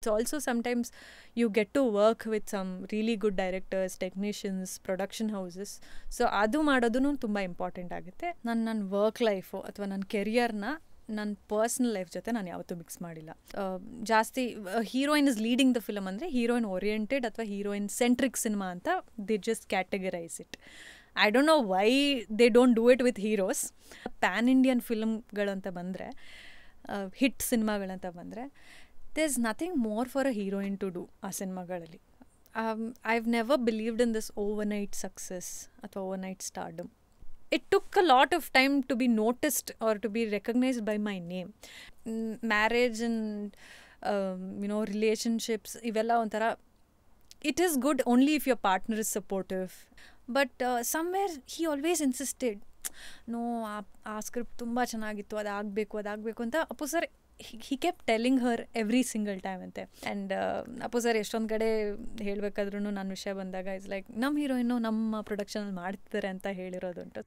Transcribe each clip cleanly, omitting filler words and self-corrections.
So also sometimes you get to work with some really good directors, technicians, production houses. So ಅದು ಮಾಡೋದು ತುಂಬ important ಆಗುತ್ತೆ. ನನ್ನ work life ಅಥವಾ ನನ್ನ ಕೆರಿಯರ್ನ ನನ್ನ ಪರ್ಸ್ನಲ್ ಲೈಫ್ ಜೊತೆ ನಾನು ಯಾವತ್ತೂ ಮಿಕ್ಸ್ ಮಾಡಿಲ್ಲ. ಜಾಸ್ತಿ heroine is leading the film ಅಂದರೆ ಹೀರೋಯಿನ್ ಓರಿಯೆಂಟೆಡ್ ಅಥವಾ ಹೀರೋಯಿನ್ ಸೆಂಟ್ರಿಕ್ ಸಿನಿಮಾ ಅಂತ they just categorise it. I don't know why they don't do it with heroes. Pan Indian ಫಿಲಮ್ಗಳಂತ ಬಂದರೆ, ಹಿಟ್ ಸಿನಿಮಾಗಳಂತ ಬಂದರೆ, there's nothing more for a heroine to do ಆ ಸಿನಿಮಾಗಳಲ್ಲಿ. I've never believed in this overnight success ಅಥವಾ overnight stardom. It took a lot of time to be noticed or to be recognized by my name. Marriage and relationships ಇವೆಲ್ಲ ಒಂಥರ, it is good only if your partner is supportive. But somewhere he always insisted, no, ಆ script ತುಂಬ ಚೆನ್ನಾಗಿತ್ತು, ಅದಾಗಬೇಕು ಅಂತ Appu sir he kept telling her every single time ಅಂತೆ. And Appu sir ಎಷ್ಟೊಂದು ಕಡೆ ಹೇಳಬೇಕಾದ್ರೂ ನನ್ನ ವಿಷಯ ಬಂದಾಗ ಇಟ್ಸ್ ಲೈಕ್ ನಮ್ಮ ಹೀರೋಯಿನ್ನು ನಮ್ಮ ಪ್ರೊಡಕ್ಷನಲ್ಲಿ ಮಾಡ್ತಿದ್ದಾರೆ ಅಂತ ಹೇಳಿರೋದುಂಟು.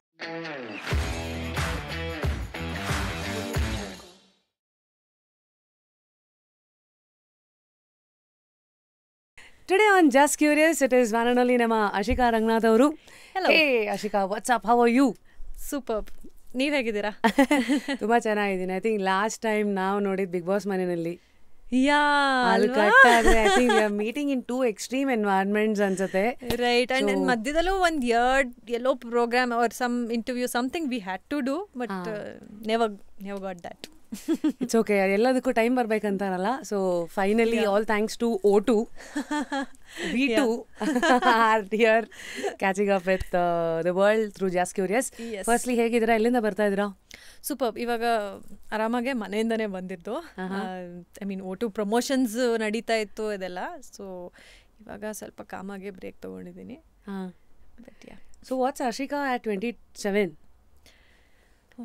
Today on Just Curious, it is one and only ನಮ್ಮ ಆಶಿಕಾ ರಂಗನಾಥ್ ಅವರು. Hello. Hey Ashika, what's up? How are you? Super. ನೀವು ಹೇಗಿದ್ದೀರಾ? ತುಂಬ ಚೆನ್ನಾಗಿದ್ದೀನಿ. ಐ ಥಿಂಕ್ ಲಾಸ್ಟ್ ಟೈಮ್ ನಾವು ನೋಡಿದ್ದು ಬಿಗ್ ಬಾಸ್ ಮನೆಯಲ್ಲಿ. ಅಲ್ಲಿ ಕಟ್ಟಾದ್ರೆ I think we are meeting in two extreme environments ಅನ್ಸುತ್ತೆ. ರೈಟ್. ಅಂಡ್ ಮಧ್ಯದಲ್ಲೂ ಒಂದು ಎಲ್ಲೋ programme or some interview something we had to do, but never got that. It's okay, ಎಲ್ಲದಕ್ಕೂ ಟೈಮ್ ಬರ್ಬೇಕಂತಾರಲ್ಲ. So finally all thanks to O2 V2 are here catching up with the world through Just Curious. Firstly ಹೇಗಿದ್ದೀರಾ? ಎಲ್ಲಿಂದ ಬರ್ತಾ ಇದ್ದೀರಾ? Super. ಇವಾಗ ಆರಾಮಾಗೆ ಮನೆಯಿಂದನೇ ಬಂದಿದ್ದು. I mean O2 promotions ನಡೀತಾ ಇತ್ತು ಇದೆಲ್ಲ. ಸೊ ಇವಾಗ ಸ್ವಲ್ಪ ಕಾಮಾಗೆ ಬ್ರೇಕ್ ತೊಗೊಂಡಿದ್ದೀನಿ. But yeah. So what's Ashika at 27?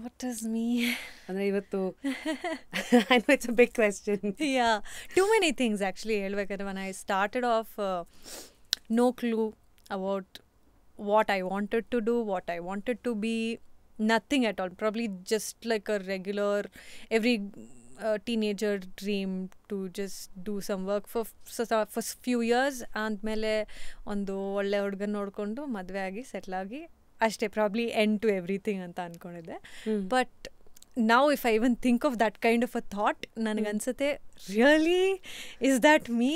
What is me? ಅಂದರೆ ಇವತ್ತು I know it's a big question. Yeah, too many things actually. ಹೇಳ್ಬೇಕಾದ್ರೆ when I started off, no clue about what I wanted to do, what I wanted to be, nothing at all. Probably just like a regular, every teenager dream to just do some work for few years. ಆದಮೇಲೆ ಒಂದು ಒಳ್ಳೆ ಹುಡುಗನ ನೋಡಿಕೊಂಡು ಮದುವೆ ಆಗಿ settle ಆಗಿ ಅಷ್ಟೇ, probably end to everything ಅಂತ ಅಂದ್ಕೊಂಡಿದ್ದೆ. But now if I even think of that kind of a thought, ನನಗನ್ಸುತ್ತೆ really is that me?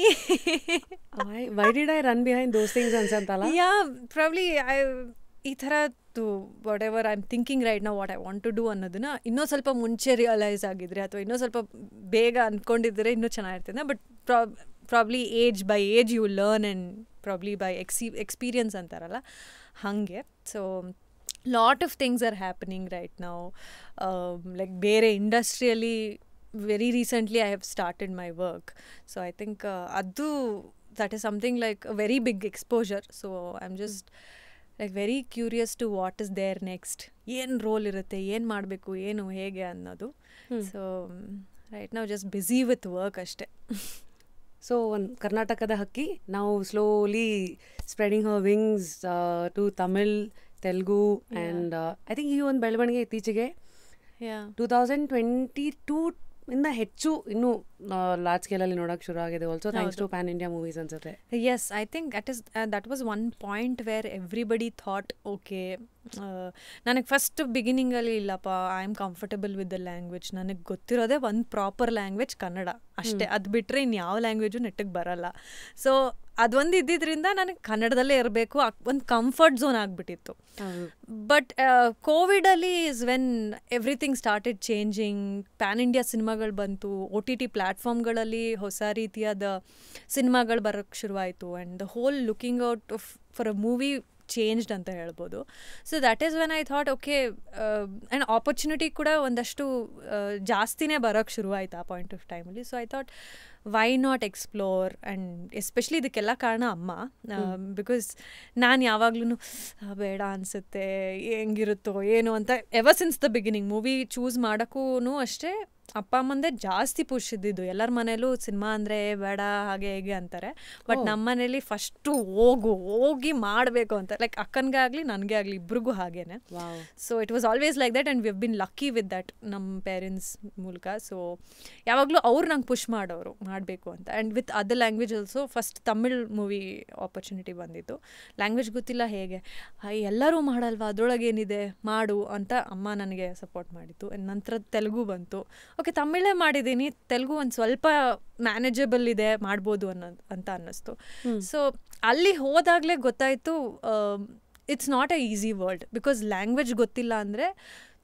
Why did I run behind those things ಅನ್ಸಂತಲ್ಲ? ಯಾ, ಪ್ರಾಬ್ಲಿ ಈ ಥರದ್ದು whatever I am thinking right now what I want to do ಅನ್ನೋದನ್ನ ಇನ್ನೂ ಸ್ವಲ್ಪ ಮುಂಚೆ realise ಆಗಿದ್ರೆ ಅಥವಾ ಇನ್ನೂ ಸ್ವಲ್ಪ ಬೇಗ ಅಂದ್ಕೊಂಡಿದ್ದರೆ ಇನ್ನೂ ಚೆನ್ನಾಗಿರ್ತದೆ. But probably age by age you learn and probably by experience ಅಂತಾರಲ್ಲ ಹಾಗೆ. So lot of things are happening right now. Like ಬೇರೆ ಇಂಡಸ್ಟ್ರಿಯಲ್ಲಿ very recently I have started my work. So I think ಅದು that is something like a very big exposure. So I am just like very curious to what is there next, ಏನು role ಇರುತ್ತೆ, ಏನು ಮಾಡಬೇಕು, ಏನು ಹೇಗೆ ಅನ್ನೋದು. So right ನಾವು just busy with work ಅಷ್ಟೇ. ಸೊ ಒಂದು ಕರ್ನಾಟಕದ ಹಕ್ಕಿ ನಾವು slowly spreading her wings to Tamil, Telugu and I think ಈ ಒಂದು ಬೆಳವಣಿಗೆ ಇತ್ತೀಚೆಗೆ 2022 ಇಂದ ಹೆಚ್ಚು ಇನ್ನೂ ಲಾರ್ಜ್ ಸ್ಕೇಲಲ್ಲಿ ನೋಡೋಕೆ ಶುರು ಆಗಿದೆ. Also thanks to pan India movies ಅನ್ಸುತ್ತೆ. Yes, I think that was one point where everybody thought okay, ನನಗೆ ಫಸ್ಟ್ ಬಿಗಿನಿಂಗಲ್ಲಿ ಇಲ್ಲಪ್ಪ I am comfortable with the language, ನನಗೆ ಗೊತ್ತಿರೋದೇ ಒಂದು ಪ್ರಾಪರ್ ಲ್ಯಾಂಗ್ವೇಜ್ ಕನ್ನಡ ಅಷ್ಟೇ, ಅದು ಬಿಟ್ಟರೆ ಇನ್ಯಾವ ಲ್ಯಾಂಗ್ವೇಜು ನೆಟ್ಟಿಗೆ ಬರಲ್ಲ. ಸೊ ಅದೊಂದು ಇದ್ದಿದ್ದರಿಂದ ನನಗೆ ಕನ್ನಡದಲ್ಲೇ ಇರಬೇಕು, ಒಂದು ಕಂಫರ್ಟ್ ಝೋನ್ ಆಗಿಬಿಟ್ಟಿತ್ತು. ಬಟ್ ಕೋವಿಡಲ್ಲಿ is when everything started changing. Pan India ಸಿನಿಮಾಗಳು ಬಂತು, OTT ಪ್ಲ್ಯಾಟ್ಫಾರ್ಮ್ಗಳಲ್ಲಿ ಹೊಸ ರೀತಿಯಾದ ಸಿನಿಮಾಗಳು ಬರೋಕ್ಕೆ ಶುರುವಾಯಿತು. And the whole looking out for a movie changed ಅಂತ ಹೇಳ್ಬೋದು. So that is when I thought okay, and opportunity ಕೂಡ ಒಂದಷ್ಟು ಜಾಸ್ತಿನೇ ಬರೋಕ್ಕೆ ಶುರುವಾಯಿತು ಆ ಪಾಯಿಂಟ್ ಆಫ್ ಟೈಮಲ್ಲಿ. So I thought why not explore, and especially ಇದಕ್ಕೆಲ್ಲ ಕಾರಣ ಅಮ್ಮ. ಬಿಕಾಸ್ ನಾನು ಯಾವಾಗ್ಲೂ ಬೇಡ ಅನಿಸುತ್ತೆ, ಹೆಂಗಿರುತ್ತೋ ಏನು ಅಂತ ever since the beginning movie choose ಮಾಡೋಕ್ಕೂ ಅಷ್ಟೇ ಅಪ್ಪ ಅಮ್ಮಂದೇ ಜಾಸ್ತಿ ಪುಷ್ ಇದ್ದಿದ್ದು. ಎಲ್ಲರ ಮನೇಲೂ ಸಿನಿಮಾ ಅಂದರೆ ಬೇಡ ಹಾಗೆ ಹೇಗೆ ಅಂತಾರೆ, ಬಟ್ ನಮ್ಮ ಮನೇಲಿ ಫಸ್ಟು ಹೋಗಿ ಮಾಡಬೇಕು ಅಂತ, ಲೈಕ್ ಅಕ್ಕನಿಗೆ ಆಗಲಿ ನನಗೆ ಆಗಲಿ ಇಬ್ರಿಗೂ ಹಾಗೇನೆ. So it was always like that and we have been lucky with that ನಮ್ಮ ಪೇರೆಂಟ್ಸ್ ಮೂಲಕ. ಸೊ ಯಾವಾಗಲೂ ಅವ್ರು ನಂಗೆ ಪುಷ್ ಮಾಡೋರು ಮಾಡಬೇಕು ಅಂತ. And with other language also first Tamil movie opportunity ಬಂದಿತ್ತು. ಲ್ಯಾಂಗ್ವೇಜ್ ಗೊತ್ತಿಲ್ಲ ಹೇಗೆ, ಎಲ್ಲರೂ ಮಾಡಲ್ವಾ ಅದರೊಳಗೆ ಏನಿದೆ ಮಾಡು ಅಂತ ಅಮ್ಮ ನನಗೆ ಸಪೋರ್ಟ್ ಮಾಡಿತ್ತು. ಆ್ಯಂಡ್ ನಂತರ ತೆಲುಗು ಬಂತು. ಓಕೆ ತಮಿಳೇ ಮಾಡಿದ್ದೀನಿ, ತೆಲುಗು ಒಂದು ಸ್ವಲ್ಪ ಮ್ಯಾನೇಜಬಲ್ ಇದೆ ಮಾಡ್ಬೋದು ಅಂತ ಅನ್ನಿಸ್ತು. ಸೊ ಅಲ್ಲಿ ಹೋದಾಗಲೇ ಗೊತ್ತಾಯಿತು it's not A easy world, because language ಗೊತ್ತಿಲ್ಲ ಅಂದರೆ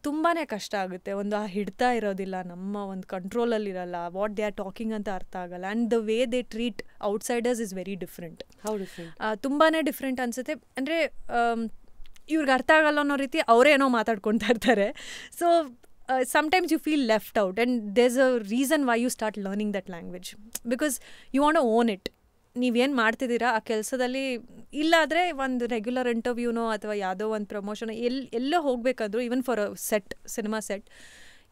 ತುಂಬಾ ಕಷ್ಟ ಆಗುತ್ತೆ. ಒಂದು ಆ ಹಿಡ್ತಾ ಇರೋದಿಲ್ಲ, ನಮ್ಮ ಒಂದು ಕಂಟ್ರೋಲಲ್ಲಿರಲ್ಲ, ವಾಟ್ ದೇ ಆರ್ ಟಾಕಿಂಗ್ ಅಂತ ಅರ್ಥ ಆಗಲ್ಲ. And the way they treat outsiders is very different. ತುಂಬಾ ಡಿಫ್ರೆಂಟ್ ಅನಿಸುತ್ತೆ. ಅಂದರೆ ಇವ್ರಿಗೆ ಅರ್ಥ ಆಗಲ್ಲ ಅನ್ನೋ ರೀತಿ ಅವರೇ ಏನೋ ಮಾತಾಡ್ಕೊಳ್ತಾ ಇರ್ತಾರೆ. So sometimes you feel left out, and there's a reason why you start learning that language, because you want to own it. ನೀವೇನು ಮಾಡ್ತಿದ್ದೀರಾ ಆ ಕೆಲಸದಲ್ಲಿ, ಇಲ್ಲಾದರೆ ಒಂದು ರೆಗ್ಯುಲರ್ ಇಂಟರ್ವ್ಯೂನೋ ಅಥವಾ ಯಾವುದೋ ಒಂದು ಪ್ರಮೋಷನ್ ಎಲ್ಲೋ ಹೋಗಬೇಕಾದ್ರೂ, even for a set, cinema set,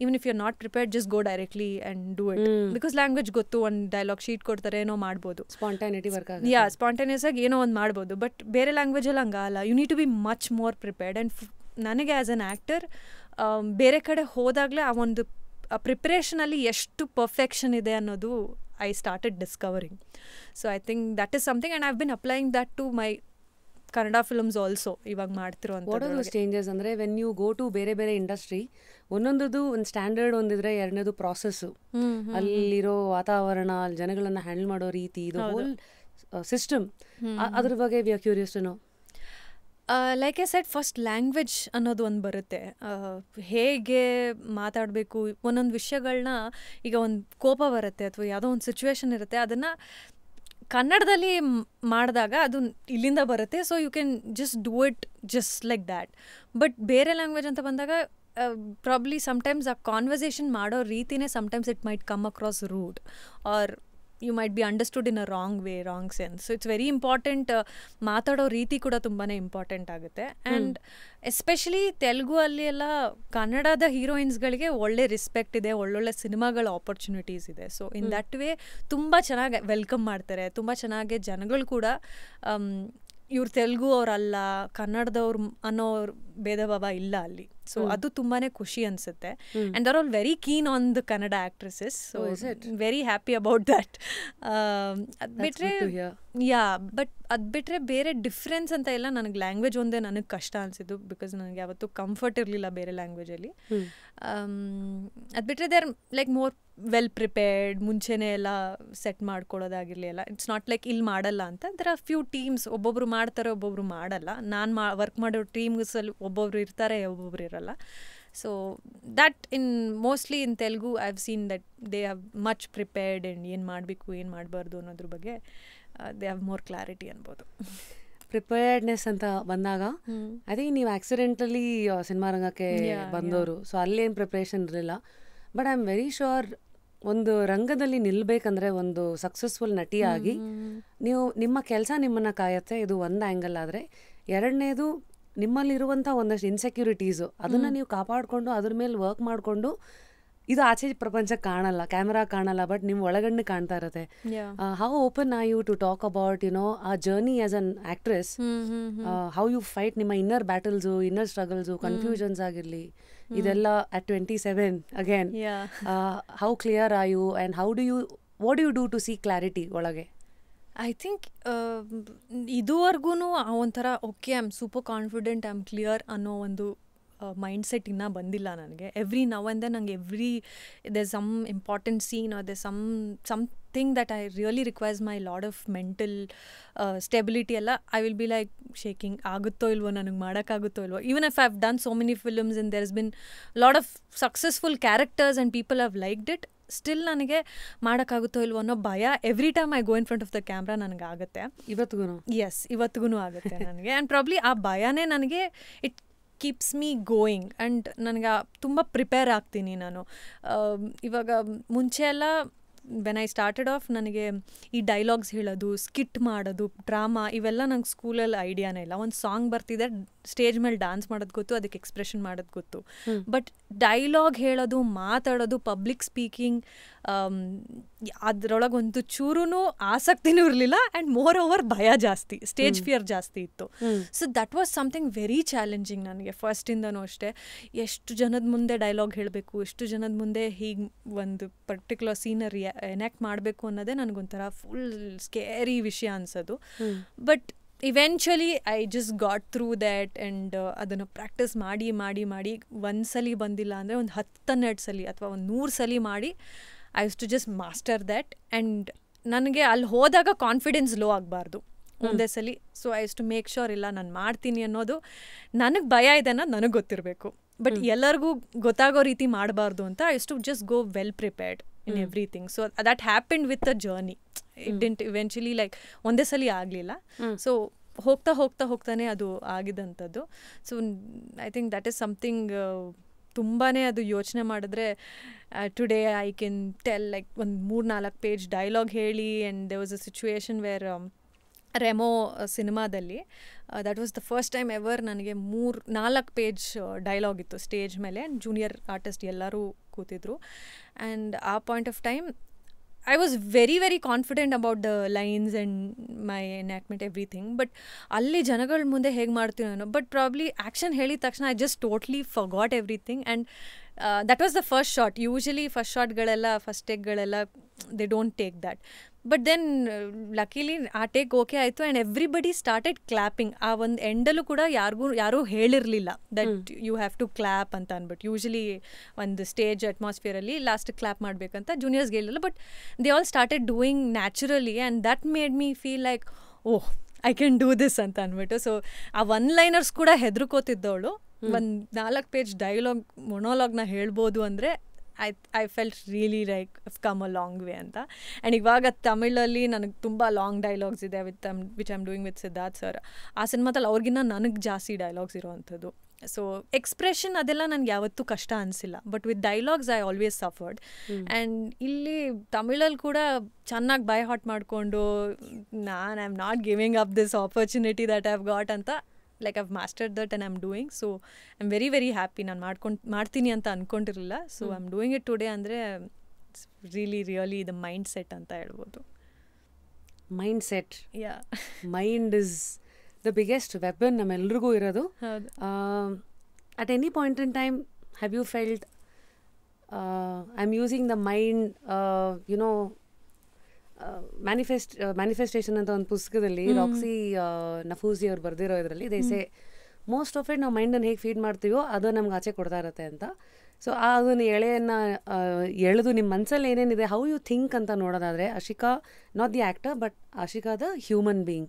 even if you are not prepared, just go directly and do it. Because language ಗೊತ್ತು, ಒಂದು ಡೈಲಾಗ್ ಶೀಟ್ ಕೊಡ್ತಾರೆ, ಏನೋ ಮಾಡ್ಬೋದು, ಸ್ಪಾಂಟಾನಿಟಿ ವರ್ಕ್ ಆಗುತ್ತೆ. ಸ್ಪಾಂಟೇನಿಯಸ್ ಆಗಿ ಏನೋ ಒಂದು ಮಾಡ್ಬೋದು. ಬಟ್ ಬೇರೆ ಲ್ಯಾಂಗ್ವೇಜಲ್ಲಿ ಹಂಗಲ್ಲ, you need to be much more prepared. And ನನಗೆ ಆ್ಯಸ್ ಅನ್ ಆ್ಯಕ್ಟರ್ ಬೇರೆ ಕಡೆ ಹೋದಾಗಲೇ ಆ ಒಂದು ಪ್ರಿಪ್ರೇಷನಲ್ಲಿ ಎಷ್ಟು ಪರ್ಫೆಕ್ಷನ್ ಇದೆ ಅನ್ನೋದು I started discovering. So I think that is something, and I have been applying that to my Kannada films also. ಇವಾಗ ಮಾಡ್ತಿರೋಂಥ ವಾಟ್ ಆರ್ ದೋಸ್ ಚೇಂಜಸ್ ಅಂದರೆ ವೆನ್ ಯು ಗೋ ಟು ಬೇರೆ ಬೇರೆ ಇಂಡಸ್ಟ್ರಿ, ಒಂದೊಂದು ಒಂದು ಸ್ಟ್ಯಾಂಡರ್ಡ್ ಒಂದಿದ್ರೆ, ಎರಡನೇದು ಪ್ರಾಸೆಸ್ಸು, ಅಲ್ಲಿರೋ ವಾತಾವರಣ, ಅಲ್ಲಿ ಜನಗಳನ್ನು ಹ್ಯಾಂಡಲ್ ಮಾಡೋ ರೀತಿ, ಇದು ಹೋಲ್ ಸಿಸ್ಟಮ್, ಅದ್ರ ಬಗ್ಗೆ we are curious to know. Like I said, first language ಅನ್ನೋದು ಒಂದು ಬರುತ್ತೆ. ಹೇಗೆ ಮಾತಾಡಬೇಕು, ಒಂದೊಂದು ವಿಷಯಗಳನ್ನ, ಈಗ ಒಂದು ಕೋಪ ಬರುತ್ತೆ ಅಥವಾ ಯಾವುದೋ ಒಂದು ಸಿಚುವೇಶನ್ ಇರುತ್ತೆ, ಅದನ್ನು ಕನ್ನಡದಲ್ಲಿ ಮಾಡಿದಾಗ ಅದು ಇಲ್ಲಿಂದ ಬರುತ್ತೆ. So you can just do it just like that. But ಬೇರೆ ಲ್ಯಾಂಗ್ವೇಜ್ ಅಂತ ಬಂದಾಗ ಪ್ರಾಬ್ಲಿ ಸಮ್ಟೈಮ್ಸ್ ಆ ಕಾನ್ವರ್ಸೇಷನ್ ಮಾಡೋ ರೀತಿನೇ sometimes it might come across rude, or you might be understood in a wrong way, wrong sense. So it's very important. ಮಾತಾಡೋ ರೀತಿ ಕೂಡ ತುಂಬಾ ಇಂಪಾರ್ಟೆಂಟ್ ಆಗುತ್ತೆ. ಆ್ಯಂಡ್ ಎಸ್ಪೆಷಲಿ ತೆಲುಗು ಅಲ್ಲಿ ಎಲ್ಲ ಕನ್ನಡದ ಹೀರೋಯಿನ್ಸ್ಗಳಿಗೆ ಒಳ್ಳೆ ರೆಸ್ಪೆಕ್ಟ್ ಇದೆ, ಒಳ್ಳೊಳ್ಳೆ ಸಿನಿಮಾಗಳ ಆಪರ್ಚುನಿಟೀಸ್ ಇದೆ. ಸೊ ಇನ್ ದಟ್ ವೇ ತುಂಬ ಚೆನ್ನಾಗಿ ವೆಲ್ಕಮ್ ಮಾಡ್ತಾರೆ, ತುಂಬ ಚೆನ್ನಾಗಿ ಜನಗಳು ಕೂಡ ಇವ್ರು ತೆಲುಗು ಅವರಲ್ಲ, ಕನ್ನಡದವ್ರು ಅನ್ನೋ ಭೇದ ಭಾವ ಇಲ್ಲ ಅಲ್ಲಿ. ಸೊ ಅದು ತುಂಬಾ ಖುಷಿ ಅನಿಸುತ್ತೆ. And they're all very keen on the Kannada actresses. So very happy about that. ಅದು ಬಿಟ್ಟರೆ ಬಟ್ ಅದು ಬಿಟ್ಟರೆ ಬೇರೆ ಡಿಫ್ರೆನ್ಸ್ ಅಂತ ಇಲ್ಲ. ನನಗೆ ಲ್ಯಾಂಗ್ವೇಜ್ ಒಂದೇ ನನಗೆ ಕಷ್ಟ ಅನಿಸಿದ್ದು, ಬಿಕಾಸ್ ನನಗೆ ಯಾವತ್ತೂ ಕಂಫರ್ಟ್ ಇರಲಿಲ್ಲ ಬೇರೆ ಲ್ಯಾಂಗ್ವೇಜಲ್ಲಿ. ಅದು ಬಿಟ್ಟರೆ they are like more well prepared, ಮುಂಚೆನೇ ಎಲ್ಲ ಸೆಟ್ ಮಾಡ್ಕೊಳ್ಳೋದಾಗಿರಲಿ ಎಲ್ಲ. ಇಟ್ಸ್ ನಾಟ್ ಲೈಕ್ ಇಲ್ಲಿ ಮಾಡಲ್ಲ ಅಂತ. ದರ್ ಆರ್ ಫ್ಯೂ ಟೀಮ್ಸ್, ಒಬ್ಬೊಬ್ರು ಮಾಡ್ತಾರೆ, ಒಬ್ಬೊಬ್ರು ಮಾಡಲ್ಲ. ನಾನು ವರ್ಕ್ ಮಾಡೋ ಟೀಮ್ಸಲ್ಲಿ ಒಬ್ಬೊಬ್ರು ಇರ್ತಾರೆ, ಒಬ್ಬೊಬ್ರು ಇರಲ್ಲ. So that in mostly in Telugu I have seen that they have much prepared, and ಏನು ಮಾಡಬೇಕು ಏನು ಮಾಡಬಾರ್ದು ಅನ್ನೋದ್ರ ಬಗ್ಗೆ ದೇ ಹ್ಯಾವ್ ಮೋರ್ ಕ್ಲಾರಿಟಿ ಅನ್ಬೋದು. ಪ್ರಿಪೇರ್ಡ್ನೆಸ್ ಅಂತ ಬಂದಾಗ ಐ ಥಿಂಕ್ ನೀವು ಆಕ್ಸಿಡೆಂಟಲಿ ಸಿನಿಮಾ ರಂಗಕ್ಕೆ ಬಂದವರು, ಸೊ ಅಲ್ಲೇನು ಪ್ರಿಪ್ರೇಷನ್ ಇರಲಿಲ್ಲ. But I am very sure ಒಂದು ರಂಗದಲ್ಲಿ ನಿಲ್ಲಬೇಕಂದ್ರೆ, ಒಂದು ಸಕ್ಸಸ್ಫುಲ್ ನಟಿಯಾಗಿ ನೀವು ನಿಮ್ಮ ಕೆಲಸ ನಿಮ್ಮನ್ನು ಕಾಯುತ್ತೆ, ಇದು ಒಂದು ಆ್ಯಂಗಲ್. ಆದರೆ ಎರಡನೇದು ನಿಮ್ಮಲ್ಲಿರುವಂಥ ಒಂದಷ್ಟು ಇನ್ಸೆಕ್ಯೂರಿಟೀಸು, ಅದನ್ನು ನೀವು ಕಾಪಾಡಿಕೊಂಡು ಅದ್ರ ಮೇಲೆ ವರ್ಕ್ ಮಾಡಿಕೊಂಡು, ಇದು ಆಚೆ ಪ್ರಪಂಚಕ್ಕೆ ಕಾಣಲ್ಲ, ಕ್ಯಾಮ್ರಾ ಕಾಣಲ್ಲ, ಬಟ್ ನಿಮ್ಮ ಒಳಗಣ್ಣು ಕಾಣ್ತಾ ಇರುತ್ತೆ. How open are you to talk about ಆ journey as an actress, how you fight ನಿಮ್ಮ inner battles, inner struggles, confusions ಆಗಿರಲಿ, ಇದೆಲ್ಲ at 27 again, how clear are you and what you do to see clarity ಒಳಗೆ? I think ಇದುವರೆಗೂ ಒಂಥರ okay I am super confident, I am clear ಅನ್ನೋ ಒಂದು mindset ಇನ್ನೂ ಬಂದಿಲ್ಲ ನನಗೆ. ಎವ್ರಿ ನೌ ಆ್ಯಂಡ್ ದೆನ್ ನಂಗೆ there some important scene are there something that I really requires my lot of mental stability ಎಲ್ಲ, I will be like shaking, ಆಗುತ್ತೋ ಇಲ್ವೋ, ನನಗೆ ಮಾಡೋಕ್ಕಾಗುತ್ತೋ ಇಲ್ವೋ. even if I've done so many films and there's been lot of successful characters and people have liked it, still ನನಗೆ ಮಾಡೋಕ್ಕಾಗುತ್ತೋ ಇಲ್ವೋ ಅನ್ನೋ ಭಯ every time I go in front of the camera ನನಗೆ ಆಗುತ್ತೆ. ಇವತ್ತಿಗೂ ಆಗುತ್ತೆ ನನಗೆ. ಆ್ಯಂಡ್ ಪ್ರಾಬ್ಲಿ ಆ ಭಯನೇ ನನಗೆ it keeps me going. And ನನಗೆ ತುಂಬ ಪ್ರಿಪೇರ್ ಆಗ್ತೀನಿ ನಾನು. ಇವಾಗ ಮುಂಚೆ ಎಲ್ಲ ವೆನ್ ಐ ಸ್ಟಾರ್ಟೆಡ್ ಆಫ್ ನನಗೆ ಈ ಡೈಲಾಗ್ಸ್ ಹೇಳೋದು, ಸ್ಕಿಟ್ ಮಾಡೋದು, ಡ್ರಾಮಾ ಇವೆಲ್ಲ ನಂಗೆ ಸ್ಕೂಲಲ್ಲಿ ಐಡಿಯಾನೇ ಇಲ್ಲ. ಒಂದು ಸಾಂಗ್ ಬರ್ತಿದೆ, ಸ್ಟೇಜ್ ಮೇಲೆ ಡ್ಯಾನ್ಸ್ ಮಾಡೋದು ಗೊತ್ತು, ಅದಕ್ಕೆ ಎಕ್ಸ್ಪ್ರೆಷನ್ ಮಾಡೋದು ಗೊತ್ತು. ಬಟ್ ಡೈಲಾಗ್ ಹೇಳೋದು, ಮಾತಾಡೋದು, ಪಬ್ಲಿಕ್ ಸ್ಪೀಕಿಂಗ್, ಅದರೊಳಗೊಂದು ಚೂರೂ ಆಸಕ್ತಿನೂ ಇರಲಿಲ್ಲ. ಆ್ಯಂಡ್ ಮೋರ್ ಓವರ್ ಭಯ ಜಾಸ್ತಿ, ಸ್ಟೇಜ್ ಫಿಯರ್ ಜಾಸ್ತಿ ಇತ್ತು. So that was something very challenging ನನಗೆ ಫಸ್ಟಿಂದನೂ ಅಷ್ಟೇ. ಎಷ್ಟು ಜನದ ಮುಂದೆ ಡೈಲಾಗ್ ಹೇಳಬೇಕು, ಎಷ್ಟು ಜನದ ಮುಂದೆ ಹೀಗೆ ಒಂದು ಪರ್ಟಿಕ್ಯುಲರ್ ಸೀನರಿ ಎನಾಕ್ಟ್ ಮಾಡಬೇಕು ಅನ್ನೋದೇ ನನಗೊಂಥರ ಫುಲ್ ಸ್ಕೇರಿ ವಿಷಯ ಅನ್ಸೋದು. But eventually I just got through that. And ಅದನ್ನು ಪ್ರಾಕ್ಟೀಸ್ ಮಾಡಿ ಮಾಡಿ ಮಾಡಿ ಒಂದು ಸಲ ಬಂದಿಲ್ಲ ಅಂದರೆ ಒಂದು 10-12 ಸಲ ಅಥವಾ ಒಂದು 100 ಸಲ ಮಾಡಿ I use to just master that. And ನನಗೆ ಅಲ್ಲಿ ಹೋದಾಗ ಕಾನ್ಫಿಡೆನ್ಸ್ ಲೋ ಆಗಬಾರ್ದು ಒಂದೇ ಸಲ. So I use to make sure ಇಲ್ಲ ನಾನು ಮಾಡ್ತೀನಿ ಅನ್ನೋದು, ನನಗೆ ಭಯ ಇದೆ ಅನ್ನೋದು ನನಗೆ ಗೊತ್ತಿರಬೇಕು, ಬಟ್ ಎಲ್ಲರಿಗೂ ಗೊತ್ತಾಗೋ ರೀತಿ ಮಾಡಬಾರ್ದು ಅಂತ I use to just go well prepared in everything. So that happened with a journey. It didn't eventually like ಒಂದೇ ಸಲ ಆಗಲಿಲ್ಲ. ಸೊ ಹೋಗ್ತಾ ಹೋಗ್ತಾ ಹೋಗ್ತಾನೆ ಅದು ಆಗಿದ್ದಂಥದ್ದು. So I think that is something ತುಂಬಾ ಅದು ಯೋಚನೆ ಮಾಡಿದ್ರೆ today I can tell like ಒಂದು 3-4 ಪೇಜ್ ಡೈಲಾಗ್ ಹೇಳಿ. And there was a situation where Raymo ಸಿನಿಮಾದಲ್ಲಿ that was the first time ever ನನಗೆ 3-4 ಪೇಜ್ ಡೈಲಾಗ್ ಇತ್ತು ಸ್ಟೇಜ್ ಮೇಲೆ. ಆ್ಯಂಡ್ ಜೂನಿಯರ್ ಆರ್ಟಿಸ್ಟ್ ಎಲ್ಲರೂ ಕೂತಿದ್ರು. ಆ್ಯಂಡ್ ಆ point of time I was very, very confident about the lines and my enactment, everything. But ಅಲ್ಲಿ ಜನಗಳ ಮುಂದೆ ಹೇಗೆ ಮಾಡ್ತೀನಿ ನಾನು. ಬಟ್ ಪ್ರಾಬ್ಲಿ ಆ್ಯಕ್ಷನ್ ಹೇಳಿದ ತಕ್ಷಣ I just totally forgot everything. And that was the first shot. Usually first ಶಾಟ್ಗಳೆಲ್ಲ, first ಟೇಕ್ಗಳೆಲ್ಲ they don't take that. But then luckily ಆ ಟೇಕ್ ಓಕೆ ಆಯಿತು. And everybody started clapping. ಆ ಒಂದು ಎಂಡಲ್ಲೂ ಕೂಡ ಯಾರೂ ಹೇಳಿರಲಿಲ್ಲ that you have to clap ಅಂತ ಅಂದ್ಬಿಟ್ಟು. ಯೂಶಲಿ ಒಂದು ಸ್ಟೇಜ್ ಅಟ್ಮಾಸ್ಫಿಯರಲ್ಲಿ ಲಾಸ್ಟ್ ಕ್ಲಾಪ್ ಮಾಡಬೇಕಂತ ಜೂನಿಯರ್ಸ್ಗೆ ಹೇಳಿಲ್ಲ. But they all started doing naturally. And that made me feel like oh I can do this ಅಂತ ಅಂದ್ಬಿಟ್ಟು. ಸೊ ಆ ಒನ್ ಲೈನರ್ಸ್ ಕೂಡ ಹೆದರ್ಕೋತಿದ್ದವಳು ಒಂದು 4 ಪೇಜ್ ಡೈಲಾಗ್ ಮೊನೋಲಾಗ್ನ ಹೇಳ್ಬೋದು ಅಂದರೆ I felt really like come a long way ಅಂತ. ಆ್ಯಂಡ್ ಇವಾಗ ತಮಿಳಲ್ಲಿ ನನಗೆ ತುಂಬ ಲಾಂಗ್ ಡೈಲಾಗ್ಸ್ ಇದೆ which I am doing with Siddharth sir. ಆ ಸಿನಿಮಾದಲ್ಲಿ ಅವ್ರಿಗಿನ್ನ ನನಗೆ ಜಾಸ್ತಿ ಡೈಲಾಗ್ಸ್ ಇರೋವಂಥದ್ದು. ಸೊ ಎಕ್ಸ್ಪ್ರೆಷನ್ ಅದೆಲ್ಲ ನನಗೆ ಯಾವತ್ತೂ ಕಷ್ಟ ಅನಿಸಿಲ್ಲ. But with dialogues I always suffered. And ಇಲ್ಲಿ ತಮಿಳಲ್ಲಿ ಕೂಡ ಚೆನ್ನಾಗಿ ಬೈ ಹಾಟ್ ಮಾಡಿಕೊಂಡು ನಾನು I am not giving up this opportunity that I have got ಅಂತ like I've mastered that and I'm doing. So I'm very, very happy. ನಾನು ಮಾಡ್ತೀನಿ ಅಂತ ಅಂದ್ಕೊಂಡಿರಲಿಲ್ಲ. So I'm doing it today ಅಂದರೆ it's really the mind set ಅಂತ ಹೇಳ್ಬೋದು. Mindset, yeah, mind is the biggest weapon ನಮ್ಮೆಲ್ರಿಗೂ ಇರೋದು. At any point in time have you felt I am using the mind you know manifestation ಅಂತ ಒಂದು ಪುಸ್ತಕದಲ್ಲಿ Roxy ನಫೂಸಿ ಅವ್ರು ಬರೆದಿರೋ ಇದರಲ್ಲಿ ದೇಸೆ ಮೋಸ್ಟ್ ಆಫ್ ಇಟ್ ನಾವು ಮೈಂಡನ್ನು ಹೇಗೆ ಫೀಡ್ ಮಾಡ್ತೀವೋ ಅದು ನಮ್ಗೆ ಆಚೆ ಕೊಡ್ತಾ ಇರುತ್ತೆ ಅಂತ. ಸೊ ಅದನ್ನು ಎಳೆಯನ್ನು ಎಳೆದು ನಿಮ್ಮ ಮನಸ್ಸಲ್ಲಿ ಏನೇನಿದೆ ಹೌ ಯು ಥಿಂಕ್ ಅಂತ ನೋಡೋದಾದರೆ Ashika not the actor but Ashika the human being.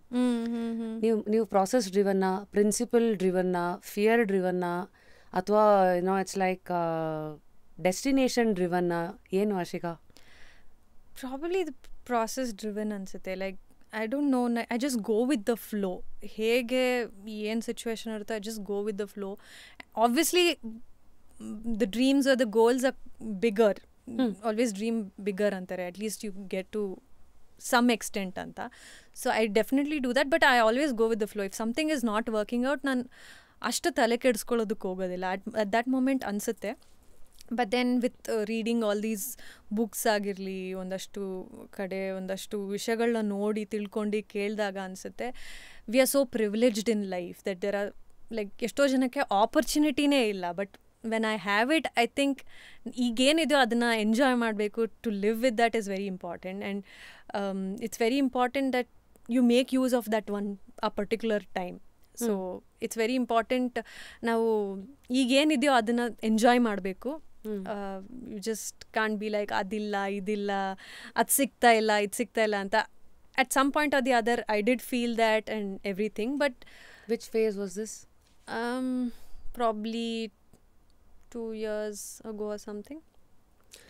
ನೀವು ಪ್ರಾಸೆಸ್ ಡ್ರಿವನ್ನ, ಪ್ರಿನ್ಸಿಪಲ್ ಡ್ರಿವನ್ನ, ಫಿಯರ್ ಡ್ರಿವನ್ನ ಅಥವಾ ಇಟ್ಸ್ ಲೈಕ್ ಡೆಸ್ಟಿನೇಷನ್ ಡ್ರಿವನ್ನ, ಏನು ಆಶಿಕಾ? ಪ್ರಾಬಬ್ಲಿ ಇದು ಪ್ರಾಸೆಸ್ ಡ್ರಿವನ್ ಅನಿಸುತ್ತೆ. Like I don't know, I just go with the flow. ಹೇಗೆ ಏನು ಸಿಚುವೇಶನ್ ಇರುತ್ತೆ I just go with the flow. Obviously the dreams are the goals are bigger. Always dream bigger ಅಂತಾರೆ, at least you get to some extent ಅಂತ. So I definitely do that. But I always go with the flow. If something is not working out ನಾನು ಅಷ್ಟು ತಲೆ ಕೆಡಿಸ್ಕೊಳ್ಳೋದಕ್ಕೆ ಹೋಗೋದಿಲ್ಲ. At that moment ಅನಿಸುತ್ತೆ. But then with reading all these books ಆಗಿರಲಿ, ಒಂದಷ್ಟು ಕಡೆ ಒಂದಷ್ಟು ವಿಷಯಗಳನ್ನ ನೋಡಿ ತಿಳ್ಕೊಂಡು ಕೇಳಿದಾಗ ಅನಿಸುತ್ತೆ we are so privileged in life that there are like ಎಷ್ಟೋ ಜನಕ್ಕೆ ಆಪರ್ಚುನಿಟಿನೇ ಇಲ್ಲ. But when I have it I think ಈಗೇನಿದೆಯೋ ಅದನ್ನು ಎಂಜಾಯ್ ಮಾಡಬೇಕು. To live with that is very important. And it's very important that you make use of that a particular time. So it's very important ನಾವು ಈಗೇನಿದೆಯೋ ಅದನ್ನು enjoy ಮಾಡಬೇಕು. You just can't be like ಅದಿಲ್ಲ ಇದಿಲ್ಲ, ಅದು ಸಿಗ್ತಾ ಇಲ್ಲ ಇದು ಸಿಗ್ತಾ ಇಲ್ಲ ಅಂತ. At some point or the other I did feel that and everything. But which phase was this? Probably 2 years ago or something.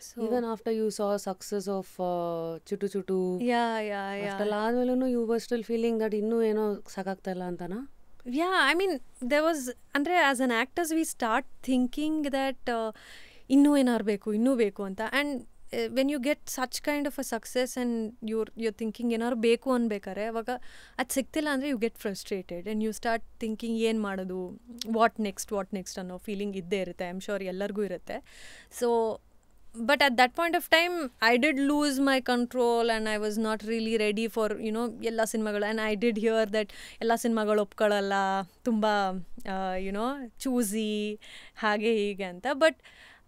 So even after you saw success of Chutu Chutu, yeah after ಆದ್ಮೇಲೂ you were still feeling that ಇನ್ನೂ ಏನೋ ಸಾಕಾಗ್ತಾ ಇಲ್ಲ ಅಂತನಾ? Yeah, I mean there was andre as an actors we start thinking that ಇನ್ನೂ ಏನಾರು ಬೇಕು ಇನ್ನೂ ಬೇಕು ಅಂತ. And when you get such kind of a success and you're thinking ಏನಾದ್ರು ಬೇಕು ಅನ್ಬೇಕಾರೆ ಅವಾಗ ಅದು ಸಿಗ್ತಿಲ್ಲ ಅಂದರೆ you get frustrated and you start thinking ಏನು ಮಾಡೋದು, ವಾಟ್ ನೆಕ್ಸ್ಟ್ ಅನ್ನೋ ಫೀಲಿಂಗ್ ಇದ್ದೇ ಇರುತ್ತೆ. ಐ ಆಮ್ ಶೋರ್ ಎಲ್ಲರಿಗೂ ಇರುತ್ತೆ. So but at that point of time I did lose my control and I was not really ready for ಎಲ್ಲ ಸಿನಿಮಾಗಳು. and I did hear that ಎಲ್ಲ ಸಿನಿಮಾಗಳು ಒಪ್ಕೊಳ್ಳಲ್ಲ, ತುಂಬ ಚೂಸಿ ಹಾಗೆ ಹೀಗೆ ಅಂತ. But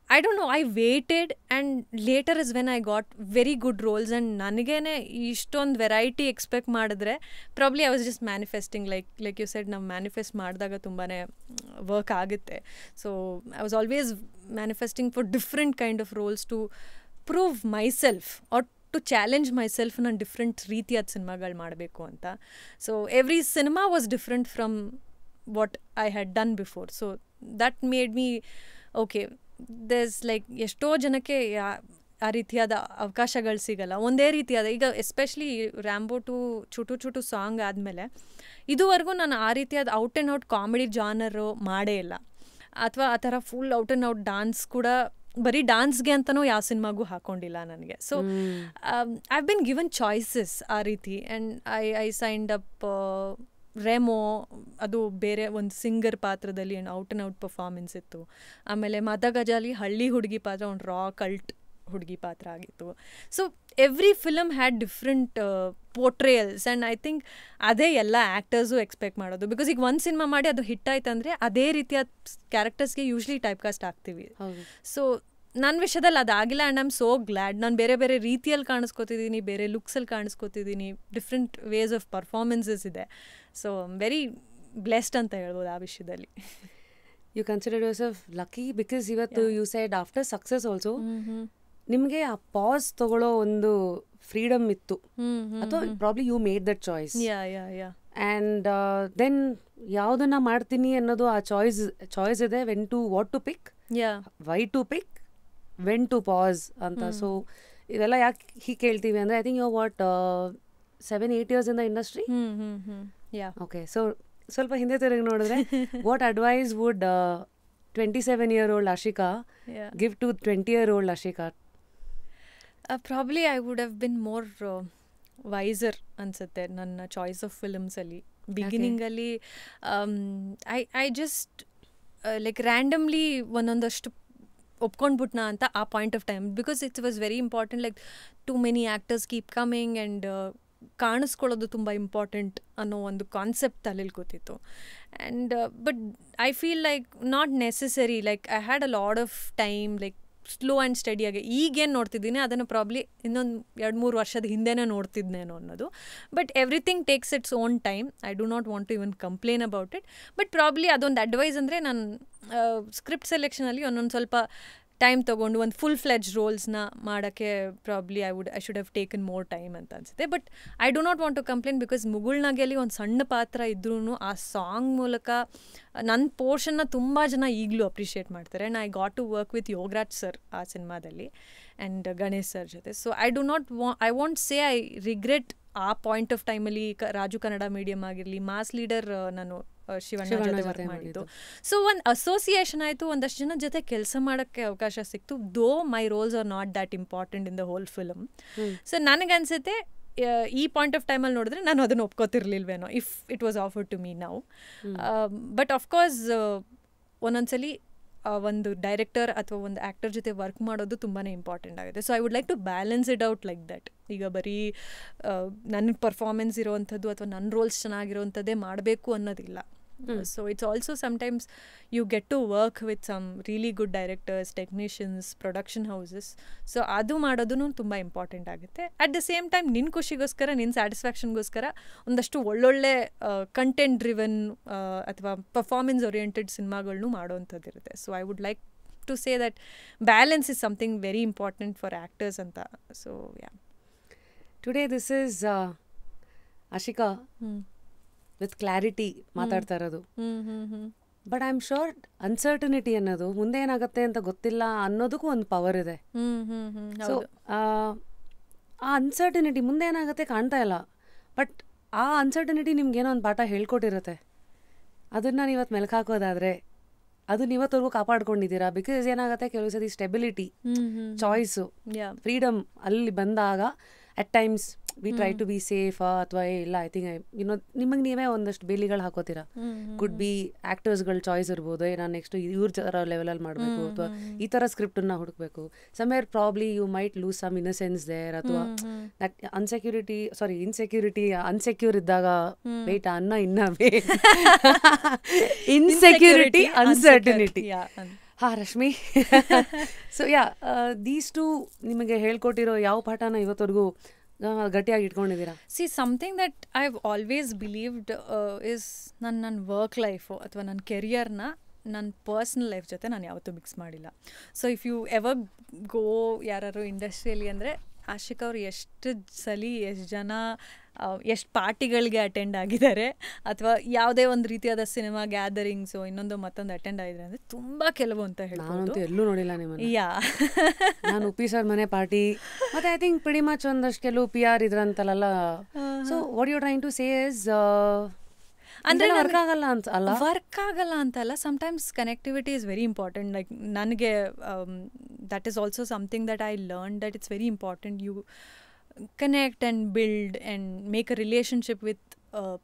I don't know, I waited and later is when I got very good roles and ನನಗೇನೆ ಇಷ್ಟೊಂದು variety expect ಮಾಡಿದ್ರೆ probably I was just manifesting like you said, ನಾವು manifest ಮಾಡಿದಾಗ ತುಂಬಾ ವರ್ಕ್ ಆಗುತ್ತೆ. So I was always manifesting for different kind of roles to prove myself or to challenge myself in a different ರೀತಿಯಾದ ಸಿನಿಮಾಗಳು ಮಾಡಬೇಕು ಅಂತ. So every cinema was different from what I had done before. So that made me okay, there's like ಎಷ್ಟೋ ಜನಕ್ಕೆ ಆ ರೀತಿಯಾದ ಅವಕಾಶಗಳು ಸಿಗಲ್ಲ, ಒಂದೇ ರೀತಿಯಾದ. ಈಗ ಎಸ್ಪೆಷಲಿ ರ್ಯಾಂಬೋ 2 ಚುಟು ಚುಟು ಸಾಂಗ್ ಆದಮೇಲೆ ಇದುವರೆಗೂ ನಾನು ಆ ರೀತಿಯಾದ ಔಟ್ ಆ್ಯಂಡ್ ಔಟ್ ಕಾಮಿಡಿ ಜಾನರು ಮಾಡೇ ಇಲ್ಲ, ಅಥವಾ ಆ ಥರ full out and out dance ಕೂಡ ಬರೀ ಡಾನ್ಸ್ಗೆ ಅಂತಲೂ ಯಾವ ಸಿನಿಮಾಗೂ ಹಾಕೊಂಡಿಲ್ಲ ನನಗೆ. So I been given choices ಆ ರೀತಿ. And I signed up Remo, ಅದು ಬೇರೆ ಒಂದು ಸಿಂಗರ್ ಪಾತ್ರದಲ್ಲಿ ಔಟ್ ಆ್ಯಂಡ್ ಔಟ್ ಪರ್ಫಾರ್ಮೆನ್ಸ್ ಇತ್ತು. ಆಮೇಲೆ ಮದಗಜಾಲಿ ಹಳ್ಳಿ ಹುಡುಗಿ ಪಾತ್ರ ಒಂದು ರಾ ಕಲ್ಟ್ ಹುಡುಗಿ ಪಾತ್ರ ಆಗಿತ್ತು. So every film had different portrayals and I think ಅದೇ ಎಲ್ಲ ಆ್ಯಕ್ಟರ್ಸು ಎಕ್ಸ್ಪೆಕ್ಟ್ ಮಾಡೋದು. ಬಿಕಾಸ್ ಈಗ ಒಂದು ಸಿನಿಮಾ ಮಾಡಿ ಅದು ಹಿಟ್ ಆಯ್ತು ಅಂದರೆ ಅದೇ ರೀತಿಯ ಕ್ಯಾರೆಕ್ಟರ್ಸ್ಗೆ ಯೂಶ್ವಲಿ ಟೈಪ್ ಕಾಸ್ಟ್ ಆಗ್ತೀವಿ. ಸೊ ನನ್ನ ವಿಷಯದಲ್ಲಿ ಅದಾಗಿಲ್ಲ. And I am so glad. ನಾನು ಬೇರೆ ಬೇರೆ ರೀತಿಯಲ್ಲಿ ಕಾಣಿಸ್ಕೊತಿದ್ದೀನಿ, ಬೇರೆ ಲುಕ್ಸಲ್ಲಿ ಕಾಣಿಸ್ಕೊತಿದ್ದೀನಿ, ಡಿಫ್ರೆಂಟ್ ವೇಸ್ ಆಫ್ ಪರ್ಫಾರ್ಮೆನ್ಸಸ್ ಇದೆ. So I am very blessed ಅಂತ ಹೇಳ್ಬೋದು ಆ ವಿಷಯದಲ್ಲಿ. You consider yourself lucky because ಇವತ್ತು you side after success also ನಿಮಗೆ ಆ ಪಾಸ್ ತಗೊಳ್ಳೋ ಒಂದು ಫ್ರೀಡಮ್ ಇತ್ತು, ಅಥವಾ probably you made that choice. And then ಯಾವುದನ್ನ ಮಾಡ್ತೀನಿ ಅನ್ನೋದು ಆ ಚಾಯ್ಸ್ ಇದೆ. When to what to pick, why to pick, when to pass ಅಂತ. ಸೊ ಇದೆಲ್ಲ ಯಾಕೆ ಹೀಗೆ ಕೇಳ್ತೀವಿ ಅಂದರೆ I think you what 7-8 years in the industry. Okay, so ಸ್ವಲ್ಪ ಹಿಂದೆ ತಿರುಗಿ ನೋಡಿದ್ರೆ what advice would 27-year-old Ashika give to 20-year-old Ashika? Probably I would have been more wiser ಅನ್ಸುತ್ತೆ ನನ್ನ ಚಾಯ್ಸ್ ಆಫ್ ಫಿಲ್ಮ್ಸಲ್ಲಿ. ಬಿಗಿನಿಂಗಲ್ಲಿ ಐ ಜಸ್ಟ್ ಲೈಕ್ ರ್ಯಾಂಡಮ್ಲಿ ಒಂದೊಂದಷ್ಟು ಒಪ್ಕೊಂಡ್ಬಿಟ್ನಾ ಅಂತ ಆ point of time. Because it's was very important, like to many actors keep coming and ಕಾಣಿಸ್ಕೊಳ್ಳೋದು ತುಂಬ ಇಂಪಾರ್ಟೆಂಟ್ ಅನ್ನೋ ಒಂದು ಕಾನ್ಸೆಪ್ಟ್ ತಲೆಯಲ್ಲಿ ಗೊತ್ತಿತ್ತು. And but I feel like not necessary, like I had a lot of time, like slow and ಸ್ಟಡಿಯಾಗಿ ಈಗೇನು ನೋಡ್ತಿದ್ದೀನಿ ಅದನ್ನು ಪ್ರಾಬ್ಲಿ ಇನ್ನೊಂದು 2-3 ವರ್ಷದ ಹಿಂದೆನೇ ನೋಡ್ತಿದ್ನೇನೋ ಅನ್ನೋದು. But everything takes its own time. I do not want to even complain about it. But probably ಅದೊಂದು ಅಡ್ವೈಸ್ ಅಂದರೆ ನಾನು ಸ್ಕ್ರಿಪ್ಟ್ ಸೆಲೆಕ್ಷನಲ್ಲಿ ಒಂದೊಂದು ಸ್ವಲ್ಪ ಟೈಮ್ ತೊಗೊಂಡು ಒಂದು ಫುಲ್ ಫ್ಲೆಡ್ಜ್ ರೋಲ್ಸ್ನ ಮಾಡೋಕ್ಕೆ probably I should have taken more time ಅಂತ ಅನಿಸುತ್ತೆ. But I do not want to complain because ಮುಗುಳ್ನಾಗೆಯಲ್ಲಿ ಒಂದು ಸಣ್ಣ ಪಾತ್ರ ಇದ್ರೂ ಆ ಸಾಂಗ್ ಮೂಲಕ ನನ್ನ ಪೋರ್ಷನ್ನ ತುಂಬ ಜನ ಈಗಲೂ ಅಪ್ರಿಷಿಯೇಟ್ ಮಾಡ್ತಾರೆ. And I got to work with Yogaraj sir ಆ ಸಿನಿಮಾದಲ್ಲಿ ಆ್ಯಂಡ್ ಗಣೇಶ್ ಸರ್ ಜೊತೆ. So I want say I regret ಆ ಪಾಯಿಂಟ್ ಆಫ್ ಟೈಮಲ್ಲಿ ರಾಜು ಕನ್ನಡ ಮೀಡಿಯಮ್ ಆಗಿರಲಿ, ಮಾಸ್ ಲೀಡರ್ ನಾನು ಶಿವಣ್ಣ ಜೊತೆ ವರ್ಕ್ ಮಾಡಿದ್ದು. ಸೊ ಒಂದು ಅಸೋಸಿಯೇಷನ್ ಆಯಿತು, ಒಂದಷ್ಟು ಜನ ಜೊತೆ ಕೆಲಸ ಮಾಡೋಕ್ಕೆ ಅವಕಾಶ ಸಿಕ್ತು. Though my roles are not that important in the whole film. So ನನಗನ್ಸುತ್ತೆ ಈ ಪಾಯಿಂಟ್ ಆಫ್ ಟೈಮಲ್ಲಿ ನೋಡಿದ್ರೆ ನಾನು ಅದನ್ನು ಒಪ್ಕೋತಿರ್ಲಿಲ್ವೇನೋ if it was offered to me now. But of course ಒಂದೊಂದ್ಸಲಿ ಒಂದು ಡೈರೆಕ್ಟರ್ ಅಥವಾ ಒಂದು ಆ್ಯಕ್ಟರ್ ಜೊತೆ ವರ್ಕ್ ಮಾಡೋದು ತುಂಬಾ ಇಂಪಾರ್ಟೆಂಟ್ ಆಗುತ್ತೆ. So I would like to balance it out like that. ಈಗ ಬರೀ ನನ್ನ ಪರ್ಫಾರ್ಮೆನ್ಸ್ ಇರೋವಂಥದ್ದು ಅಥವಾ ನನ್ನ ರೋಲ್ಸ್ ಚೆನ್ನಾಗಿರೋವಂಥದ್ದೇ ಮಾಡಬೇಕು ಅನ್ನೋದಿಲ್ಲ. So it's also sometimes you get to work with some really good directors, technicians, production houses. So adu ಮಾಡೋದೂ ತುಂಬ important ಆಗುತ್ತೆ. At the same time ನಿನ್ನ ಖುಷಿಗೋಸ್ಕರ, ನಿನ್ನ ಸ್ಯಾಟಿಸ್ಫ್ಯಾಕ್ಷನ್ಗೋಸ್ಕರ ಒಂದಷ್ಟು ಒಳ್ಳೊಳ್ಳೆ ಕಂಟೆಂಟ್ ಡ್ರಿವನ್ ಅಥವಾ ಪರ್ಫಾರ್ಮೆನ್ಸ್ ಓರಿಯೆಂಟೆಡ್ ಸಿನಿಮಾಗಳನ್ನೂ ಮಾಡೋವಂಥದ್ದು ಇರುತ್ತೆ. So I would like to say that balance is something very important for actors ಅಂತ. So yeah, today this is Ashika with clarity ಮಾತಾಡ್ತಾ ಇರೋದು. But I am sure uncertainty ಅನ್ನೋದು ಮುಂದೆ ಏನಾಗುತ್ತೆ ಅಂತ ಗೊತ್ತಿಲ್ಲ ಅನ್ನೋದಕ್ಕೂ ಒಂದು ಪವರ್ ಇದೆ. ಸೊ ಆ ಅನ್ಸರ್ಟನಿಟಿ ಮುಂದೆ ಏನಾಗುತ್ತೆ ಕಾಣ್ತಾ ಇಲ್ಲ, ಬಟ್ ಆ ಅನ್ಸರ್ಟನಿಟಿ ನಿಮ್ಗೇನೋ ಒಂದು ಪಾಠ ಹೇಳ್ಕೊಟ್ಟಿರುತ್ತೆ. ಅದನ್ನು ನೀವು ಇವತ್ತು ಮೆಲ್ಕು ಹಾಕೋದಾದರೆ ಅದನ್ನ ಇವತ್ತವರೆಗೂ ಕಾಪಾಡ್ಕೊಂಡಿದ್ದೀರಾ? ಬಿಕಾಸ್ ಏನಾಗುತ್ತೆ ಕೆಲವು ಸತಿ ಸ್ಟೆಬಿಲಿಟಿ, ಚಾಯ್ಸು, ಫ್ರೀಡಮ್ ಅಲ್ಲಿ ಬಂದಾಗ at times we try to be safe ಅಥವಾ ಇಲ್ಲ ಐ ಥಿಂಕ್ ನಿಮಗೆ ನೀವೇ ಒಂದಷ್ಟು ಬೇಲಿಗಳು ಹಾಕೋತೀರಾ. ಕುಡ್ ಬಿ ಆಕ್ಟರ್ಸ್ಗಳ ಚಾಯ್ಸ್ ಇರ್ಬೋದು, ನಾನು ನೆಕ್ಸ್ಟ್ ಇವ್ರ ಥರ ಲೆವೆಲಲ್ಲಿ ಮಾಡಬೇಕು ಅಥವಾ ಈ ಥರ ಸ್ಕ್ರಿಪ್ಟನ್ನ ಹುಡುಕ್ಬೇಕು. Somewhere probably you might lose some innocence there, ಅಥವಾ ಅನ್ಸೆಕ್ಯೂರ್ ಇದ್ದಾಗ ವೇಟ್ ಅನ್ನ ಇನ್ಸೆಕ್ಯೂರಿಟಿ ಅನ್ಸರ್ಟನಿಟಿ. ಹಾ ರಶ್ಮಿ, ಸೊ ದೀಸ್ ಟು ನಿಮಗೆ ಹೇಳ್ಕೊಟ್ಟಿರೋ ಯಾವ ಪಾಠನ ಇವತ್ತವರೆಗೂ ಗಟ್ಟಿಯಾಗಿ ಇಟ್ಕೊಂಡಿದ್ದೀರಾ? See something that I have always believed is ನನ್ನ ವರ್ಕ್ ಲೈಫು ಅಥವಾ ನನ್ನ ಕೆರಿಯರ್ನ ನನ್ನ ಪರ್ಸ್ನಲ್ ಲೈಫ್ ಜೊತೆ ನಾನು ಯಾವತ್ತೂ ಮಿಕ್ಸ್ ಮಾಡಿಲ್ಲ. ಸೊ ಇಫ್ ಯು ಎವರ್ ಗೋ ಯಾರು ಇಂಡಸ್ಟ್ರಿಯಲ್ಲಿ ಅಂದರೆ ಆಶಿಕ್ ಅವರು ಎಷ್ಟು ಎಷ್ಟು ಜನ ಎಷ್ಟು ಪಾರ್ಟಿಗಳಿಗೆ ಅಟೆಂಡ್ ಆಗಿದ್ದಾರೆ ಅಥವಾ ಯಾವುದೇ ಒಂದು ರೀತಿಯಾದ ಸಿನಿಮಾ ಗ್ಯಾದರಿಂಗ್ಸು ಇನ್ನೊಂದು ಮತ್ತೊಂದು ಅಟೆಂಡ್ ಆಗಿದ್ದಾರೆ ಅಂದರೆ ತುಂಬ ಕೆಲವು ಅಂತ ಹೇಳ್ಬೋದು. ಎಲ್ಲೂ ನೋಡಿಲ್ಲ ನಿಮ್ಮನ್ನು. ನಾನು ಉಪ್ಪಿ ಸರ್ ಮನೆ ಪಾರ್ಟಿ ಮತ್ತೆ ಐ ಥಿಂಕ್ ಪ್ರಿಟಿ ಮಚ್ ಒಂದಷ್ಟು ಕೆಲವು PR ಇದ್ರಂತಲ್ಲ. So what you trying to say is ಅಂದರೆ ವರ್ಕ್ ಆಗಲ್ಲ ಅಂತಲ್ಲ. Sometimes connectivity is very important. Like ನನಗೆ that is also something that I learn that it's very important. You connect and build and make a relationship with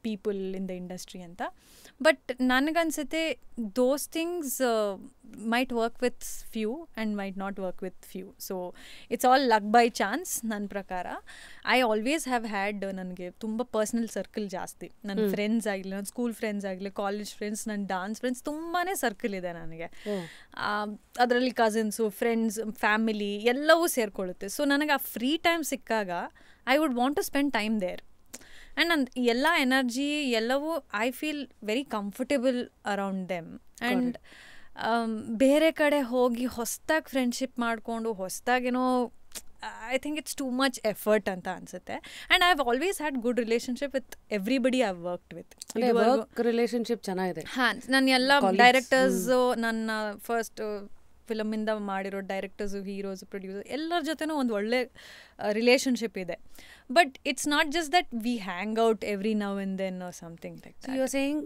people in the industry ಅಂತ. But ನನಗನ್ಸುತ್ತೆ those things might work with few and might not work with few. So it's all luck by chance ನನ್ನ ಪ್ರಕಾರ. I always have had ನನಗೆ ತುಂಬ personal circle ಜಾಸ್ತಿ. ನನ್ನ friends ಆಗಲಿ, ನನ್ನ ಸ್ಕೂಲ್ ಫ್ರೆಂಡ್ಸ್ ಆಗಲಿ, ಕಾಲೇಜ್ ಫ್ರೆಂಡ್ಸ್, ನನ್ನ ಡಾನ್ಸ್ ಫ್ರೆಂಡ್ಸ್ ತುಂಬಾ ಸರ್ಕಲ್ ಇದೆ ನನಗೆ. ಅದರಲ್ಲಿ ಕಸಿನ್ಸು, ಫ್ರೆಂಡ್ಸ್, ಫ್ಯಾಮಿಲಿ ಎಲ್ಲವೂ ಸೇರಿಕೊಳ್ಳುತ್ತೆ. ಸೊ ನನಗೆ ಆ ಫ್ರೀ ಟೈಮ್ ಸಿಕ್ಕಾಗ I would want to spend time there. And ನನ್ನ ಎಲ್ಲ ಎನರ್ಜಿ ಎಲ್ಲವೂ I feel very comfortable around them. And ಬೇರೆ ಕಡೆ ಹೋಗಿ ಹೊಸದಾಗಿ ಫ್ರೆಂಡ್ಶಿಪ್ ಮಾಡಿಕೊಂಡು ಹೊಸದಾಗೇನೋ I think it's too much effort ಅಂತ ಅನಿಸುತ್ತೆ. And I have always had good relationship with everybody I have worked with. Relationship ಚೆನ್ನಾಗಿದೆ. ಹಾಂ, ನನ್ನ ಎಲ್ಲ ಡೈರೆಕ್ಟರ್ಸು, ನನ್ನ ಫಸ್ಟ್ ಫಿಲಮಿಂದ ಮಾಡಿರೋ ಡೈರೆಕ್ಟರ್ಸು, ಹೀರೋಸ್, ಪ್ರೊಡ್ಯೂಸರ್ ಎಲ್ಲರ ಜೊತೆನೂ ಒಂದು ಒಳ್ಳೆ ರಿಲೇಷನ್ಶಿಪ್ ಇದೆ. But it's not just that we hang out every now and then or something like that. You are saying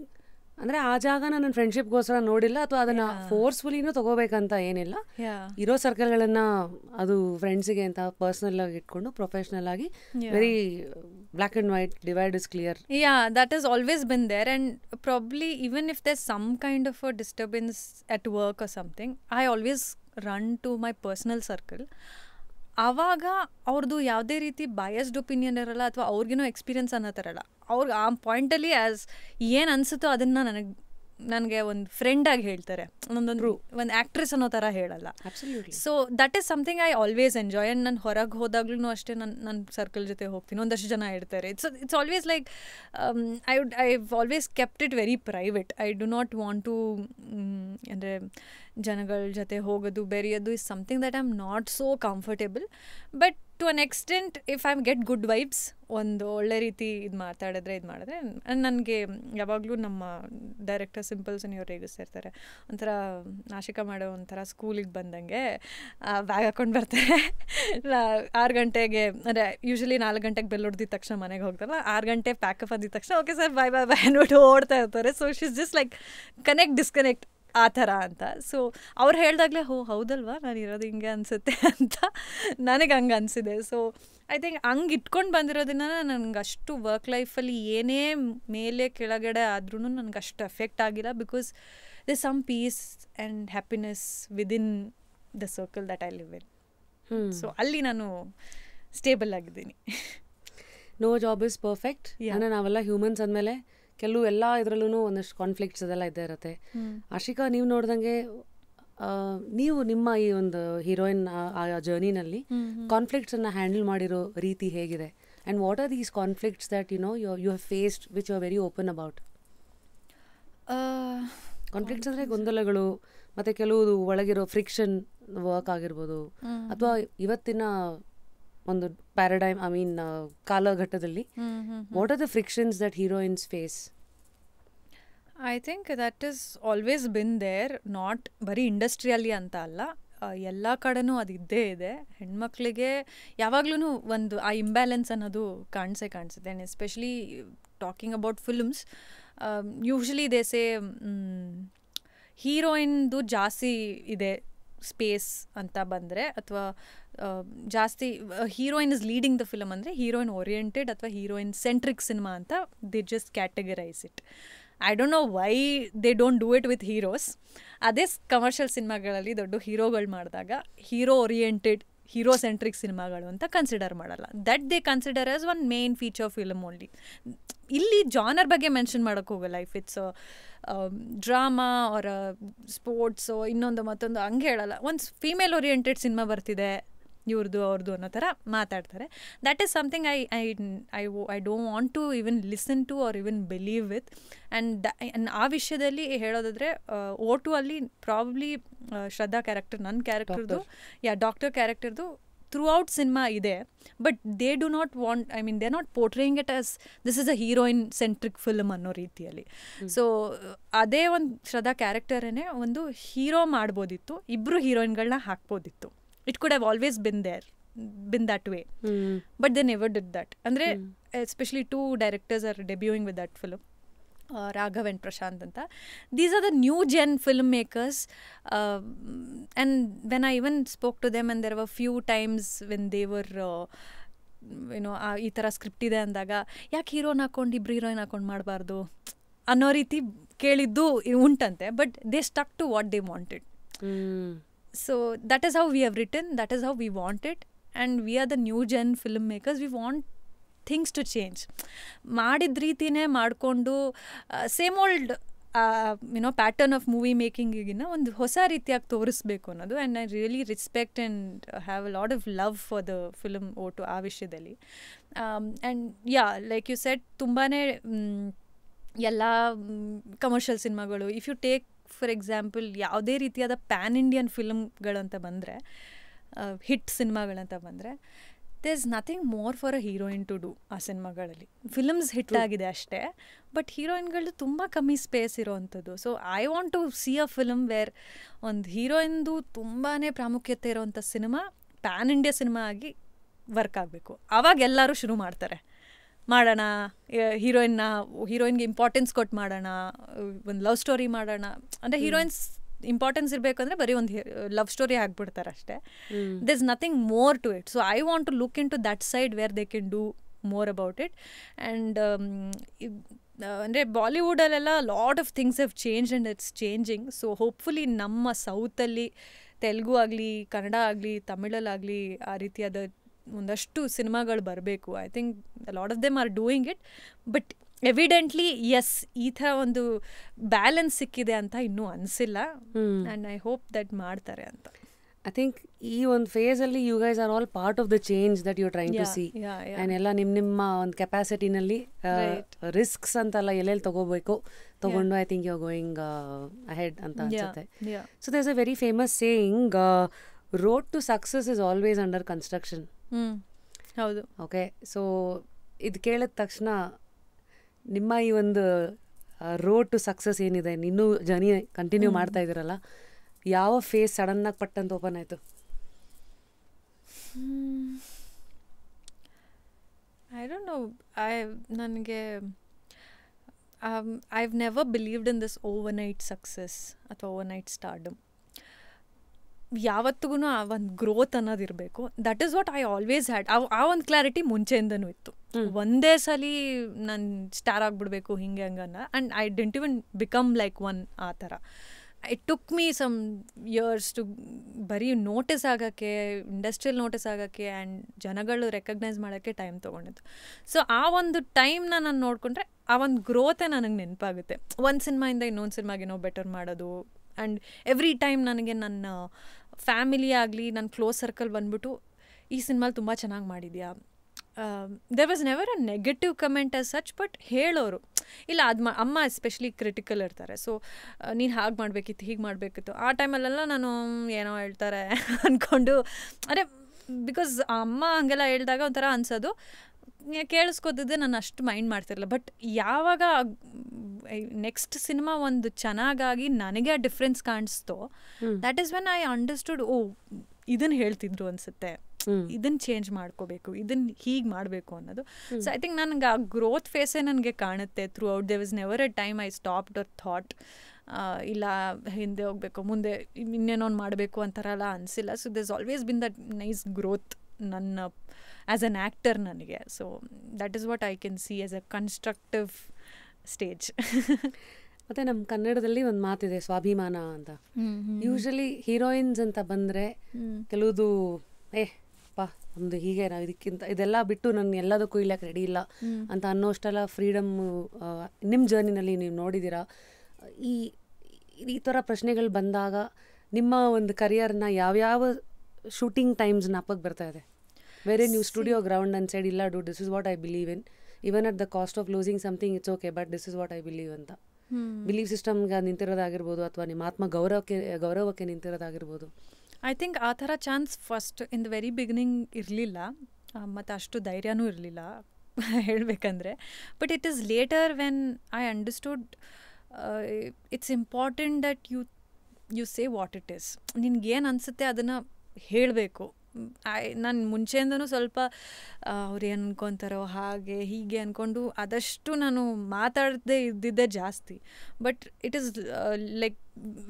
ಅಂದರೆ ಆ ಜಾಗ ನನ್ನ ಫ್ರೆಂಡ್ಶಿಪ್ಗೋಸ್ಕರ ನೋಡಿಲ್ಲ ಅಥವಾ ಅದನ್ನು ಫೋರ್ಸ್ಫುಲಿನೂ ತೊಗೋಬೇಕಂತ ಏನಿಲ್ಲ. ಇರೋ ಸರ್ಕಲ್ಗಳನ್ನು ಅದು ಫ್ರೆಂಡ್ಸಿಗೆ ಅಂತ ಪರ್ಸ್ನಲ್ ಆಗಿ ಇಟ್ಕೊಂಡು ಪ್ರೊಫೆಷ್ನಲ್ ಆಗಿ very black and white divide is clear. that has always been there. And probably even if there's some kind of a disturbance at work or something, I always run to my personal circle. ಆವಾಗ ಅವ್ರದ್ದು ಯಾವುದೇ ರೀತಿ biased opinion ಇರಲ್ಲ ಅಥವಾ ಅವ್ರಿಗೇನೋ experience ಅನ್ನೋ ಥರ ಇರಲ್ಲ. ಅವ್ರಿಗೆ ಆ ಪಾಯಿಂಟಲ್ಲಿ ಆ್ಯಸ್ ಏನು ಅನಿಸುತ್ತೋ ಅದನ್ನು ನನಗೆ ಒಂದು ಫ್ರೆಂಡಾಗಿ ಹೇಳ್ತಾರೆ. ಒಂದು ಆ್ಯಕ್ಟ್ರೆಸ್ ಅನ್ನೋ ಥರ ಹೇಳಲ್ಲ. So that is something I always enjoy. And ನಾನು ಹೊರಗೆ ಹೋದಾಗ್ಲೂ ಅಷ್ಟೇ ನನ್ನ ಸರ್ಕಲ್ ಜೊತೆ ಹೋಗ್ತೀನಿ. ಒಂದಷ್ಟು ಜನ ಇರ್ತಾರೆ. It's always like I always kept it very private. I do not want to ಅಂದರೆ ಜನಗಳ ಜೊತೆ ಹೋಗೋದು ಬೆರೆಯೋದು is something that I am not so comfortable. But to an extent if I get good vibes, ಒಂದು ಒಳ್ಳೆ ರೀತಿ ಇದು ಮಾಡಿದ್ರೆ ನನಗೆ ಯಾವಾಗಲೂ ನಮ್ಮ ಡೈರೆಕ್ಟರ್ ಸಿಂಪಲ್ ಸನಿಯವ್ರು ರೇಗಿಸ್ತಿರ್ತಾರೆ. ಒಂಥರ ನಾಶಿಕ ಮಾಡೋ ಒಂಥರ ಸ್ಕೂಲಿಗೆ ಬಂದಂಗೆ ಬ್ಯಾಗ್ ಹಾಕೊಂಡು ಬರ್ತಾರೆ. 6 ಗಂಟೆಗೆ ಅಂದರೆ ಯೂಶ್ವಲಿ 4 ಗಂಟೆಗೆ ಬೆಲ್ ಹೊಡೆದಿದ ತಕ್ಷಣ ಮನೆಗೆ ಹೋಗ್ತಾರಲ್ಲ, 6 ಗಂಟೆ ಪ್ಯಾಕಪ್ ಅಂದಿದ ತಕ್ಷಣ ಓಕೆ ಸರ್ ಬಾಯ್ ಬಾಯ್ ಬಾಯ್ ಅಂದ್ಬಿಟ್ಟು ಓಡ್ತಾ ಇರ್ತಾರೆ. So she's just like connect disconnect ಆ ಥರ ಅಂತ. ಸೊ ಅವ್ರು ಹೇಳ್ದಾಗಲೇ ಹೌದಲ್ವಾ ನಾನು ಇರೋದು ಹಿಂಗೆ ಅನಿಸುತ್ತೆ ಅಂತ ನನಗೆ ಹಂಗೆ ಅನಿಸಿದೆ. ಸೊ ಐ ಥಿಂಕ್ ಹಂಗೆ ಇಟ್ಕೊಂಡು ಬಂದಿರೋದನ್ನ ನನಗೆ ಅಷ್ಟು ವರ್ಕ್ ಲೈಫಲ್ಲಿ ಏನೇ ಮೇಲೆ ಕೆಳಗಡೆ ಆದ್ರೂ ನನಗೆ ಅಷ್ಟು ಎಫೆಕ್ಟ್ ಆಗಿಲ್ಲ. Because they some peace and happiness within the circle that I live in. So ಅಲ್ಲಿ ನಾನು ಸ್ಟೇಬಲ್ ಆಗಿದ್ದೀನಿ. No job is perfect. ಅಂದರೆ ನಾವೆಲ್ಲ ಹ್ಯೂಮನ್ಸ್ ಅಂದಮೇಲೆ ಕೆಲವು ಎಲ್ಲ ಇದರಲ್ಲೂ ಒಂದಷ್ಟು ಕಾನ್ಫ್ಲಿಕ್ಟ್ಸ್ ಅದೆಲ್ಲ ಇದ್ದೇ ಇರುತ್ತೆ. ಆಶಿಕಾ, ನೀವು ನೋಡ್ದಂಗೆ ನೀವು ನಿಮ್ಮ ಈ ಒಂದು ಹೀರೋಯಿನ್ ಆ ಜರ್ನಿನಲ್ಲಿ ಕಾನ್ಫ್ಲಿಕ್ಟ್ಸನ್ನು ಹ್ಯಾಂಡಲ್ ಮಾಡಿರೋ ರೀತಿ ಹೇಗಿದೆ? And what are these conflicts that you have faced which you are very open about? Conflicts ಅಂದರೆ ಗೊಂದಲಗಳು ಮತ್ತು ಕೆಲವು ಒಳಗಿರೋ ಫ್ರಿಕ್ಷನ್ ವರ್ಕ್ ಆಗಿರ್ಬೋದು, ಅಥವಾ ಇವತ್ತಿನ ಒಂದು ಪ್ಯಾರಡೈಮ್ ಕಾಲಘಟ್ಟದಲ್ಲಿ what are the frictions that heroines face? I think that is always been there. Not ಬರೀ ಇಂಡಸ್ಟ್ರಿಯಲ್ಲಿ ಅಂತ ಅಲ್ಲ, ಎಲ್ಲ ಕಡೆನೂ ಅದು ಇದ್ದೇ ಇದೆ. ಹೆಣ್ಮಕ್ಳಿಗೆ ಯಾವಾಗ್ಲೂ ಒಂದು ಆ ಇಂಬ್ಯಾಲೆನ್ಸ್ ಅನ್ನೋದು ಕಾಣಿಸುತ್ತೆ. And especially talking about films, usually they say ಹೀರೋಯಿನ್ದು ಜಾಸ್ತಿ ಇದೆ ಸ್ಪೇಸ್ ಅಂತ ಬಂದರೆ, ಅಥವಾ ಜಾಸ್ತಿ heroine is leading the film ಅಂದರೆ ಹೀರೋಯಿನ್ ಓರಿಯೆಂಟೆಡ್ ಅಥವಾ ಹೀರೋಯಿನ್ ಸೆಂಟ್ರಿಕ್ ಸಿನಿಮಾ ಅಂತ they just categorise it. I don't know why they don't do it with heroes. ಅದೇ ಕಮರ್ಷಿಯಲ್ ಸಿನಿಮಾಗಳಲ್ಲಿ ದೊಡ್ಡ ಹೀರೋಗಳು ಮಾಡಿದಾಗ ಹೀರೋ ಓರಿಯೆಂಟೆಡ್ ಹೀರೋ ಸೆಂಟ್ರಿಕ್ ಸಿನಿಮಾಗಳು ಅಂತ ಕನ್ಸಿಡರ್ ಮಾಡಲ್ಲ. That they consider as one main feature film only. ಇಲ್ಲಿ ಜಾನರ್ ಬಗ್ಗೆ ಮೆನ್ಷನ್ ಮಾಡೋಕ್ಕೆ ಹೋಗಲ್ಲ. If it's drama or sports ಇನ್ನೊಂದು ಮತ್ತೊಂದು ಹಂಗೆ ಹೇಳಲ್ಲ. ಒಂದು ಫೀಮೇಲ್ ಓರಿಯೆಂಟೆಡ್ ಸಿನಿಮಾ ಬರ್ತಿದೆ ಇವ್ರದ್ದು ಅವ್ರದ್ದು ಅನ್ನೋ ಥರ ಮಾತಾಡ್ತಾರೆ. That is something I don't want to even listen to or even believe with. And ಆ ವಿಷಯದಲ್ಲಿ ಹೇಳೋದಾದರೆ O2 ಅಲ್ಲಿ ಪ್ರಾಬ್ಲಿ ಶ್ರದ್ಧಾ ಕ್ಯಾರೆಕ್ಟರ್, ನನ್ನ ಕ್ಯಾರೆಕ್ಟರ್ದು ಡಾಕ್ಟರ್ ಕ್ಯಾರೆಕ್ಟರ್ದು ಥ್ರೂ ಔಟ್ ಸಿನಿಮಾ ಇದೆ. But they do not want, I mean they not portraying it as this is a heroine centric film ಅನ್ನೋ ರೀತಿಯಲ್ಲಿ. ಸೊ ಅದೇ ಒಂದು ಶ್ರದ್ಧಾ ಕ್ಯಾರೆಕ್ಟರೇ ಒಂದು ಹೀರೋ ಮಾಡ್ಬೋದಿತ್ತು, ಇಬ್ಬರು ಹೀರೋಯಿನ್ಗಳನ್ನ ಹಾಕ್ಬೋದಿತ್ತು. It could have always been that way. But they never did that. Andre especially 2 directors are debuting with that film, Raghav and Prashant anta. These are the new gen filmmakers, and when I even spoke to them, and there were few times when they were ಈ ಥರ script ಇದೆ ಅಂದಾಗ ಯಾಕೆ ಹೀರೋನ ಹಾಕೊಂಡು ಇಬ್ರು heroine ಹಾಕೊಂಡು ಮಾಡಬಾರ್ದು ಅನ್ನೋ ರೀತಿ ಕೇಳಿದ್ದು ಉಂಟಂತೆ. But they stuck to what they wanted. So that is how we have written, that is how we want it, and we are the new gen filmmakers. We want things to change. ಮಾಡಿದ ರೀತಿನೇ ಮಾಡಿಕೊಂಡು same old pattern of movie ಮೇಕಿಂಗಿಗಿನ ಒಂದು ಹೊಸ ರೀತಿಯಾಗಿ ತೋರಿಸ್ಬೇಕು ಅನ್ನೋದು. And I really respect and have a lot of love for the film O2 ಆ ವಿಷಯದಲ್ಲಿ. ಆ್ಯಂಡ್ ಲೈಕ್ ಯು ಸೆಡ್ ತುಂಬಾ ಎಲ್ಲ ಕಮರ್ಷಿಯಲ್ ಸಿನಿಮಾಗಳು, if you take for example ಯಾವುದೇ ರೀತಿಯಾದ ಪ್ಯಾನ್ ಇಂಡಿಯನ್ ಫಿಲ್ಮ್ಗಳಂತ ಬಂದರೆ, ಹಿಟ್ ಸಿನಿಮಾಗಳಂತ ಬಂದರೆ, there is nothing more for a heroine to do. ಆ ಸಿನಿಮಾಗಳಲ್ಲಿ ಫಿಲ್ಮ್ಸ್ ಹಿಟ್ ಆಗಿದೆ ಅಷ್ಟೇ, ಬಟ್ ಹೀರೋಯಿನ್ಗಳು ತುಂಬ ಕಮ್ಮಿ ಸ್ಪೇಸ್ ಇರೋವಂಥದ್ದು. So I want to see a film where ಒಂದು ಹೀರೋಯಿನ್ದು ತುಂಬಾ ಪ್ರಾಮುಖ್ಯತೆ ಇರೋವಂಥ ಸಿನಿಮಾ ಪ್ಯಾನ್ ಇಂಡಿಯಾ ಸಿನಿಮಾ ಆಗಿ ವರ್ಕ್ ಆಗಬೇಕು. ಆವಾಗ ಎಲ್ಲರೂ ಶುರು ಮಾಡ್ತಾರೆ, ಮಾಡೋಣ ಹೀರೋಯಿನ್ಗೆ ಇಂಪಾರ್ಟೆನ್ಸ್ ಕೊಟ್ಟು ಮಾಡೋಣ, ಒಂದು ಲವ್ ಸ್ಟೋರಿ ಮಾಡೋಣ. ಅಂದರೆ ಹೀರೋಯಿನ್ಸ್ ಇಂಪಾರ್ಟೆನ್ಸ್ ಇರಬೇಕು ಅಂದರೆ ಬರೀ ಒಂದು ಲವ್ ಸ್ಟೋರಿ ಆಗಿಬಿಡ್ತಾರೆ ಅಷ್ಟೇ. There is nothing more to it. So I want to look into that side where they can do more about it. And ಅಂದರೆ ಬಾಲಿವುಡಲ್ಲೆಲ್ಲ lot of things have change and it's changing. So hopefully ನಮ್ಮ ಸೌತಲ್ಲಿ ತೆಲುಗು ಆಗಲಿ, ಕನ್ನಡ ಆಗಲಿ, ತಮಿಳಲ್ಲಾಗಲಿ ಆ ರೀತಿಯಾದ ಒಂದಷ್ಟು ಸಿನಿಮಾಗಳು ಬರಬೇಕು. I think lot of them are doing it. But evidently yes, ಈ ಥರ ಒಂದು ಬ್ಯಾಲೆನ್ಸ್ ಸಿಕ್ಕಿದೆ ಅಂತ ಇನ್ನೂ ಅನಿಸಿಲ್ಲ. ಆ್ಯಂಡ್ ಐ ಹೋಪ್ ದಟ್ ಮಾಡ್ತಾರೆ ಅಂತ. ಐ ಥಿಂಕ್ ಈ ಒಂದು ಫೇಸಲ್ಲಿ you guys are all part of the change that you trying to see. And ಎಲ್ಲ ನಿಮ್ಮ ಒಂದು ಕೆಪಾಸಿಟಿನಲ್ಲಿ ರಿಸ್ಕ್ಸ್ ಅಂತೆಲ್ಲ ಎಲ್ಲೆಲ್ಲಿ ತಗೊಂಡು I think you are going ahead ಅಂತ ಅನ್ಸುತ್ತೆ. So there is a very famous saying, road to success is always under construction. ಹೌದು. ಓಕೆ, ಸೊ ಇದು ಕೇಳಿದ ತಕ್ಷಣ ನಿಮ್ಮ ಈ ಒಂದು ರೋಡ್ ಟು ಸಕ್ಸಸ್ ಏನಿದೆ, ಇನ್ನೂ ಜರ್ನಿ ಕಂಟಿನ್ಯೂ ಮಾಡ್ತಾ ಇದ್ದೀರಲ್ಲ, ಯಾವ ಫೇಸ್ ಸಡನ್ನಾಗಿ ಪಟ್ಟಂತ ಓಪನ್ ಆಯಿತು? I don't know. ನನಗೆ I've never believed in this overnight success ಅಥವಾ ಓವರ್ನೈಟ್ ಸ್ಟಾರ್ಡಮ್. ಯಾವತ್ತಿಗೂ ಆ ಒಂದು ಗ್ರೋತ್ ಅನ್ನೋದಿರಬೇಕು. That is what I always had. ಆ ಒಂದು ಕ್ಲಾರಿಟಿ ಮುಂಚೆಯಿಂದನೂ ಇತ್ತು. ಒಂದೇ ಸಲ ನಾನು ಸ್ಟಾರ್ ಆಗಿಬಿಡ್ಬೇಕು ಹಿಂಗೆ ಹಂಗನ್ನ. And I didn't even become like one ಆ ಥರ. It took me some years to ಬರೀ ನೋಟಿಸ್ ಆಗೋಕ್ಕೆ, ಇಂಡಸ್ಟ್ರಿಯಲ್ ನೋಟಿಸ್ ಆಗೋಕ್ಕೆ ಆ್ಯಂಡ್ ಜನಗಳು ರೆಕಗ್ನೈಸ್ ಮಾಡೋಕ್ಕೆ ಟೈಮ್ ತೊಗೊಂಡಿದ್ದು. ಸೊ ಆ ಒಂದು ಟೈಮ್ನ ನಾನು ನೋಡಿಕೊಂಡ್ರೆ ಆ ಒಂದು ಗ್ರೋತೆ ನನಗೆ ನೆನಪಾಗುತ್ತೆ. ಒಂದು ಸಿನಿಮಾಯಿಂದ ಇನ್ನೊಂದು ಸಿನಿಮಾಗೇನೋ ಬೆಟರ್ ಮಾಡೋದು. ಆ್ಯಂಡ್ ಎವ್ರಿ ಟೈಮ್ ನನಗೆ ನನ್ನ ಫ್ಯಾಮಿಲಿ ಆಗಲಿ, ನನ್ನ ಕ್ಲೋಸ್ ಸರ್ಕಲ್ ಬಂದ್ಬಿಟ್ಟು ಈ ಸಿನಿಮಾಲಿ ತುಂಬ ಚೆನ್ನಾಗಿ ಮಾಡಿದ್ಯಾ, there was never a negative comment as such. But ಹೇಳೋರು ಇಲ್ಲ, ಅಮ್ಮ ಎಸ್ಪೆಷಲಿ ಕ್ರಿಟಿಕಲ್ ಇರ್ತಾರೆ. ಸೊ ನೀನು ಹಾಗೆ ಮಾಡಬೇಕಿತ್ತು, ಹೀಗೆ ಮಾಡಬೇಕಿತ್ತು. ಆ ಟೈಮಲ್ಲೆಲ್ಲ ನಾನು ಏನೋ ಹೇಳ್ತಾರೆ ಅಂದ್ಕೊಂಡು, ಅದೇ ಬಿಕಾಸ್ ಅಮ್ಮ ಹಾಗೆಲ್ಲ ಹೇಳಿದಾಗ ಒಂಥರ ಅನ್ಸೋದು, ಕೇಳಿಸ್ಕೋದಿದ್ದೆ ನಾನು ಅಷ್ಟು ಮೈಂಡ್ ಮಾಡ್ತಿರಲಿಲ್ಲ. ಬಟ್ ಯಾವಾಗ ನೆಕ್ಸ್ಟ್ ಸಿನಿಮಾ ಒಂದು ಚೆನ್ನಾಗಾಗಿ ನನಗೆ ಆ ಡಿಫ್ರೆನ್ಸ್ ಕಾಣಿಸ್ತೋ, that is when I understood, ಓ ಇದನ್ನು ಹೇಳ್ತಿದ್ರು ಅನಿಸುತ್ತೆ, ಇದನ್ನು ಚೇಂಜ್ ಮಾಡ್ಕೋಬೇಕು, ಇದನ್ನು ಹೀಗೆ ಮಾಡಬೇಕು ಅನ್ನೋದು. ಸೊ ಐ ಥಿಂಕ್ ನನಗೆ ಆ ಗ್ರೋತ್ ಫೇಸೇ ನನಗೆ ಕಾಣುತ್ತೆ throughout. There was never a time I stopped or thought ಇಲ್ಲ ಹಿಂದೆ ಹೋಗಬೇಕು ಮುಂದೆ ಇನ್ನೇನೋ ಮಾಡಬೇಕು ಅಂತಾರಲ್ಲ ಅನಿಸಿಲ್ಲ. So this always been that nice growth ನನ್ನ ಆ್ಯಸ್ ಅನ್ ಆ್ಯಕ್ಟರ್ ನನಗೆ. So that is what I can see as a constructive stage. ಮತ್ತು ನಮ್ಮ ಕನ್ನಡದಲ್ಲಿ ಒಂದು ಮಾತಿದೆ ಸ್ವಾಭಿಮಾನ ಅಂತ. ಯೂಶಲಿ ಹೀರೋಯಿನ್ಸ್ ಅಂತ ಬಂದರೆ ಕೆಲವುದು ಪಾ ನಮ್ಮದು ಹೀಗೆ ನಾವು ಇದಕ್ಕಿಂತ ಇದೆಲ್ಲ ಬಿಟ್ಟು ನಾನು ಎಲ್ಲದಕ್ಕೂ ಇಲ್ಲಕ್ಕೆ ರೆಡಿ ಇಲ್ಲ ಅಂತ ಅನ್ನೋಷ್ಟೆಲ್ಲ ಫ್ರೀಡಮ್ಮು ನಿಮ್ಮ ಜರ್ನಿನಲ್ಲಿ ನೀವು ನೋಡಿದ್ದೀರಾ. ಈ ಥರ ಪ್ರಶ್ನೆಗಳು ಬಂದಾಗ ನಿಮ್ಮ ಒಂದು ಕರಿಯರ್ನ ಯಾವ್ಯಾವ ಶೂಟಿಂಗ್ ಟೈಮ್ಸ್ ನಾಪಕ್ಕೆ ಬರ್ತಾ ಇದೆ? ಬೇರೆ ನೀವು ಸ್ಟುಡಿಯೋ ಗ್ರೌಂಡ್ ಅಂಡ್ ಸೈಡ್ ಇಲ್ಲ do this is what I believe in, even at the cost of losing something it's okay but this is what I believe ಅಂತ ಬಿಲೀವ್ ಸಿಸ್ಟಮ್ಗೆ ನಿಂತಿರೋದಾಗಿರ್ಬೋದು ಅಥವಾ ನಿಮ್ಮ ಆತ್ಮ ಗೌರವಕ್ಕೆ ನಿಂತಿರೋದಾಗಿರ್ಬೋದು. ಐ ಥಿಂಕ್ ಆ ಥರ chance first in the very beginning ಇರಲಿಲ್ಲ, ಮತ್ತು ಅಷ್ಟು ಧೈರ್ಯನೂ ಇರಲಿಲ್ಲ ಹೇಳಬೇಕಂದ್ರೆ. But it is later when I understood it's important that you say what it is. ನಿನ್ಗೇನು ಅನಿಸುತ್ತೆ ಅದನ್ನು ಹೇಳಬೇಕು. ನಾನು ಮುಂಚೆಯಿಂದನೂ ಸ್ವಲ್ಪ ಅವ್ರು ಏನು ಅನ್ಕೊತಾರೋ ಹಾಗೆ ಹೀಗೆ ಅಂದ್ಕೊಂಡು ಆದಷ್ಟು ನಾನು ಮಾತಾಡದೇ ಇದ್ದಿದ್ದೇ ಜಾಸ್ತಿ. But it is like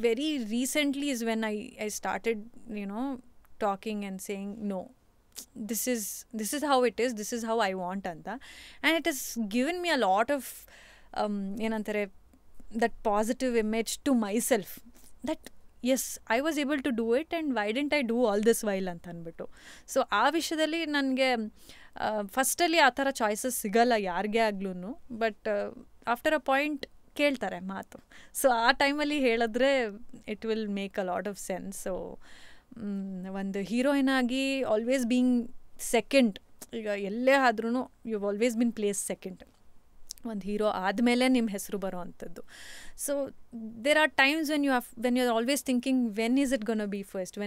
very recently is when I started talking and saying no, this is how it is, this is how I want ಅಂತ. And it is given me a lot of ಏನಂತಾರೆ that positive image to myself that as I was able to do it and why didn't I do all this while ಅಂತ ಅಂದ್ಬಿಟ್ಟು. So ಆ ವಿಷಯದಲ್ಲಿ ನನಗೆ ಫಸ್ಟಲ್ಲಿ ಆ ಥರ choices ಸಿಗಲ್ಲ ಯಾರಿಗೇ ಆಗ್ಲೂ. ಬಟ್ ಆಫ್ಟರ್ ಅ ಪಾಯಿಂಟ್ ಕೇಳ್ತಾರೆ ಮಾತು. ಸೊ ಆ ಟೈಮಲ್ಲಿ ಹೇಳಿದ್ರೆ it will make a lot of sense. So ಒಂದು ಹೀರೋಯಿನ್ ಆಗಿ ಆಲ್ವೇಸ್ ಬೀಯಿಂಗ್ ಸೆಕೆಂಡ್, ಈಗ ಎಲ್ಲೇ ಆದ್ರೂ you always been place second. ಒಂದು ಹೀರೋ ಆದಮೇಲೆ ನಿಮ್ಮ ಹೆಸರು ಬರೋ ಅಂಥದ್ದು. So there are times when you are always thinking when is it gonna be first,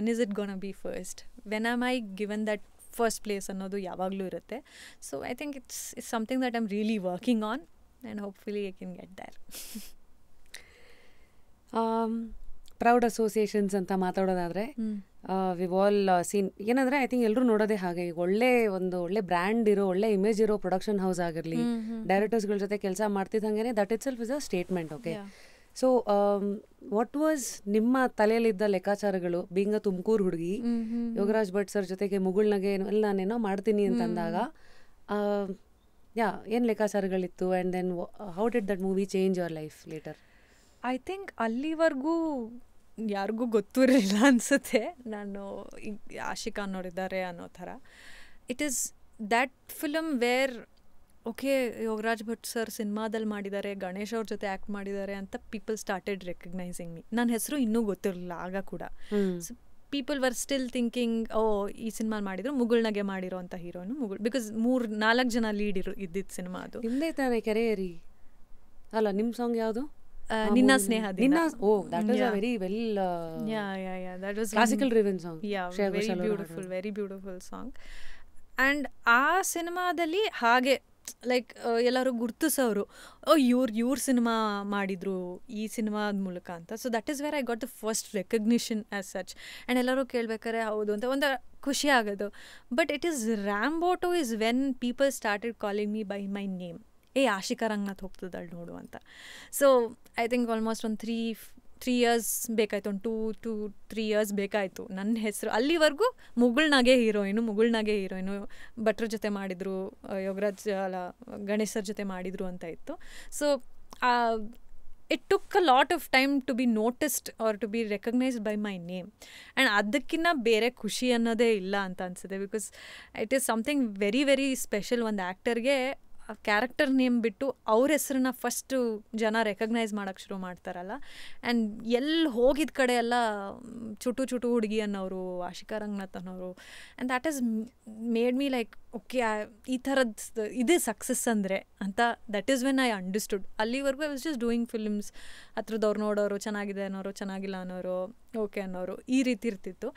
when am I given that first place ಅನ್ನೋದು ಯಾವಾಗಲೂ ಇರುತ್ತೆ. So I think it's something that I'm really working on and hopefully I can get there. Proud associations ಅಂತ ಮಾತಾಡೋದಾದರೆ view all scene ಏನಂದರೆ I think ಎಲ್ಲರೂ ನೋಡೋದೇ ಹಾಗೆ. ಈಗ ಒಳ್ಳೆ ಬ್ರ್ಯಾಂಡ್ ಇರೋ ಒಳ್ಳೆ ಇಮೇಜ್ ಇರೋ ಪ್ರೊಡಕ್ಷನ್ ಹೌಸ್ ಆಗಿರಲಿ, ಡೈರೆಕ್ಟರ್ಸ್ಗಳ ಜೊತೆ ಕೆಲಸ ಮಾಡ್ತಿದ್ದಂಗೆ that itself is a statement. Okay, so what was ನಿಮ್ಮ ತಲೆಯಲ್ಲಿದ್ದ ಲೆಕ್ಕಾಚಾರಗಳು ಬೀಂಗ್ ಅ ತುಮಕೂರು ಹುಡುಗಿ ಯೋಗರಾಜ್ ಭಟ್ ಸರ್ ಜೊತೆಗೆ ಮುಗುಳ್ನಗೆ ಎಲ್ಲ ನಾನೇನೋ ಮಾಡ್ತೀನಿ ಅಂತಂದಾಗ ಏನು ಲೆಕ್ಕಾಚಾರಗಳಿತ್ತು? And then how did that movie change your life later? I think ಅಲ್ಲಿವರೆಗೂ ಯಾರಿಗೂ ಗೊತ್ತಿರಲಿಲ್ಲ ಅನಿಸುತ್ತೆ ನಾನು ಆಶಿಕಾ ನೋಡಿದ್ದಾರೆ ಅನ್ನೋ ಥರ. It is that film where okay Yograj Bhat sir ಸಿನಿಮಾದಲ್ಲಿ ಮಾಡಿದ್ದಾರೆ, ಗಣೇಶ್ ಅವ್ರ ಜೊತೆ ಆ್ಯಕ್ಟ್ ಮಾಡಿದ್ದಾರೆ ಅಂತ ಪೀಪಲ್ ಸ್ಟಾರ್ಟೆಡ್ ರೆಕಗ್ನೈಸಿಂಗ್ ಮೀ. ನನ್ನ ಹೆಸರು ಇನ್ನೂ ಗೊತ್ತಿರಲಿಲ್ಲ ಆಗ ಕೂಡ. So people were still thinking ಈ ಸಿನಿಮಾ ಮಾಡಿದ್ರು ಮುಗುಳ್ನಗೆ ಮಾಡಿರೋ ಅಂಥ ಹೀರೋನು ಮುಗುಳ್, ಬಿಕಾಸ್ 3-4 ಜನ ಲೀಡ್ ಇದ್ದಿದ್ದು ಸಿನಿಮಾ ಅದು. ನಿಮ್ಮದೇ ತಾನೇ ಕೆರೆಯರಿ ಅಲ್ಲ? ನಿಮ್ಮ ಸಾಂಗ್ ಯಾವುದು? ನಿನ್ನ ಸ್ನೇಹ ದಿನ. that is a very well that was classical driven song. very beautiful song. And ಆ ಸಿನಿಮಾದಲ್ಲಿ ಹಾಗೆ ಲೈಕ್ ಎಲ್ಲರೂ ಗುರ್ತಿಸೋರು, ಇವ್ರ ಸಿನಿಮಾ ಮಾಡಿದ್ರು ಈ ಸಿನಿಮಾದ ಮೂಲಕ ಅಂತ. So that is where I got the first recognition as such. And ಎಲ್ಲರೂ ಕೇಳ್ಬೇಕಾರೆ ಹೌದು ಅಂತ ಒಂದು ಖುಷಿ ಆಗೋದು. But it is Rambo 2 is when people started calling me by my name. Ashika Ranganath ಹೋಗ್ತದಳು ನೋಡು ಅಂತ. ಸೊ ಐ ಥಿಂಕ್ ಆಲ್ಮೋಸ್ಟ್ ಒಂದು 3 years ಬೇಕಾಯಿತು, ಒಂದು 2-3 years ಬೇಕಾಯಿತು ನನ್ನ ಹೆಸರು. ಅಲ್ಲಿವರೆಗೂ ಮುಗುಳ್ನಾಗೆ ಹೀರೋಯಿನು ಭಟ್ರ ಜೊತೆ ಮಾಡಿದರು, ಯೋಗರಾಜ್ ಗಣೇಶ್ ಸರ್ ಜೊತೆ ಮಾಡಿದರು ಅಂತ ಇತ್ತು. So it took a lot of time to be noticed or to be recognised by my name. And ಅದಕ್ಕಿಂತ ಬೇರೆ ಖುಷಿ ಅನ್ನೋದೇ ಇಲ್ಲ ಅಂತ ಅನಿಸುತ್ತೆ. Because it is something very very special. ಒಂದು ಆ್ಯಕ್ಟರ್ಗೆ ಕ್ಯಾರೆಕ್ಟರ್ ನೇಮ್ ಬಿಟ್ಟು ಅವ್ರ ಹೆಸ್ರನ್ನ ಫಸ್ಟು ಜನ ರೆಕಗ್ನೈಸ್ ಮಾಡೋಕ್ಕೆ ಶುರು ಮಾಡ್ತಾರಲ್ಲ. ಆ್ಯಂಡ್ ಎಲ್ಲಿ ಹೋಗಿದ್ದ ಕಡೆ ಎಲ್ಲ ಚುಟು ಹುಡುಗಿ ಅನ್ನೋರು, ಆಶಿಕಾ ರಂಗನಾಥ್ ಅನ್ನೋರು. And that is made me like okay ಈ ಥರದ್ದು ಇದೇ ಸಕ್ಸಸ್ ಅಂದರೆ ಅಂತ. That is when I understood. ಅಲ್ಲಿವರೆಗೂ I was just doing films, ಹತ್ರದವ್ರು ನೋಡೋರು, ಚೆನ್ನಾಗಿದೆ ಅನ್ನೋರು, ಚೆನ್ನಾಗಿಲ್ಲ ಅನ್ನೋರು, ಓಕೆ ಅನ್ನೋರು, ಈ ರೀತಿ ಇರ್ತಿತ್ತು.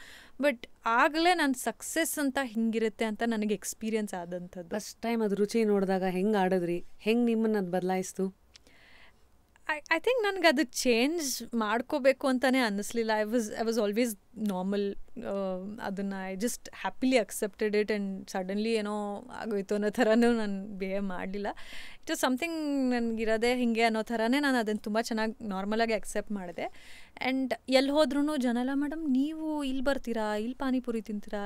ಬಟ್ ಆಗಲೇ ನಾನು ಸಕ್ಸಸ್ ಅಂತ ಹಿಂಗಿರುತ್ತೆ ಅಂತ ನನಗೆ ಎಕ್ಸ್ಪೀರಿಯನ್ಸ್ ಆದಂಥದ್ದು. ಫಸ್ಟ್ ಟೈಮ್ ಅದು ರುಚಿ ನೋಡಿದಾಗ ಹೆಂಗೆ ಆಡಿದ್ರಿ? ಹೆಂಗೆ ನಿಮ್ಮನ್ನು ಅದು ಬದಲಾಯಿಸ್ತು? ಐ ಥಿಂಕ್ ನನಗೆ ಅದು ಚೇಂಜ್ ಮಾಡ್ಕೋಬೇಕು ಅಂತಲೇ ಅನ್ನಿಸ್ಲಿಲ್ಲ. I was always normal. ಅದನ್ನು I just happily accepted it and suddenly ಏನೋ ಆಗೋಯ್ತು ಅನ್ನೋ ಥರನೂ ನಾನು ಬಿಹೇವ್ ಮಾಡಲಿಲ್ಲ. ಇಟ್ ವಾಸ್ ಸಮಥಿಂಗ್ ನನಗಿರೋದೇ ಹೀಗೆ ಅನ್ನೋ ಥರನೇ ನಾನು ಅದನ್ನು ತುಂಬ ಚೆನ್ನಾಗಿ ನಾರ್ಮಲಾಗಿ ಅಕ್ಸೆಪ್ಟ್ ಮಾಡಿದೆ. ಆ್ಯಂಡ್ ಎಲ್ಲಿ ಹೋದ್ರೂ ಜನ ಎಲ್ಲ, ಮೇಡಮ್ ನೀವು ಇಲ್ಲಿ ಬರ್ತೀರಾ, ಇಲ್ಲಿ ಪಾನಿಪುರಿ ತಿಂತೀರಾ,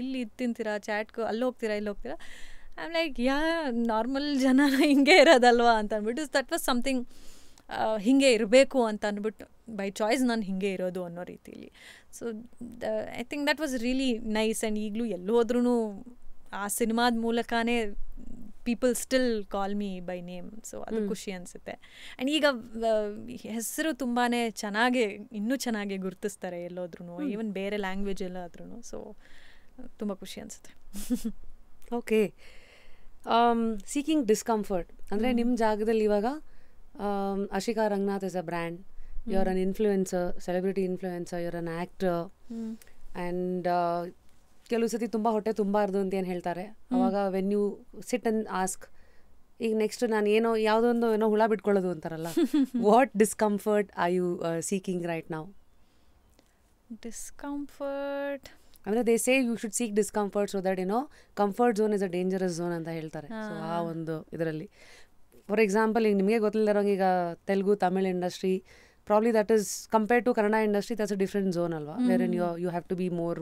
ಇಲ್ಲಿ ಇದು ತಿಂತೀರಾ, ಚಾಟ್ಗೆ ಅಲ್ಲಿ ಹೋಗ್ತೀರಾ, ಇಲ್ಲಿ ಹೋಗ್ತೀರಾ. ಐ ಆಮ್ ಲೈಕ್ ನಾರ್ಮಲ್ ಜನ ಹಿಂಗೆ ಇರೋದಲ್ವಾ ಅಂತ ಅಂದ್ಬಿಟ್ಟು ದಟ್ ವಾಸ್ ಸಮಥಿಂಗ್ ಹೀಗೆ ಇರಬೇಕು ಅಂತ ಅಂದ್ಬಿಟ್ಟು ಬೈ ಚಾಯ್ಸ್ ನಾನು ಹೀಗೆ ಇರೋದು ಅನ್ನೋ ರೀತಿಲಿ. So I think that was really nice. And ಈಗಲೂ ಎಲ್ಲೂ ಹೋದ್ರೂ ಆ ಸಿನಿಮಾದ ಮೂಲಕನೇ people still call me by name. So ಅದು ಖುಷಿ ಅನಿಸುತ್ತೆ. ಆ್ಯಂಡ್ ಈಗ ಹೆಸರು ತುಂಬಾ ಚೆನ್ನಾಗಿ ಇನ್ನೂ ಚೆನ್ನಾಗಿ ಗುರುತಿಸ್ತಾರೆ ಎಲ್ಲೋದ್ರೂ, ಈವನ್ ಬೇರೆ ಲ್ಯಾಂಗ್ವೇಜ್ ಎಲ್ಲ ಆದ್ರೂ. ಸೊ ತುಂಬ ಖುಷಿ ಅನಿಸುತ್ತೆ. ಓಕೆ, ಸೀಕಿಂಗ್ ಡಿಸ್ಕಂಫರ್ಟ್ ಅಂದರೆ ನಿಮ್ಮ ಜಾಗದಲ್ಲಿ ಇವಾಗ Ashika Rangnath is a brand. You're an influencer, celebrity influencer, you're an actor. And ಕೆಲವು ಸತಿ ತುಂಬ ಹೊಟ್ಟೆ ತುಂಬಾರ್ದು ಅಂತ ಏನು ಹೇಳ್ತಾರೆ. ಅವಾಗ when you sit and ask, ಈಗ ನೆಕ್ಸ್ಟ್ ನಾನು ಯಾವುದೊಂದು ಹುಳ ಬಿಟ್ಕೊಳ್ಳೋದು ಅಂತಾರಲ್ಲ, what discomfort are you seeking right now? Discomfort ಅಂದರೆ they say you should seek discomfort so that comfort zone is a dangerous zone ಅಂತ ಹೇಳ್ತಾರೆ. ಸೊ ಆ ಒಂದು ಇದರಲ್ಲಿ ಫಾರ್ ಎಕ್ಸಾಂಪಲ್ ಈಗ ನಿಮಗೆ ಗೊತ್ತಿಲ್ಲದಿರೋಂಗೆ ಈಗ Telugu Tamil industry probably that is compared to Kannada industry that's a different zone ಅಲ್ವಾ, where in you have to be more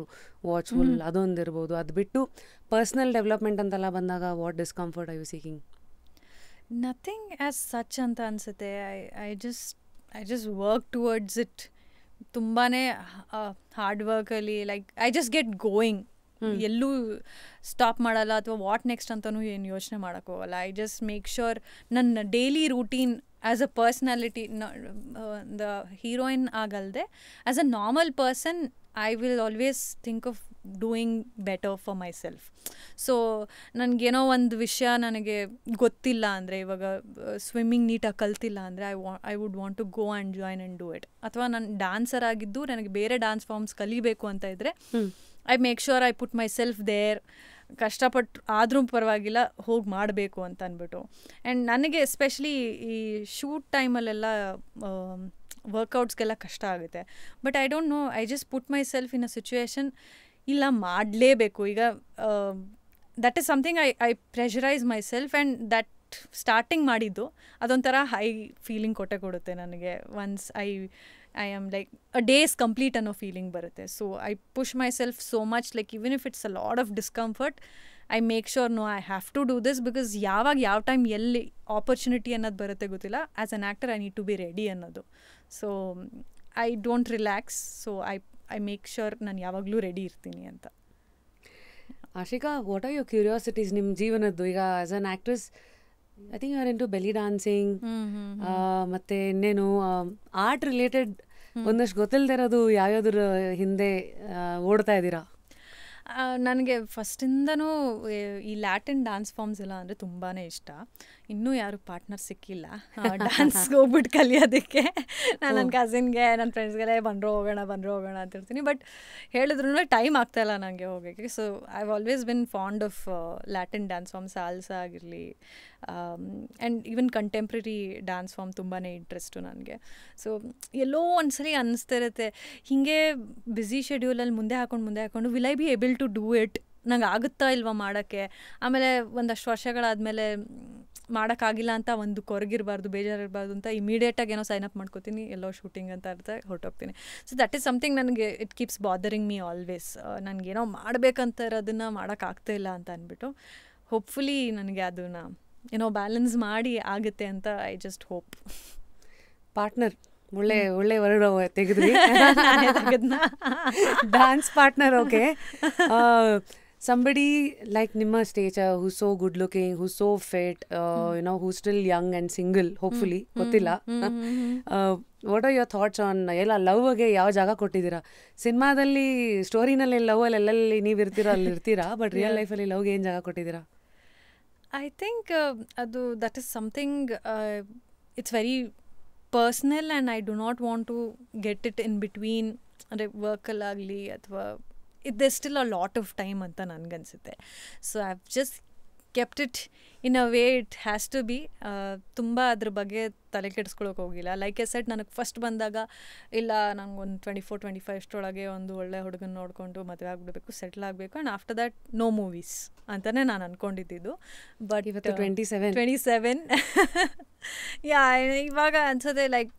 watchful. ಅದೊಂದು ಇರ್ಬೋದು. ಅದು ಬಿಟ್ಟು ಪರ್ಸ್ನಲ್ ಡೆವಲಪ್ಮೆಂಟ್ ಅಂತೆಲ್ಲ ಬಂದಾಗ what discomfort are you seeking? Nothing as such ಅಂತ ಅನಿಸುತ್ತೆ. I just work towards it. ತುಂಬಾ ಹಾರ್ಡ್ ವರ್ಕಲ್ಲಿ like I just get going. ಎಲ್ಲೂ ಸ್ಟಾಪ್ ಮಾಡಲ್ಲ ಅಥವಾ ವಾಟ್ ನೆಕ್ಸ್ಟ್ ಅಂತಲೂ ಏನು ಯೋಚನೆ ಮಾಡೋಕ್ಕೋಗಲ್ಲ. ಐ ಜಸ್ಟ್ ಮೇಕ್ ಶ್ಯೂರ್ ನನ್ನ daily routine as a personality, the heroine ಆಗಲ್ದೆ as a normal person I will always think of doing better for myself. So ನನಗೇನೋ ಒಂದು ವಿಷಯ ನನಗೆ ಗೊತ್ತಿಲ್ಲ ಅಂದರೆ, ಇವಾಗ ಸ್ವಿಮ್ಮಿಂಗ್ ನೀಟಾಗಿ ಕಲ್ತಿಲ್ಲ ಅಂದರೆ I would want to go and join and do it. ಅಥವಾ ನಾನು ಡ್ಯಾನ್ಸರ್ ಆಗಿದ್ದು ನನಗೆ ಬೇರೆ ಡ್ಯಾನ್ಸ್ ಫಾರ್ಮ್ಸ್ ಕಲಿಬೇಕು ಅಂತ ಇದ್ದರೆ I make sure I put myself there. ಕಷ್ಟಪಟ್ಟು ಆದರೂ ಪರವಾಗಿಲ್ಲ ಹೋಗಿ ಮಾಡಬೇಕು ಅಂತ ಅಂದ್ಬಿಟ್ಟು. ಆ್ಯಂಡ್ ನನಗೆ ಎಸ್ಪೆಷಲಿ ಈ ಶೂಟ್ ಟೈಮಲ್ಲೆಲ್ಲ ವರ್ಕೌಟ್ಸ್ಗೆಲ್ಲ ಕಷ್ಟ ಆಗುತ್ತೆ. But I don't know, I just put myself in a situation, ಇಲ್ಲ ಮಾಡಲೇಬೇಕು ಈಗ. That is something I pressurise myself. And that starting ಮಾಡಿದ್ದು ಅದೊಂಥರ ಹೈ ಫೀಲಿಂಗ್ ಕೊಡುತ್ತೆ ನನಗೆ. Once I am like a day is complete ಅನ್ನೋ feeling ಬರುತ್ತೆ. So I push myself so much, like even if it's a lot of discomfort I make sure no I have to do this. Because ಯಾವ time ಎಲ್ಲಿ opportunity ಅನ್ನೋದು ಬರುತ್ತೆ ಗೊತ್ತಿಲ್ಲ. As an actor I need to be ready ಅನ್ನೋದು. So I don't relax. So I make sure ನಾನು ಯಾವಾಗಲೂ ready ಇರ್ತೀನಿ ಅಂತ. Ashika, what are your curiosities ನಿಮ್ಮ ಜೀವನದ್ದು? ಈಗ as an actress I think you are into belly dancing, ಮತ್ತು ಇನ್ನೇನು ಆರ್ಟ್ ರಿಲೇಟೆಡ್ ಒಂದಷ್ಟು ಗೊತ್ತಿಲ್ಲದೆ ಇರೋದು ಯಾವ್ಯಾವ್ದ್ರ ಹಿಂದೆ ಓಡ್ತಾ ಇದ್ದೀರಾ? ನನಗೆ ಫಸ್ಟಿಂದನೂ ಈ ಲ್ಯಾಟಿನ್ ಡ್ಯಾನ್ಸ್ ಫಾರ್ಮ್ಸ್ ಎಲ್ಲ ಅಂದರೆ ತುಂಬಾ ಇಷ್ಟ. ಇನ್ನೂ ಯಾರು ಪಾರ್ಟ್ನರ್ ಸಿಕ್ಕಿಲ್ಲ ಡ್ಯಾನ್ಸ್ಗೆ ಹೋಗ್ಬಿಟ್ಟು ಕಲಿಯೋದಕ್ಕೆ. ನಾನು ನನ್ನ ಕಸಿನ್ಗೆ ನನ್ನ ಫ್ರೆಂಡ್ಸ್ಗೆಲ್ಲ ಬಂದರೂ ಹೋಗೋಣ ಅಂತ ಇರ್ತೀನಿ. ಬಟ್ ಹೇಳಿದ್ರು ಟೈಮ್ ಆಗ್ತಾಯಿಲ್ಲ ನನಗೆ ಹೋಗೋಕ್ಕೆ. So I have always been fond of Latin dance form, salsa ಆಗಿರಲಿ and even contemporary dance form ತುಂಬಾ ಇಂಟ್ರೆಸ್ಟು ನನಗೆ. ಸೊ ಎಲ್ಲೋ ಒಂದ್ಸರಿ ಅನ್ನಿಸ್ತಿರುತ್ತೆ, ಹೀಗೆ ಬ್ಯುಸಿ ಶೆಡ್ಯೂಲಲ್ಲಿ ಮುಂದೆ ಹಾಕೊಂಡು will I be able to do it, ನಂಗೆ ಆಗುತ್ತಾ ಇಲ್ವಾ ಮಾಡೋಕ್ಕೆ. ಆಮೇಲೆ ಒಂದಷ್ಟು ವರ್ಷಗಳಾದಮೇಲೆ ಮಾಡೋಕ್ಕಾಗಿಲ್ಲ ಅಂತ ಒಂದು ಕೊರಗಿರಬಾರ್ದು, ಬೇಜಾರಿರಬಾರ್ದು ಅಂತ ಇಮಿಡಿಯೇಟಾಗಿ ಏನೋ ಸೈನ್ ಅಪ್ ಮಾಡ್ಕೋತೀನಿ, ಎಲ್ಲೋ ಶೂಟಿಂಗ್ ಅಂತ ಇರುತ್ತೆ, ಹೊರಟೋಗ್ತೀನಿ. ಸೊ ದಟ್ ಈಸ್ ಸಮಥಿಂಗ್ ನನಗೆ it keeps bothering me always. ನನಗೇನೋ ಮಾಡಬೇಕಂತ ಇರೋದನ್ನು ಮಾಡೋಕ್ಕಾಗ್ತಾ ಇಲ್ಲ ಅಂತ ಅಂದ್ಬಿಟ್ಟು ಹೋಪ್ಫುಲಿ ನನಗೆ ಅದನ್ನು ಏನೋ ಬ್ಯಾಲೆನ್ಸ್ ಮಾಡಿ ಆಗುತ್ತೆ ಅಂತ ಐ ಜಸ್ಟ್ ಹೋಪ್. ಪಾರ್ಟ್ನರ್ ಒಳ್ಳೆ ವರ್ಡ್ ತೆಗೆದ್ರಿ, dance partner. Okay, somebody like Nimma stature who's so good looking, who's so fit, who's still young and single, hopefully, gottilla. What are your thoughts on ಎಲ್ಲ ಲವ್ಗೆ ಯಾವ ಜಾಗ ಕೊಟ್ಟಿದ್ದೀರಾ? ಸಿನಿಮಾದಲ್ಲಿ ಸ್ಟೋರಿನಲ್ಲಿ love ಎಲ್ಲೆಲ್ಲಿ ನೀವು ಇರ್ತೀರೋ ಅಲ್ಲಿ ಇರ್ತೀರಾ, ಬಟ್ ರಿಯಲ್ ಲೈಫಲ್ಲಿ ಲವ್ಗೆ ಏನು ಜಾಗ ಕೊಟ್ಟಿದ್ದೀರಾ? ಐ ಥಿಂಕ್ ಅದು that is something it's very personal and I do not want to get it in between. ಅಂದರೆ ವರ್ಕಲ್ಲಾಗಲಿ ಅಥವಾ there's still a lot of time ಅಂತ ನನಗನ್ಸುತ್ತೆ. So I have just kept it in a way it has to be. ತುಂಬ ಅದ್ರ ಬಗ್ಗೆ ತಲೆ ಕೆಡಿಸ್ಕೊಳಕ್ಕೆ ಹೋಗಿಲ್ಲ. ಲೈಕ್ ಎ ಸೆಟ್ ನನಗೆ ಫಸ್ಟ್ ಬಂದಾಗ ಇಲ್ಲ ನಂಗೆ ಒಂದು 24-25 ಅಷ್ಟರೊಳಗೆ ಒಂದು ಒಳ್ಳೆ ಹುಡುಗನ ನೋಡಿಕೊಂಡು ಮದುವೆ ಆಗಿಬಿಡ್ಬೇಕು, ಸೆಟ್ಲ್ ಆಗಬೇಕು, and after that no movies ಅಂತಲೇ ನಾನು ಅಂದ್ಕೊಂಡಿದ್ದು. ಬಟ್ ಇವತ್ತು 27 ಯಾ ಇವಾಗ ಅನ್ಸೋದೆ ಲೈಕ್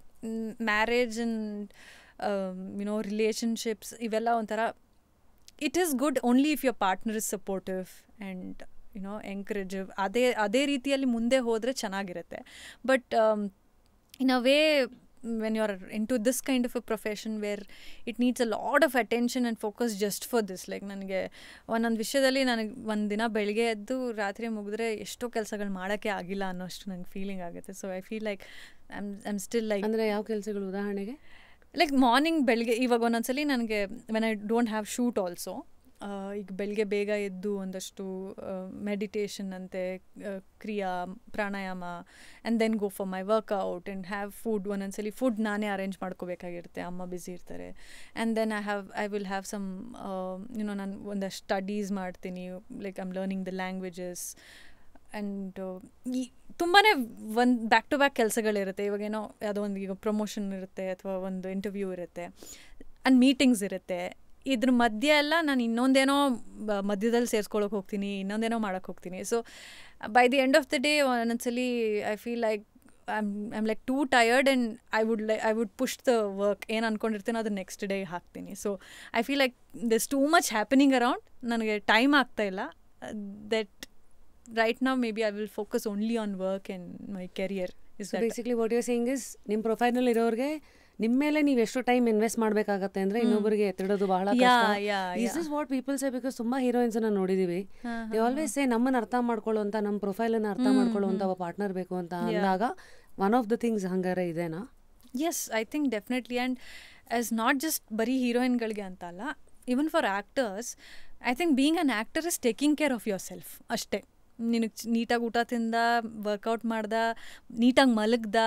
ಮ್ಯಾರೇಜ್ ಆ್ಯಂಡ್ ರಿಲೇಷನ್ಶಿಪ್ಸ್ ಇವೆಲ್ಲ ಒಂಥರ it is good only if your partner is supportive and encouraging. ಅದೇ ರೀತಿಯಲ್ಲಿ ಮುಂದೆ ಹೋದರೆ ಚೆನ್ನಾಗಿರುತ್ತೆ. But in a way when you're into this kind of a profession where it needs a lot of attention and focus just for this, like ನನಗೆ ಒಂದೊಂದು ವಿಷಯದಲ್ಲಿ ನನಗೆ ಒಂದು ದಿನ ಬೆಳಗ್ಗೆ ಎದ್ದು ರಾತ್ರಿ ಮುಗಿದ್ರೆ ಎಷ್ಟೋ ಕೆಲಸಗಳು ಮಾಡೋಕ್ಕೆ ಆಗಿಲ್ಲ ಅನ್ನೋಷ್ಟು ನಂಗೆ ಫೀಲಿಂಗ್ ಆಗುತ್ತೆ. So I feel like I am still like. ಅಂದರೆ ಯಾವ ಕೆಲಸಗಳು ಉದಾಹರಣೆಗೆ? ಲೈಕ್ ಮಾರ್ನಿಂಗ್ ಬೆಳಗ್ಗೆ ಇವಾಗ ಒಂದೊಂದ್ಸಲಿ ನನಗೆ when I don't have shoot also, ಈಗ ಬೆಳಗ್ಗೆ ಬೇಗ ಎದ್ದು ಒಂದಷ್ಟು ಮೆಡಿಟೇಷನ್ ಅಂತೆ, ಕ್ರಿಯಾ ಪ್ರಾಣಾಯಾಮ, and then go for my workout and have food. ಒಂದೊಂದ್ಸಲಿ ಫುಡ್ ನಾನೇ ಅರೇಂಜ್ ಮಾಡ್ಕೋಬೇಕಾಗಿರುತ್ತೆ, ಅಮ್ಮ ಬ್ಯುಸಿ ಇರ್ತಾರೆ. And then I will have some ನಾನು ಒಂದಷ್ಟು ಸ್ಟಡೀಸ್ ಮಾಡ್ತೀನಿ, like I am learning the languages. And ತುಂಬಾ ಒಂದು ಬ್ಯಾಕ್ ಟು ಬ್ಯಾಕ್ ಕೆಲಸಗಳಿರುತ್ತೆ. ಇವಾಗೇನೋ ಯಾವುದೋ ಒಂದು ಈಗ ಪ್ರಮೋಷನ್ ಇರುತ್ತೆ ಅಥವಾ ಒಂದು ಇಂಟರ್ವ್ಯೂ ಇರುತ್ತೆ ಆ್ಯಂಡ್ ಮೀಟಿಂಗ್ಸ್ ಇರುತ್ತೆ. ಇದ್ರ ಮಧ್ಯೆ ಎಲ್ಲ ನಾನು ಇನ್ನೊಂದೇನೋ ಮಧ್ಯದಲ್ಲಿ ಸೇರಿಸ್ಕೊಳಕ್ಕೆ ಹೋಗ್ತೀನಿ, ಇನ್ನೊಂದೇನೋ ಮಾಡೋಕ್ಕೆ ಹೋಗ್ತೀನಿ. So by the end of the day ಒಂದೊಂದ್ಸಲಿ I feel like I'm like too tired and I would push the work. ಏನು ಅಂದ್ಕೊಂಡಿರ್ತೀನಿ ಅದು ನೆಕ್ಸ್ಟ್ ಡೇ ಹಾಕ್ತೀನಿ. So I feel like this too much happening around, ನನಗೆ time ಆಗ್ತಾಯಿಲ್ಲ. That right now maybe I will focus only on work and my career. So basically what you're saying is ನಿಮ್ಮ ಪ್ರೊಫೈಲ್ನಲ್ಲಿ ಇರೋರಿಗೆ ನಿಮ್ಮ ಮೇಲೆ ನೀವು ಎಷ್ಟು time invest ಮಾಡಬೇಕಾಗತ್ತೆ ಅಂದರೆ ಇನ್ನೊಬ್ಬರಿಗೆ ಎತ್ತಿಡೋದು ಬಹಳ ಕಷ್ಟ. This is what people say because ತುಂಬ ಹೀರೋಯಿನ್ಸನ್ನು ನೋಡಿದ್ದೀವಿ. They always say ನಮ್ಮನ್ನು ಅರ್ಥ ಮಾಡ್ಕೊಳ್ಳುವಂಥ, ನಮ್ಮ ಪ್ರೊಫೈಲನ್ನು ಅರ್ಥ ಮಾಡ್ಕೊಳ್ಳುವಂಥ ಒಬ್ಬ ಪಾರ್ಟ್ನರ್ ಬೇಕು ಅಂತ ಅಂದಾಗ ಒನ್ ಆಫ್ ದ ಥಿಂಗ್ಸ್ ಹಂಗಾರೆ ಇದೇನಾ? Yes, I think definitely. And as not just ಬರೀ ಹೀರೋಯಿನ್ಗಳಿಗೆ ಅಂತ ಅಲ್ಲ, even for actors I think being an actor is taking care of yourself ಅಷ್ಟೇ. ನಿನಗೆ ನೀಟಾಗಿ ಊಟ ತಿಂದ, ವರ್ಕೌಟ್ ಮಾಡ್ದ, ನೀಟಾಗಿ ಮಲಗ್ದ,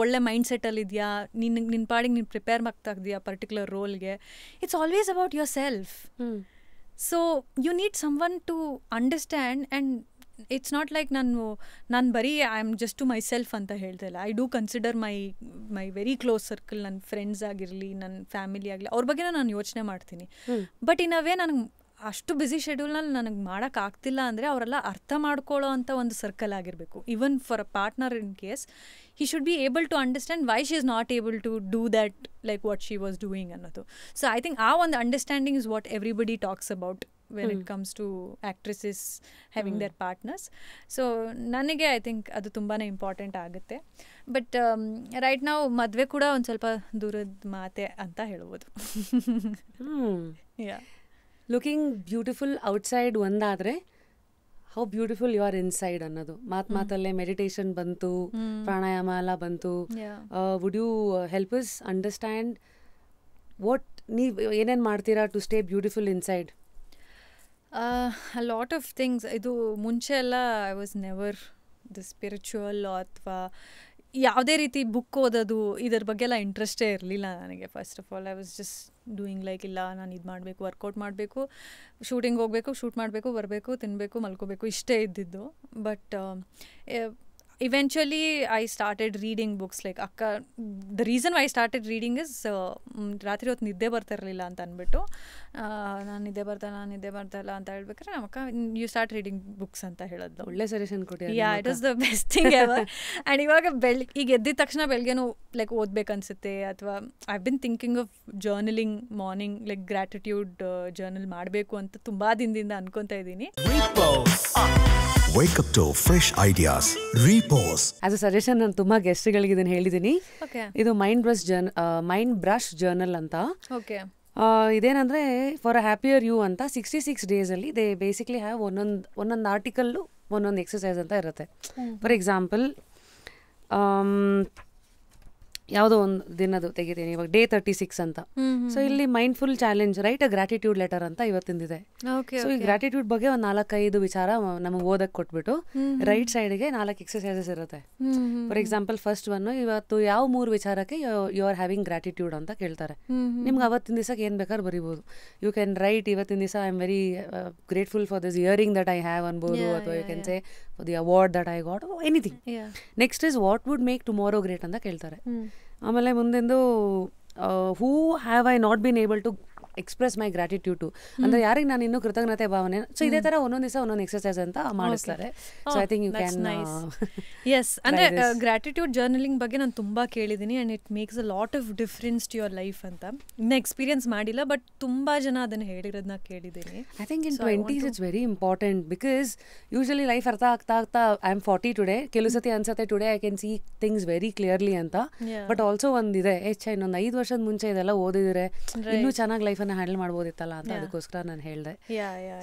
ಒಳ್ಳೆ ಮೈಂಡ್ ಸೆಟ್ಟಲ್ಲಿದೆಯಾ, ನಿನ್ನ ಪಾಡಿಗೆ ನೀನು ಪ್ರಿಪೇರ್ ಆಗ್ತಾ ಇದೆಯಾ ಪರ್ಟಿಕ್ಯುಲರ್ ರೋಲ್ಗೆ. It's always about yourself. So you need someone to understand. And it's not like ನಾನು ಬರೀ I am just to myself ಅಂತ ಹೇಳ್ತಾಯಿಲ್ಲ. I do consider my very close circle, ನನ್ನ friends ಆಗಿರಲಿ, ನನ್ನ family ಆಗಲಿ, ಅವ್ರ ಬಗ್ಗೆ ನಾನು ಯೋಚನೆ ಮಾಡ್ತೀನಿ. ಬಟ್ ಇನ್ ಅ ವೇ ನನಗೆ ಅಷ್ಟು ಬ್ಯುಸಿ ಶೆಡ್ಯೂಲ್ನಲ್ಲಿ ನನಗೆ ಮಾಡೋಕ್ಕಾಗ್ತಿಲ್ಲ ಅಂದರೆ ಅವರೆಲ್ಲ ಅರ್ಥ ಮಾಡ್ಕೊಳ್ಳೋ ಅಂಥ ಒಂದು ಸರ್ಕಲ್ ಆಗಿರಬೇಕು. Even for a partner in case he should be able to understand why she is not able to do that like what she was doing ಅನ್ನೋದು. So I think ಆ ಒಂದು understanding is what everybody talks about when it comes to actresses having their partners. So ನನಗೆ I think ಅದು ತುಂಬಾ important ಆಗುತ್ತೆ. But right ನಾವು ಮದುವೆ ಕೂಡ ಒಂದು ಸ್ವಲ್ಪ ದೂರದ ಮಾತೆ ಅಂತ ಹೇಳ್ಬೋದು. ಯಾ, ಲುಕಿಂಗ್ ಬ್ಯೂಟಿಫುಲ್ ಔಟ್ಸೈಡ್ ಒಂದಾದರೆ how beautiful you are inside ಅನ್ನೋದು ಮಾತಲ್ಲೇ ಮೆಡಿಟೇಷನ್ ಬಂತು, ಪ್ರಾಣಾಯಾಮ ಎಲ್ಲ ಬಂತು. Would you help us understand what ನೀವು ಏನೇನು ಮಾಡ್ತೀರಾ to stay beautiful inside? A lot of things. ಇದು ಮುಂಚೆ ಎಲ್ಲ I was never the spiritual ಅಥವಾ ಯಾವುದೇ ರೀತಿ ಬುಕ್ ಓದೋದು ಇದರ ಬಗ್ಗೆ ಎಲ್ಲ ಇಂಟ್ರೆಸ್ಟೇ ಇರಲಿಲ್ಲ ನನಗೆ. First of all I was just doing like ಇಲ್ಲ ನಾನು ಇದು ಮಾಡಬೇಕು, ವರ್ಕೌಟ್ ಮಾಡಬೇಕು, ಶೂಟಿಂಗ್ ಹೋಗಬೇಕು, ಶೂಟ್ ಮಾಡಬೇಕು, ಬರಬೇಕು, ತಿನ್ನಬೇಕು, ಮಲ್ಕೋಬೇಕು, ಇಷ್ಟೇ ಇದ್ದಿದ್ದು. But eventually I started reading books like the reason why I started reading is ರಾತ್ರಿ ಹೊತ್ತು ನಿದ್ದೆ ಬರ್ತಾ ಇರಲಿಲ್ಲ ಅಂತ ಅಂದ್ಬಿಟ್ಟು ನಾನು ನಿದ್ದೆ ಬರ್ತಾ ಇಲ್ಲ ಅಂತ ಹೇಳ್ಬೇಕಾದ್ರೆ ನಮ್ಮ ಅಕ್ಕ ಯು ಸ್ಟಾರ್ಟ್ ರೀಡಿಂಗ್ ಬುಕ್ಸ್ ಅಂತ ಹೇಳೋದು. ಒಳ್ಳೆ ಸಜೆಷನ್ ಕೊಡಿ. Yeah, it was the best thing ever. And ಇವಾಗ ಈಗ ಎದ್ದಿದ ತಕ್ಷಣ ಬೆಳಗ್ಗೆನೂ ಲೈಕ್ ಓದ್ಬೇಕನ್ಸುತ್ತೆ. ಅಥವಾ I been thinking of journaling morning, like gratitude journal ಮಾಡಬೇಕು ಅಂತ ತುಂಬಾ ದಿನದಿಂದ ಅನ್ಕೊತಾ ಇದ್ದೀನಿ. Wake up to fresh ideas. Repose. As a suggestion ನಾನು ತುಂಬ ಗೆಸ್ಟ್ಗಳಿಗೆ ಇದನ್ನು ಹೇಳಿದ್ದೀನಿ. ಇದು ಮೈಂಡ್ ಬ್ರಷ್ ಜರ್ನಲ್ ಅಂತ. ಇದೇನಂದರೆ ಫಾರ್ ಅ ಹ್ಯಾಪಿಯರ್ ಯು ಅಂತ 66 ಡೇಸಲ್ಲಿ ದೇ ಬೇಸಿಕ್ಲಿ ಹ್ಯಾವ್ ಒಂದೊಂದು ಆರ್ಟಿಕಲ್ಲು ಒಂದೊಂದು ಎಕ್ಸಸೈಸ್ ಅಂತ ಇರುತ್ತೆ. ಫಾರ್ ಎಕ್ಸಾಂಪಲ್ ಯಾವುದೋ ಒಂದು ದಿನದು ತೆಗಿತೀನಿ, ಇವಾಗ ಡೇ 36 ಅಂತ. ಸೊ ಇಲ್ಲಿ mindful challenge write a gratitude letter ಅಂತ ಇವತ್ತಿಂದಿದೆ. ಸೊ ಈ ಗ್ರಾಟಿಟ್ಯೂಡ್ ಬಗ್ಗೆ ಒಂದು 4-5 ವಿಚಾರ ನಮಗೆ ಓದಕ್ಕೆ ಕೊಟ್ಬಿಟ್ಟು ರೈಟ್ ಸೈಡ್ಗೆ 4 ಎಕ್ಸರ್ಸೈಸಸ್ ಇರುತ್ತೆ. ಫಾರ್ ಎಕ್ಸಾಂಪಲ್ ಫಸ್ಟ್ ಒನ್, ಇವತ್ತು ಯಾವ 3 ವಿಚಾರಕ್ಕೆ ಯು ಆರ್ ಹ್ಯಾವಿಂಗ್ ಗ್ರಾಟಿಟ್ಯೂಡ್ ಅಂತ ಕೇಳ್ತಾರೆ. ನಿಮ್ಗೆ ಅವತ್ತಿನ ದಿವಸಕ್ಕೆ ಏನು ಬೇಕಾದ್ರೂ ಬರಿಬೋದು. ಯು ಕ್ಯಾನ್ ರೈಟ್ ಇವತ್ತಿನ ದಿವಸ I am very grateful for this earring that I have ಅನ್ಬೋದು, ಅಥವಾ you can say for the award that I got, anything. Next is what would make tomorrow great ಅಂತ ಕೇಳ್ತಾರೆ. ಆಮೇಲೆ ಮುಂದೆಂದು who have I not been able to express my gratitude to, ಅಂದ್ರೆ ಯಾರಿಗೆ ನಾನು ಇನ್ನೂ ಕೃತಜ್ಞತೆ ಭಾವನೆ. ಸೊ ಇದೇ ತರ ಒಂದೊಂದು ದಿವಸ ಒಂದೊಂದು ಎಕ್ಸರ್ಸೈಸ್ ಅಂತ ಮಾಡಿಸ್ತಾರೆ. So I think you can yes ಅಂದ್ರೆ ಗ್ರಾಟಿಟ್ಯೂಡ್ ಜರ್ನಲಿಂಗ್ ಬಗ್ಗೆ ನಾನು ತುಂಬಾ ಕೇಳಿದ್ದೀನಿ and it makes a lot of difference to your life ಅಂತ. ಇನ್ನ ಎಕ್ಸ್ಪೀರಿಯನ್ಸ್ ಮಾಡಿಲ್ಲ, ಬಟ್ ತುಂಬಾ ಜನ ಅದನ್ನ ಹೇಳಿರೋದನ್ನ ಕೇಳಿದ್ದೀನಿ. I think in 20s it's very important, because usually life ಅರ್ಥ ಆಗ್ತಾ ಐ ಆಮ್ 40 ಟುಡೇ, ಕೆಲವು ಸತಿ ಅನ್ಸತ್ತೆ today I can C things very clearly ಅಂತ. ಬಟ್ ಆಲ್ಸೋ ಒಂದಿದೆ, ಇನ್ನೊಂದು 5 ವರ್ಷದ ಮುಂಚೆ ಇದೆಲ್ಲ ಓದಿದ್ರೆ ಇನ್ನೂ ಚೆನ್ನಾಗಿ ಲೈಫ್ ಹ್ಯಾಂಡಲ್ ಮಾಡ್ಬೋದಿತ್ತಲ್ಲ ಅಂತ, ಅದಕ್ಕೋಸ್ಕರ ನಾನು ಹೇಳಿದೆ.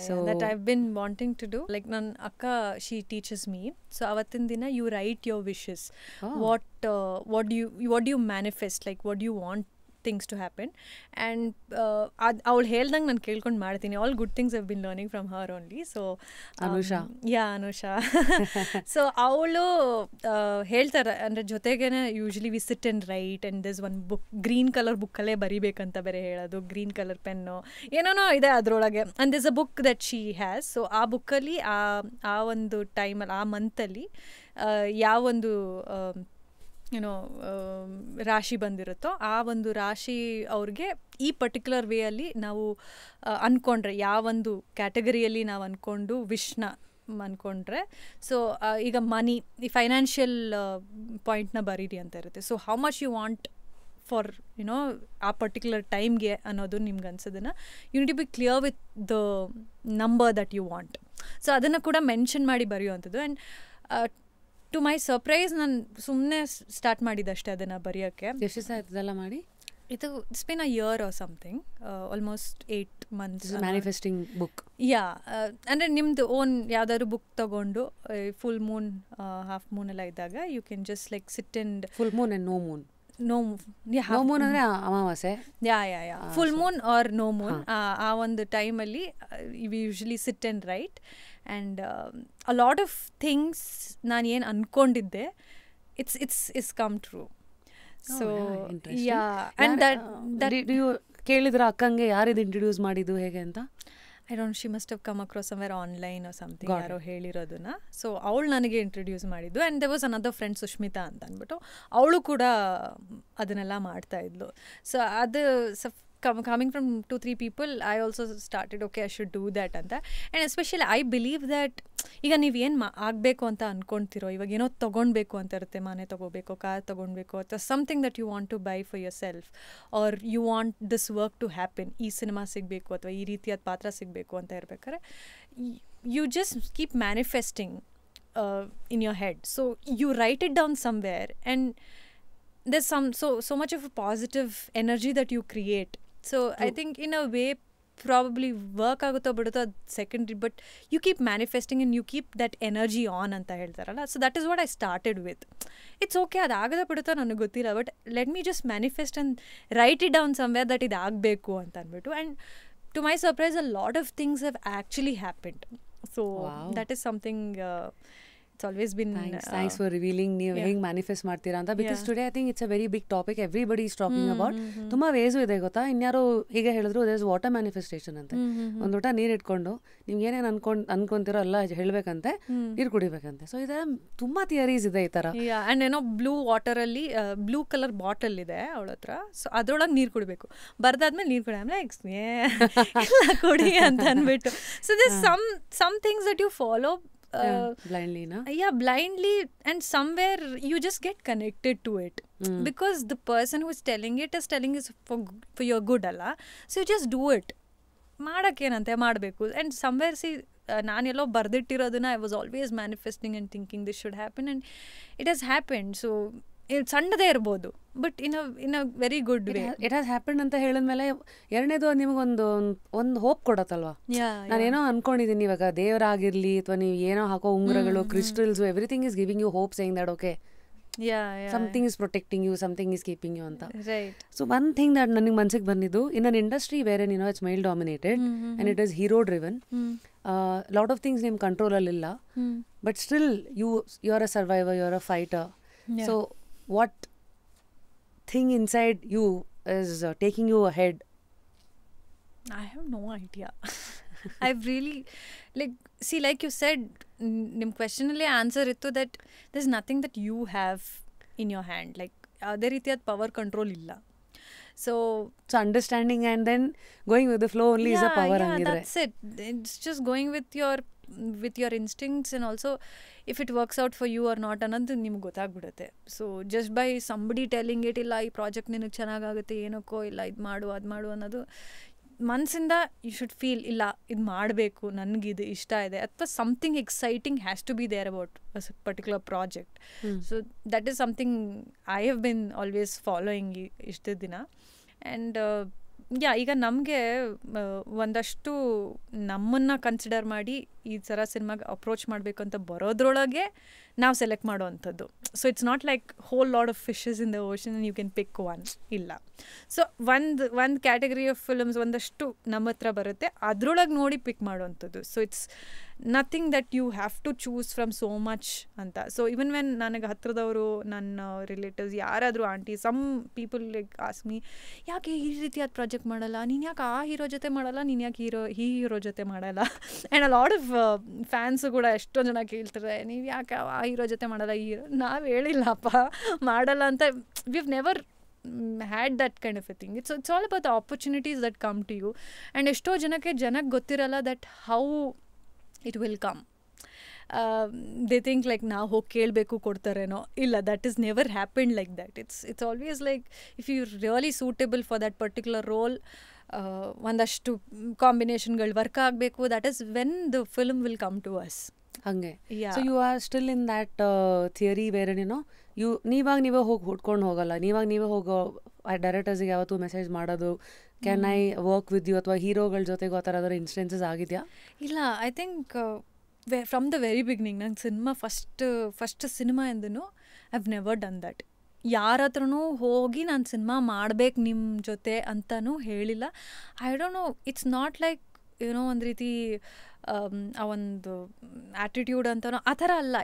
So that I've been wanting to do, like ನನ್ನ ಅಕ್ಕ she teaches me, so ಅವತ್ತಿನ ದಿನ you write your wishes. What do you manifest, like what do you want things to happen, and ಅವಳು ಹೇಳ್ದಂಗೆ ನಾನು ಕೇಳ್ಕೊಂಡು ಮಾಡ್ತೀನಿ. All good things I've been learning from her only. So Anusha so ಅವಳು ಹೇಳ್ತಾರೆ, ಅಂದರೆ ಜೊತೆಗೇನೆ usually we sit and write and this one book, green colour ಬುಕ್ಕಲ್ಲೇ ಬರಿಬೇಕಂತ ಬೇರೆ ಹೇಳೋದು, ಗ್ರೀನ್ ಕಲರ್ ಪೆನ್ನು ಏನೇನೋ ಇದೆ ಅದರೊಳಗೆ. And this a book that she has. So ಆ ಬುಕ್ಕಲ್ಲಿ ಆ ಒಂದು ಟೈಮಲ್ಲಿ, ಆ ಮಂತಲ್ಲಿ ಯಾವೊಂದು ಏನೋ ರಾಶಿ ಬಂದಿರುತ್ತೋ ಆ ಒಂದು ರಾಶಿ ಅವ್ರಿಗೆ ಈ ಪರ್ಟಿಕ್ಯುಲರ್ ವೇಯಲ್ಲಿ ನಾವು ಅಂದ್ಕೊಂಡ್ರೆ, ಯಾವೊಂದು ಕ್ಯಾಟಗರಿಯಲ್ಲಿ ನಾವು ಅಂದ್ಕೊಂಡು ವಿಶ್ನ ಅಂದ್ಕೊಂಡ್ರೆ, ಸೊ ಈಗ ಮನಿ, ಈ ಫೈನಾನ್ಷಿಯಲ್ ಪಾಯಿಂಟ್ನ ಬರೀರಿ ಅಂತ ಇರುತ್ತೆ. So how much you want for you know ಆ ಪರ್ಟಿಕ್ಯುಲರ್ ಟೈಮ್ಗೆ ಅನ್ನೋದು ನಿಮ್ಗೆ ಅನ್ಸೋದನ್ನು you need to be clear with the number that you want. So ಅದನ್ನು ಕೂಡ ಮೆನ್ಷನ್ ಮಾಡಿ ಬರೆಯುವಂಥದ್ದು. ಆ್ಯಂಡ್ ಟು ಮೈ ಸರ್ಪ್ರೈಸ್ ನಾನು ಸುಮ್ಮನೆ ಸ್ಟಾರ್ಟ್ ಮಾಡಿದ್ದಷ್ಟೇ ಅದನ್ನು ಬರೆಯೋಕ್ಕೆ. ಎಷ್ಟು ದಿವಸ ಆಯ್ತದೆಲ್ಲ ಮಾಡಿ? ಇದು it's been a year or something, almost 8 months. Manifesting book. ಅಂದರೆ ನಿಮ್ಮದು ಓನ್ ಯಾವ್ದಾದ್ರು ಬುಕ್ ತಗೊಂಡು ಫುಲ್ ಮೂನ್, ಹಾಫ್ ಮೂನ್ ಎಲ್ಲ ಇದ್ದಾಗ you can just like sit and full moon and no moon. No moon ಅಂದರೆ ಅಮಾವಾಸ್ಯೆ. Full moon or no moon, ಆ ಒಂದು ಟೈಮಲ್ಲಿ we usually sit and write. And a lot of things ನಾನು ಏನು ಅಂದ್ಕೊಂಡಿದ್ದೆ it's come true. So and that ಕೇಳಿದ್ರ ಅಕ್ಕಂಗೆ ಯಾರಿದು ಇಂಟ್ರೊಡ್ಯೂಸ್ ಮಾಡಿದ್ದು ಹೇಗೆ ಅಂತ? I don't, she must have come across somewhere online or something, ಯಾರೋ ಹೇಳಿರೋದನ್ನ. ಸೊ ಅವಳು ನನಗೆ ಇಂಟ್ರೊಡ್ಯೂಸ್ ಮಾಡಿದ್ದು. And there was another friend Sushmita ಅಂತ ಅಂದ್ಬಿಟ್ಟು, ಅವಳು ಕೂಡ ಅದನ್ನೆಲ್ಲ ಮಾಡ್ತಾಯಿದ್ಲು. ಸೊ ಅದು coming from 2-3 people, I also started, okay, I should do that ಅಂತ. And especially I believe that ಈಗ ನೀವೇನು ಆಗಬೇಕು ಅಂತ ಅಂದ್ಕೊಳ್ತಿರೋ, ಇವಾಗ ಏನೋ ತೊಗೊಳ್ಬೇಕು ಅಂತ ಇರುತ್ತೆ, ಮನೆ ತೊಗೋಬೇಕು, ಕಾರ್ ತೊಗೊಳ್ಬೇಕು, ಅಥವಾ something that you want to buy for yourself, or you want this work to happen, ಈ ಸಿನಿಮಾ ಸಿಗಬೇಕು ಅಥವಾ ಈ ರೀತಿಯಾದ ಪಾತ್ರ ಸಿಗಬೇಕು ಅಂತ ಇರ್ಬೇಕಾದ್ರೆ you just keep manifesting in your head. So you write it down somewhere, and there's so much of a positive energy that you create. So I think in a way probably work ಆಗುತ್ತೋ ಬಿಡುತ್ತೋ ಅದು secondary, but you keep manifesting and you keep that energy on ಅಂತ ಹೇಳ್ತಾರಲ್ಲ. So that is what I started with. It's okay, ಅದು ಆಗದ ಬಿಡುತ್ತೋ ನನಗೆ ಗೊತ್ತಿಲ್ಲ, but let me just manifest and write it down somewhere that ಇದು ಆಗಬೇಕು ಅಂತ ಅಂದ್ಬಿಟ್ಟು. And to my surprise a lot of things have actually happened. So that is something it's always been thanks for revealing ನೀವು ಹೆಂಗೆ manifest ಮಾಡ್ತೀರಾ ಅಂತ. Because today I think it's a very big topic, everybody is talking about. ತುಂಬ ways ಇದೆ ಗೊತ್ತಾ. ಇನ್ಯಾರೋ ಹೀಗೆ ಹೇಳಿದ್ರು ದೇರ್ ಇಸ್ ವಾಟರ್ ಮ್ಯಾನಿಫೆಸ್ಟೇಷನ್ ಅಂತ. ಒಂದು ಲೋಟ ನೀರು ಇಟ್ಕೊಂಡು ನಿಮ್ಗೆ ಏನೇನು ಅನ್ಕೊಂತಿರೋ ಎಲ್ಲ ಹೇಳಬೇಕಂತೆ, ನೀರು ಕುಡಿಬೇಕಂತೆ. ಸೊ ಇದರ ತುಂಬ ಥಿಯರೀಸ್ ಇದೆ ಈ ಥರ. ಆ್ಯಂಡ್ ಏನೋ ಬ್ಲೂ ವಾಟರಲ್ಲಿ ಬ್ಲೂ ಕಲರ್ ಬಾಟಲ್ ಇದೆ ಅವಳ ಹತ್ರ. ಸೊ ಅದ್ರೊಳಗೆ ನೀರು ಕುಡಿಬೇಕು, ಬರ್ದಾದ್ಮೇಲೆ ನೀರು ಕುಡಿ, ಆಮೇಲೆ ಎಲ್ಲ ಕುಡಿ ಅಂತ ಅಂದ್ಬಿಟ್ಟು. So this some things that you follow blindly, and somewhere you just get connected to it because the person who is telling it for your good alla. So you just do it, ಮಾಡಕ್ಕೇನಂತೆ ಮಾಡಬೇಕು. and somewhere see Naanello ಬರ್ದಿಟ್ಟಿರೋದನ್ನ I was always manifesting and thinking this should happen, and it has happened. So ಸಣ್ಣದೇ ಇರ್ಬೋದು, but in a very good way it has happen ಅಂತ ಹೇಳಿದ್ಮೇಲೆ ಎರಡನೇದು ನಿಮಗೊಂದು hope ಕೊಡತ್ತಲ್ವಾ. ನಾನೇನೋ ಅನ್ಕೊಂಡಿದ್ದೀನಿ ಇವಾಗ ದೇವರಾಗಿರ್ಲಿ ಅಥವಾ ನೀವು ಏನೋ ಹಾಕೋ ಉಂಗುರಗಳು, crystals, everything is giving you hope, saying that okay something is protecting you, something is keeping you ಅಂತ. Right. So one thing that ನನಗೆ ಮನ್ಸಿಗೆ ಬಂದಿದ್ದು, in an industry where it's male dominated and it is hero driven, lot of things ನಿಮ್ಮ ಕಂಟ್ರೋಲಲ್ಲಿಲ್ಲ, but still you are a survivor, you are a fighter. So what thing inside you is taking you ahead? I have no idea. I've really, like you said, ನಿಮ್ಮ ಕ್ವೆಶನಲ್ಲಿ answer ಇತ್ತು that there's nothing that you have in your hand. Like ಅದೇ ರೀತಿಯಾದ power control ಇಲ್ಲ. So understanding and then going with the flow only is a power ಹಂಗಿದ್ರೆ. That's it. It's just going with your instincts, and also if it works out for you or not ಅನ್ನೋದು ನಿಮ್ಗೆ ಗೊತ್ತಾಗ್ಬಿಡುತ್ತೆ. So just by somebody telling it, ಇಲ್ಲ ಈ project ನಿನಗೆ ಚೆನ್ನಾಗಾಗುತ್ತೆ, ಏನಕ್ಕೋ ಇಲ್ಲ ಇದು ಮಾಡು ಅದು ಮಾಡು ಅನ್ನೋದು ಮನಸ್ಸಿಂದ ಯು ಶುಡ್ ಫೀಲ್, ಇಲ್ಲ ಇದು ಮಾಡಬೇಕು, ನನಗಿದು ಇಷ್ಟ ಇದೆ, ಅಥವಾ something exciting has to be there about a particular project. So that is something I have been always following ಇಷ್ಟು ದಿನ. ಆ್ಯಂಡ್ ಈಗ ನಮಗೆ ಒಂದಷ್ಟು ನಮ್ಮನ್ನು ಕನ್ಸಿಡರ್ ಮಾಡಿ ಈ ಥರ ಸಿನಿಮಾಗೆ ಅಪ್ರೋಚ್ ಮಾಡಬೇಕು ಅಂತ ಬರೋದ್ರೊಳಗೆ ನಾವು ಸೆಲೆಕ್ಟ್ ಮಾಡೋವಂಥದ್ದು. So it's not like whole lot of fishes in the ocean you can pick one, ಇಲ್ಲ. ಸೊ ಒಂದು ಕ್ಯಾಟಗರಿ ಆಫ್ ಫಿಲಮ್ಸ್ ಒಂದಷ್ಟು ನಮ್ಮ ಹತ್ರ ಬರುತ್ತೆ, ಅದ್ರೊಳಗೆ ನೋಡಿ ಪಿಕ್ ಮಾಡೋವಂಥದ್ದು. So it's nothing that you have to choose from so much ಅಂತ. ಸೊ ಇವನ್ ವೆನ್ ನನಗೆ ಹತ್ರದವರು, ನನ್ನ ರಿಲೇಟಿವ್ಸ್ ಯಾರಾದರೂ, aunty, some people like ask me, ಯಾಕೆ ಈ ರೀತಿಯಾದ ಪ್ರಾಜೆಕ್ಟ್ ಮಾಡಲ್ಲ, ನೀನು ಯಾಕೆ ಆ ಹೀರೋ ಜೊತೆ ಮಾಡಲ್ಲ, ನೀನು ಯಾಕೆ ಈ ಹೀರೋ ಜೊತೆ ಮಾಡಲ್ಲ. And a lot of fans ಕೂಡ ಎಷ್ಟೊಂದು ಜನ ಕೇಳ್ತಾರೆ, ನೀವು ಯಾಕೆ ಆ ಹೀರೋ ಜೊತೆ ಮಾಡಲ್ಲ, ಈ ಹೀರೋ. ನಾವು ಹೇಳಿಲ್ಲಪ್ಪ ಮಾಡಲ್ಲ ಅಂತ. View never had that kind of a thing. It's all about the opportunities that come to you, and ಎಷ್ಟೋ ಜನಕ್ಕೆ ಗೊತ್ತಿರಲ್ಲ that how it will come. They think like ನಾವು ಹೋಗಿ ಕೇಳಬೇಕು ಕೊಡ್ತಾರೇನೋ, ಇಲ್ಲ, that is never happened like that. It's always like if you're really suitable for that particular role, ಒಂದಷ್ಟು ಕಾಂಬಿನೇಷನ್ಗಳು work ಆಗಬೇಕು, that is when the film will come to us. ಹಂಗೆ. So you are still in that theory where ನೀವೇ ಹೋಗಿ ಹುಡ್ಕೊಂಡು ಹೋಗಲ್ಲ, ನೀವೇ ಹೋಗೋ ಡೈರೆಕ್ಟರ್ಸ್ಗೆ ಯಾವತ್ತೂ ಮೆಸೇಜ್ ಮಾಡೋದು, can I work with you, ಅಥವಾ ಹೀರೋಗಳ ಜೊತೆಗೂ ಆ ಥರ ಅದರ ಇನ್ಸ್ಟೆನ್ಸಸ್ ಆಗಿದೆಯಾ? ಇಲ್ಲ, I think from the very beginning ನಂಗೆ ಸಿನಿಮಾ ಫಸ್ಟ್ ಸಿನಿಮಾ ಎಂದೂ I have never done that. ಯಾರ ಹತ್ರನೂ ಹೋಗಿ ನಾನು ಸಿನಿಮಾ ಮಾಡ್ಬೇಕು ನಿಮ್ಮ ಜೊತೆ ಅಂತಲೂ ಹೇಳಿಲ್ಲ. I don't no, it's not like ಏನೋ ಒಂದು ರೀತಿ ಆ ಒಂದು ಆ್ಯಟಿಟ್ಯೂಡ್ ಅಂತನೋ ಆ ಥರ ಅಲ್ಲ.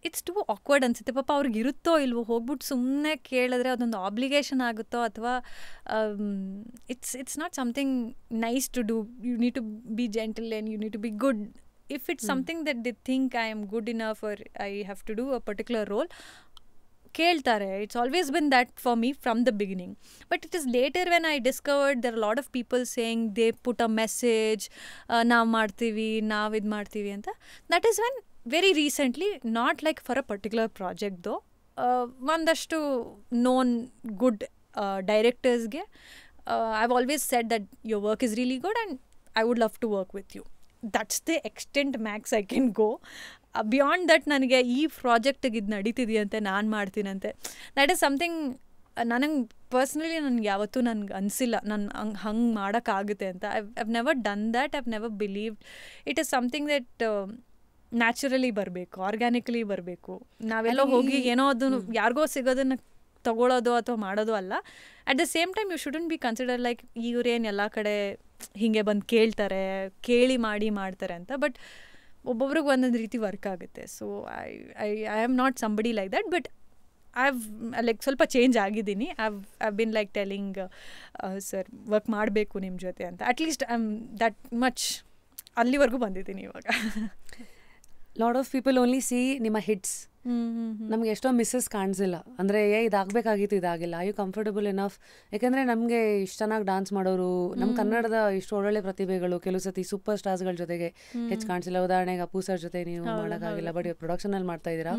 ಇಟ್ಸ್ ಟು ಆಕ್ವರ್ಡ್ ಅನಿಸುತ್ತೆ. ಪಾಪ ಅವ್ರಿಗೆ ಇರುತ್ತೋ ಇಲ್ವೋ, ಹೋಗ್ಬಿಟ್ಟು ಸುಮ್ಮನೆ ಕೇಳಿದ್ರೆ ಅದೊಂದು ಆಬ್ಲಿಗೇಷನ್ ಆಗುತ್ತೋ, ಅಥವಾ it's not something nice to do. You need to be gentle and you need to be good. If it's something that they think I am good enough or I have to do a particular role, ಕೇಳ್ತಾರೆ. It's always been that for me from the beginning. But it is later when I discovered there are lot of people saying they put a message, ನಾವು ಮಾಡ್ತೀವಿ, ನಾವು ಇದು ಮಾಡ್ತೀವಿ ಅಂತ. That is when very recently, not like for a particular project though, ಒಂದಷ್ಟು known good ಡೈರೆಕ್ಟರ್ಸ್ಗೆ I have always said that your work is really good and I would love to work with you. That's the extent max I can go. Beyond that ನನಗೆ ಈ ಪ್ರಾಜೆಕ್ಟಿಗೆ ಇದು ನಡೀತಿದೆಯಂತೆ, ನಾನು ಮಾಡ್ತೀನಂತೆ, that is something ನನಗೆ personally ನನಗೆ ಯಾವತ್ತೂ ನನಗೆ ಅನಿಸಿಲ್ಲ ನಾನು ಹಂಗೆ ಮಾಡೋಕ್ಕಾಗುತ್ತೆ ಅಂತ. I've never done that. I've never believed. It is something that naturally ಬರಬೇಕು, ಆರ್ಗ್ಯಾನಿಕಲಿ ಬರಬೇಕು. ನಾವೆಲ್ಲ ಹೋಗಿ ಏನೋ ಅದನ್ನು ಯಾರಿಗೋ ಸಿಗೋದನ್ನು ತೊಗೊಳೋದು ಅಥವಾ ಮಾಡೋದು ಅಲ್ಲ. At the same time you shouldn't be consider like ಇವ್ರೇನು ಎಲ್ಲ ಕಡೆ ಹೀಗೆ ಬಂದು ಕೇಳ್ತಾರೆ, ಕೇಳಿ ಮಾಡ್ತಾರೆ ಅಂತ. ಬಟ್ ಒಬ್ಬೊಬ್ರಿಗೆ ಒಂದೊಂದು ರೀತಿ ವರ್ಕ್ ಆಗುತ್ತೆ. So I am not somebody like that. But like ಸ್ವಲ್ಪ ಚೇಂಜ್ ಆಗಿದ್ದೀನಿ. I've been like telling sir work ಮಾಡಬೇಕು ನಿಮ್ಮ ಜೊತೆ ಅಂತ. At least I am that much ಅಲ್ಲಿವರೆಗೂ ಬಂದಿದ್ದೀನಿ ಇವಾಗ. Lot of people only see ನಿಮ್ಮ ಹಿಟ್ಸ್. ನಮ್ಗೆ ಎಷ್ಟೋ ಮಿಸ್ಸಸ್ ಕಾಣಿಸಿಲ್ಲ. ಅಂದರೆ ಇದಾಗಬೇಕಾಗಿತ್ತು, ಇದಾಗಿಲ್ಲ. I you comfortable enough? ಯಾಕೆಂದರೆ ನಮಗೆ ಇಷ್ಟು ಚೆನ್ನಾಗಿ ಡಾನ್ಸ್ ಮಾಡೋರು, ನಮ್ಮ ಕನ್ನಡದ ಇಷ್ಟು ಒಳ್ಳೊಳ್ಳೆ ಪ್ರತಿಭೆಗಳು ಕೆಲವು ಸತಿ ಸೂಪರ್ ಸ್ಟಾರ್ಸ್ಗಳ ಜೊತೆಗೆ ಹೆಚ್ಚು ಕಾಣಿಸಿಲ್ಲ. ಉದಾಹರಣೆಗೆ ಅಪ್ಪು ಸರ್ ಜೊತೆ ನೀವು ಮಾಡೋಕ್ಕಾಗಿಲ್ಲ, ಬಟ್ ಇವ್ರು ಪ್ರೊಡಕ್ಷನಲ್ಲಿ ಮಾಡ್ತಾ ಇದ್ದೀರಾ.